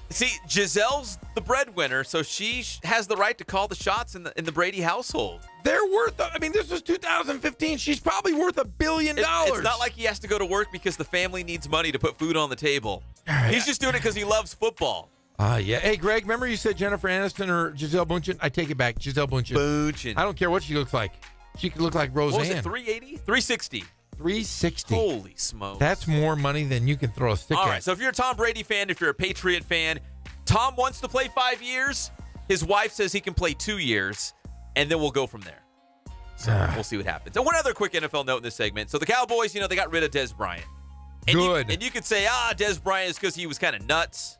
See, Gisele's the breadwinner, so she has the right to call the shots in the Brady household. They're worth, this was 2015. She's probably worth $1 billion. It's not like he has to go to work because the family needs money to put food on the table. He's just doing it because he loves football. Yeah. Hey, Greg, remember you said Jennifer Aniston or Gisele Bündchen? I take it back. Gisele Bündchen. I don't care what she looks like. She could look like Roseanne. What was it, 380? 360. 360. Holy smokes. That's more money than you can throw a stick at. All right, so if you're a Tom Brady fan, if you're a Patriot fan, Tom wants to play 5 years. His wife says he can play 2 years. and then we'll go from there. So we'll see what happens. And one other quick NFL note in this segment. So the Cowboys, they got rid of Dez Bryant. And Good. And you could say, Dez Bryant is because he was kind of nuts.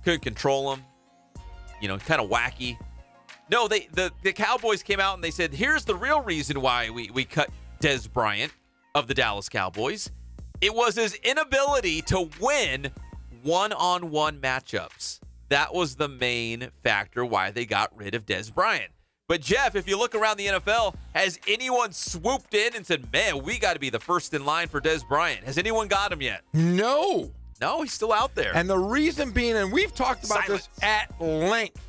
Couldn't control him. Kind of wacky. No, the Cowboys came out and they said, here's the real reason why we cut Dez Bryant of the Dallas Cowboys. It was his inability to win one-on-one matchups. That was the main factor why they got rid of Dez Bryant. But, Jeff, if you look around the NFL, has anyone swooped in and said, man, we got to be the first in line for Dez Bryant? Has anyone got him yet? No. No, he's still out there. And the reason being, and we've talked about this at length,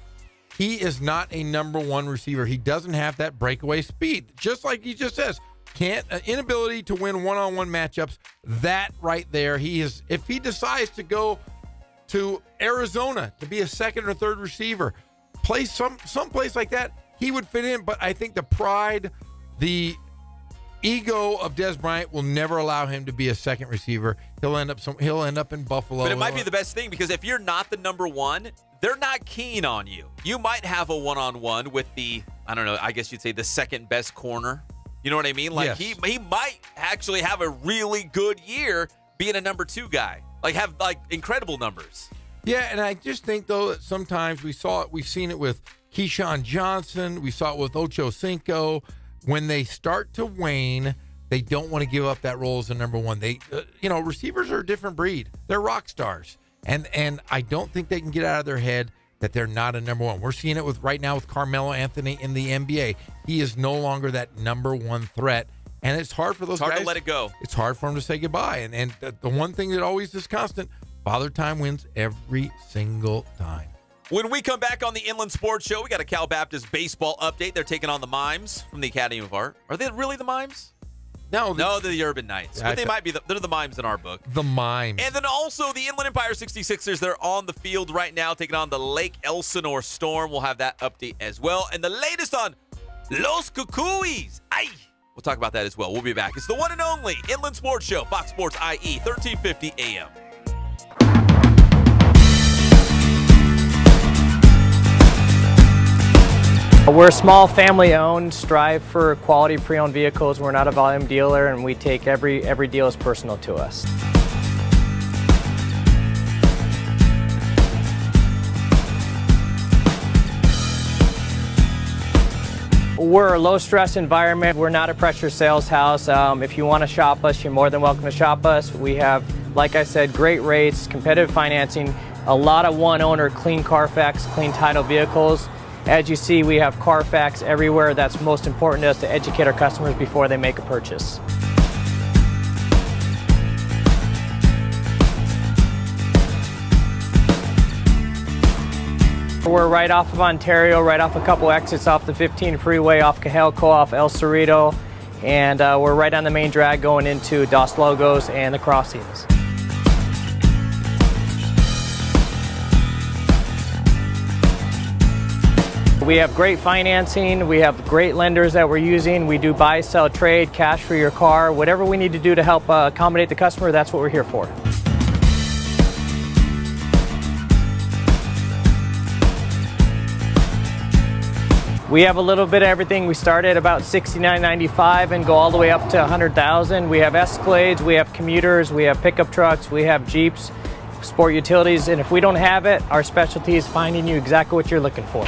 he is not a number one receiver. He doesn't have that breakaway speed. Just like he just says, inability to win one-on-one matchups, that right there, if he decides to go to Arizona to be a second or third receiver, play some place like that, he would fit in. But I think the pride, the ego of Dez Bryant will never allow him to be a second receiver. He'll end up in Buffalo. But it might be the best thing, because if you're not the number one, they're not keen on you. You might have a one-on-one with the, I don't know, I guess you'd say the second best corner. You know what I mean? Like, yes. he might actually have a really good year being a number two guy. Have incredible numbers. Yeah, and I just think, though, that sometimes we've seen it with Keyshawn Johnson. We saw it with Ocho Cinco. When they start to wane, they don't want to give up that role as a number one. Receivers are a different breed. They're rock stars. And I don't think they can get out of their head that they're not a number one. We're seeing it right now with Carmelo Anthony in the NBA. He is no longer that number one threat. And it's hard for those guys. It's hard to let it go. It's hard for them to say goodbye. And the one thing that always is constant, Father Time wins every single time. When we come back on the Inland Sports Show, we got a Cal Baptist baseball update. They're taking on the Mimes from the Academy of Art. Are they really the Mimes? No, they're the Urban Knights. But they might be. They're the Mimes in our book. The Mimes. And then also the Inland Empire 66ers. They're on the field right now, taking on the Lake Elsinore Storm. We'll have that update as well. And the latest on Los Cucuys. Ay! We'll talk about that as well. We'll be back. It's the one and only Inland Sports Show, Fox Sports IE, 1350 AM. We're small, family-owned, strive for quality pre-owned vehicles. We're not a volume dealer, and we take every deal as personal to us. We're a low-stress environment. We're not a pressure sales house. If you want to shop us, you're more than welcome to shop us. We have, like I said, great rates, competitive financing, a lot of one-owner, clean Carfax, clean title vehicles. As you see, we have Carfax everywhere. That's most important to us, to educate our customers before they make a purchase. We're right off of Ontario, right off a couple exits off the 15 freeway, off Cajalco, off El Cerrito, and we're right on the main drag going into Dos Logos and the crossings. We have great financing, we have great lenders that we're using. We do buy, sell, trade, cash for your car. Whatever we need to do to help accommodate the customer, that's what we're here for. We have a little bit of everything. We start at about $69.95 and go all the way up to $100,000. We have Escalades, we have commuters, we have pickup trucks, we have Jeeps, sport utilities, and if we don't have it, our specialty is finding you exactly what you're looking for.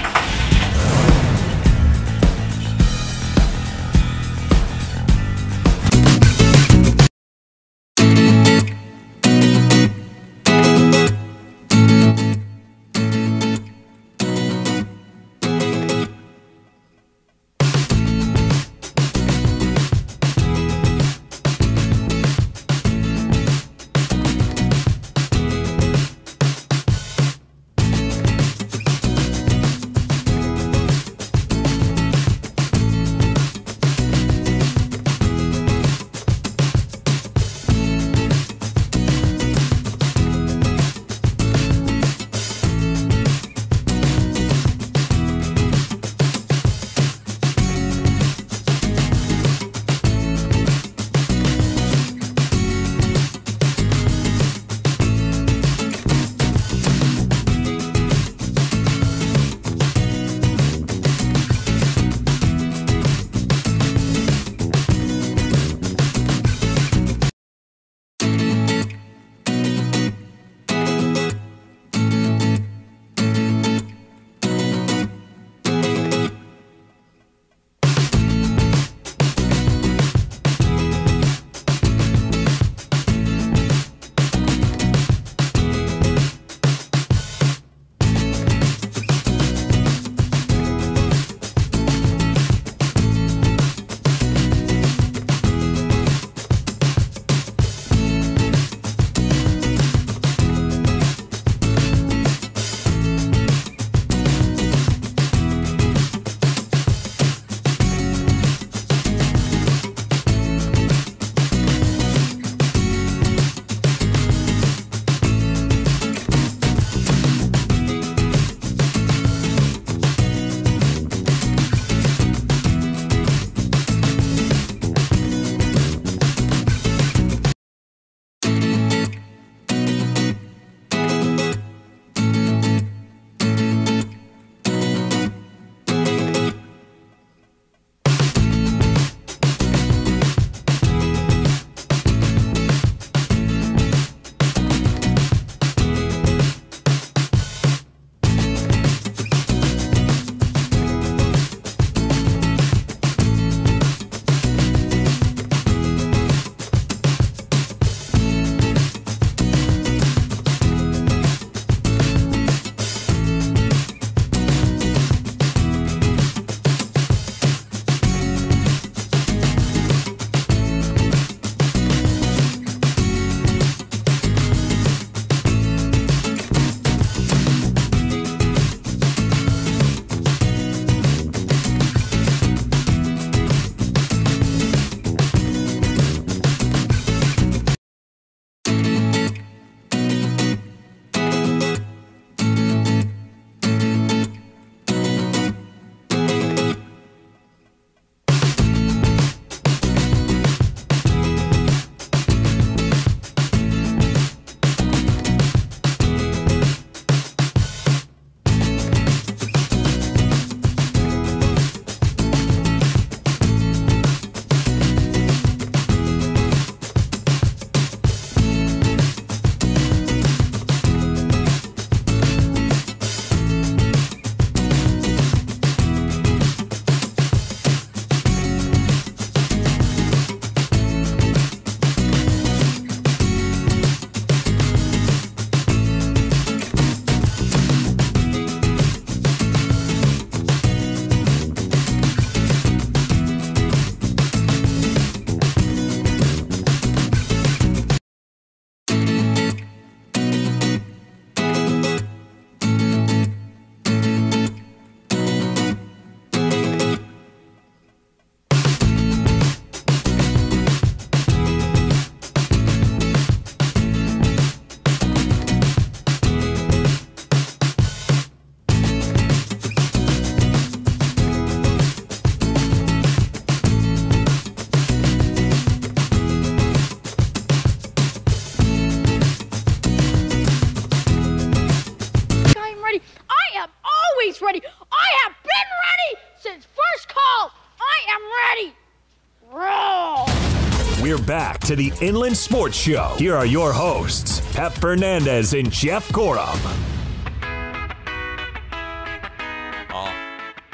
to the Inland Sports Show. Here are your hosts, Pep Fernandez and Jeff Gorham.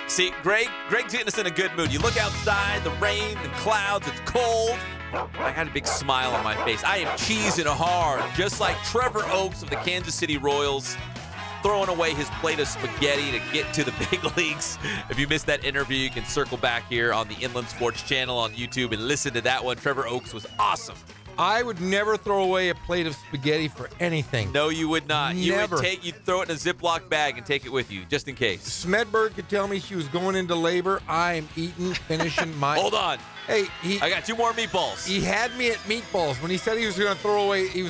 See, Greg's getting us in a good mood. You look outside, the rain, the clouds, it's cold. I got a big smile on my face. I am cheesing hard, just like Trevor Oaks of the Kansas City Royals, throwing away his plate of spaghetti to get to the big leagues. If you missed that interview, you can circle back here on the Inland Sports channel on YouTube and listen to that one. Trevor Oaks was awesome. I would never throw away a plate of spaghetti for anything. No, you would not. Never. You'd throw it in a Ziploc bag and take it with you, just in case. Smedberg could tell me she was going into labor. I am finishing my... Hold on. Hey, I got 2 more meatballs. He had me at meatballs. When he said he was going to throw away, he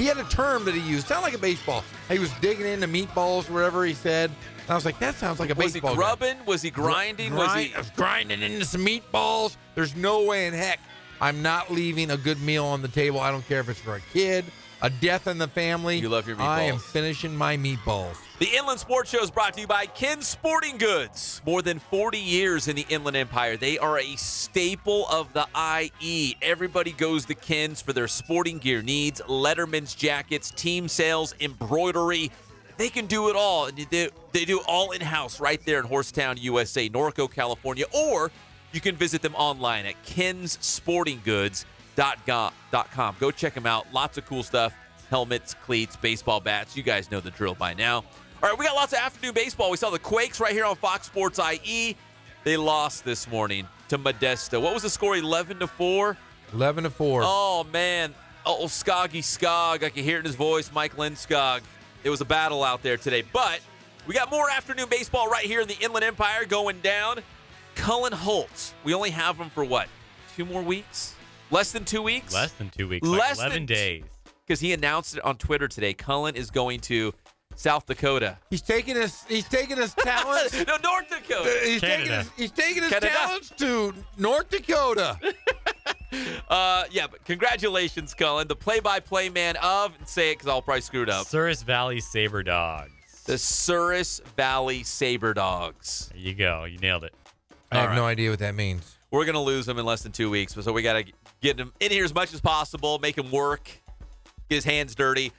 had a term that he used. Sounded like a baseball. He was digging into meatballs, whatever he said. And I was like, that sounds like a baseball. Was he grubbing? Was he grinding? I was grinding into some meatballs. There's no way in heck I'm not leaving a good meal on the table. I don't care if it's for a kid, a death in the family. You love your meatballs. I am finishing my meatballs. The Inland Sports Show is brought to you by Ken's Sporting Goods. More than 40 years in the Inland Empire. They are a staple of the IE. Everybody goes to Ken's for their sporting gear needs, Letterman's jackets, team sales, embroidery. They can do it all. They do all in-house right there in Horsetown, USA, Norco, California, or you can visit them online at kenssportinggoods.com. Go check them out. Lots of cool stuff. Helmets, cleats, baseball bats. You guys know the drill by now. All right, we got lots of afternoon baseball. We saw the Quakes right here on Fox Sports IE. They lost this morning to Modesto. What was the score, 11-4? 11-4. Oh, man. Oh, Skoggy Skog. I can hear it in his voice, Mike Lindskog. It was a battle out there today. But we got more afternoon baseball right here in the Inland Empire going down. Cullen Holtz. We only have him for what? 2 more weeks? Less than 2 weeks? Less than 2 weeks. Like 11 days. Because he announced it on Twitter today. Cullen is going to South Dakota. He's taking his talents. No, North Dakota. He's taking his talents to North Dakota. Yeah, but congratulations, Cullen. The play-by-play man of, say it because I'll probably screw it up. Souris Valley Saber Dogs. The Souris Valley Saber Dogs. There you go. You nailed it. I have no idea what that means. We're going to lose him in less than 2 weeks, so we got to get him in here as much as possible, make him work, get his hands dirty.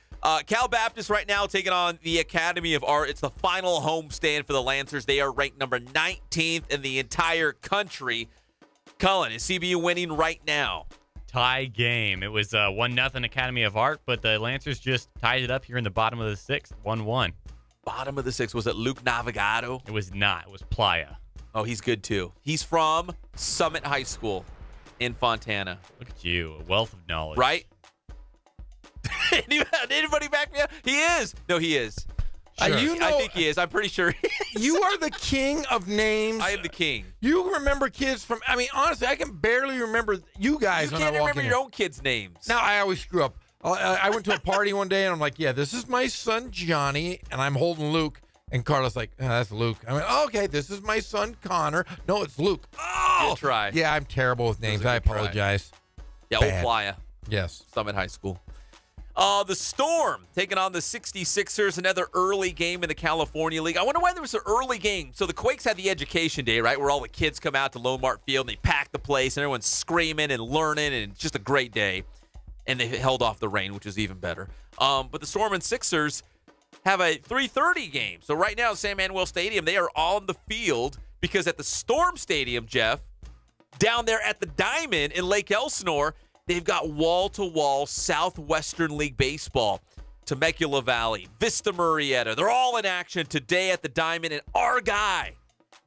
Cal Baptist right now taking on the Academy of Art. It's the final homestand for the Lancers. They are ranked number 19th in the entire country. Cullen, is CBU winning right now? Tie game. It was 1-0 Academy of Art, but the Lancers just tied it up here in the bottom of the 6th, 1-1. Bottom of the 6th. Was it Luke Navigado? It was not. It was Playa. Oh, he's good, too. He's from Summit High School in Fontana. Look at you. A wealth of knowledge. Right? Anybody back me up? He is. No, he is. Sure. I think he is. I'm pretty sure he is. You are the king of names. I am the king. You remember kids from, I mean, honestly, I can barely remember you guys when I walk in. You can't remember your own kids' names. No, I always screw up. I went to a party one day, and I'm like, yeah, this is my son, Johnny, and I'm holding Luke. And Carla's like, oh, that's Luke. I went, oh, okay, this is my son, Connor. No, it's Luke. Oh! Good try. Yeah, I'm terrible with names. I apologize. Yeah, old Playa. Yes. Summit High School. The Storm taking on the 66ers, another early game in the California League. I wonder why there was an early game. So the Quakes had the education day, right, where all the kids come out to Lone Mart Field and they pack the place and everyone's screaming and learning, and it's just a great day. And they held off the rain, which is even better. But the Storm and Sixers have a 3:30 game. So right now at San Manuel Stadium, they are on the field because at the Storm Stadium, Jeff, down there at the Diamond in Lake Elsinore, they've got wall-to-wall Southwestern League baseball. Temecula Valley, Vista Murrieta, they're all in action today at the Diamond. And our guy,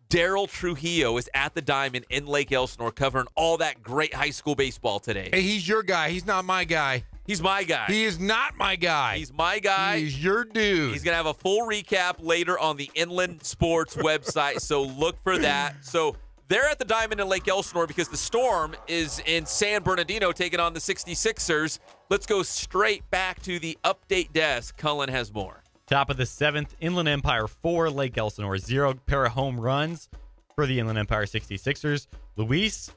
Daryl Trujillo, is at the Diamond in Lake Elsinore covering all that great high school baseball today. Hey, he's your guy. He's not my guy. He's my guy. He is not my guy. He's my guy. He's your dude. He's going to have a full recap later on the Inland Sports website, so look for that. So they're at the Diamond in Lake Elsinore because the Storm is in San Bernardino taking on the 66ers. Let's go straight back to the update desk. Cullen has more. Top of the 7th, Inland Empire 4, Lake Elsinore 0. Pair of home runs for the Inland Empire 66ers. Luis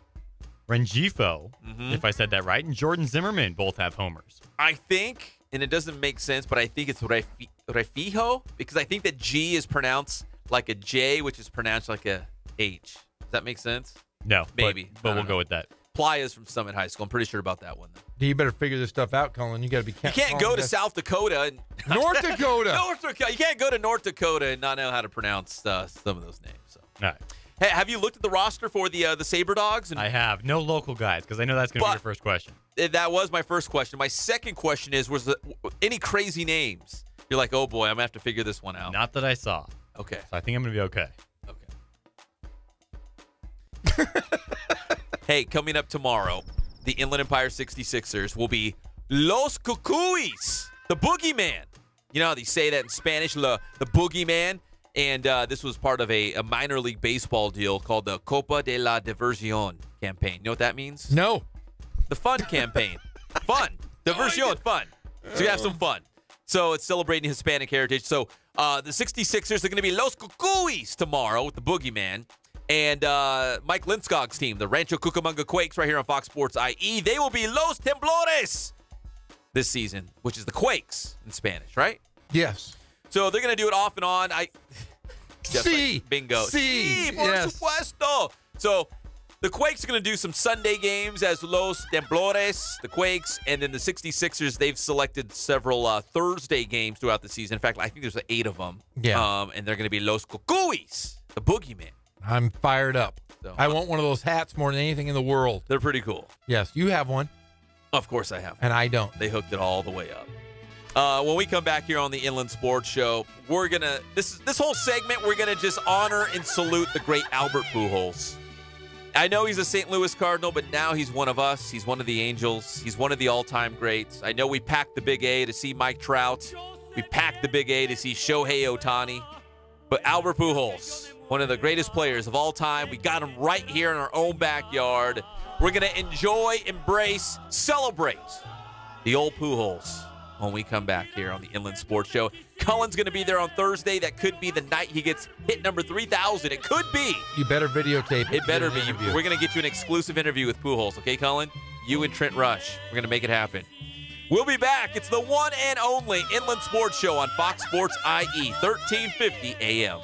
Rengifo, if I said that right, and Jordan Zimmerman both have homers. I think, and it doesn't make sense, but I think it's Refijo because I think that G is pronounced like a J, which is pronounced like a H. Does that make sense? No, maybe. But we'll go with that. Playas from Summit High School. I'm pretty sure about that one. You better figure this stuff out, Colin. You got to be careful. You can't go to South Dakota. And North Dakota. North Dakota. You can't go to North Dakota and not know how to pronounce some of those names. So. All right. Hey, have you looked at the roster for the Saber Dogs? I have. No local guys, because I know that's going to be your first question. That was my first question. My second question is, was there any crazy names? You're like, oh, boy, I'm going to have to figure this one out. Not that I saw. Okay. So I think I'm going to be okay. Hey, coming up tomorrow, the Inland Empire 66ers will be Los Cucuys, the boogeyman. You know how they say that in Spanish, the boogeyman? And this was part of a minor league baseball deal called the Copa de la Diversión campaign. You know what that means? No. The fun campaign. Fun. Diversión, fun. So you have some fun. So it's celebrating Hispanic heritage. So the 66ers are going to be Los Cucuys tomorrow with the boogeyman. And Mike Linskog's team, the Rancho Cucamonga Quakes, right here on Fox Sports IE, they will be Los Temblores this season, which is the Quakes in Spanish, right? Yes. So they're going to do it off and on. Bingo. Sí, por yes. supuesto. So the Quakes are going to do some Sunday games as Los Temblores, the Quakes, and then the 66ers, they've selected several Thursday games throughout the season. In fact, I think there's 8 of them. Yeah. And they're going to be Los Cucuys, the boogeyman. I'm fired up. So, I want one of those hats more than anything in the world. They're pretty cool. Yes, you have one. Of course I have. And I don't. They hooked it all the way up. When we come back here on the Inland Sports Show, we're going to, this whole segment, we're going to just honor and salute the great Albert Pujols. I know he's a St. Louis Cardinal, but now he's one of us. He's one of the Angels. He's one of the all-time greats. I know we packed the Big A to see Mike Trout. We packed the Big A to see Shohei Ohtani. But Albert Pujols, one of the greatest players of all time. We got him right here in our own backyard. We're going to enjoy, embrace, celebrate the old Pujols when we come back here on the Inland Sports Show. Cullen's going to be there on Thursday. That could be the night he gets hit number 3,000. It could be. You better videotape it. It better be. We're going to get you an exclusive interview with Pujols. Okay, Cullen? You and Trent Rush. We're going to make it happen. We'll be back. It's the one and only Inland Sports Show on Fox Sports IE, 1350 AM.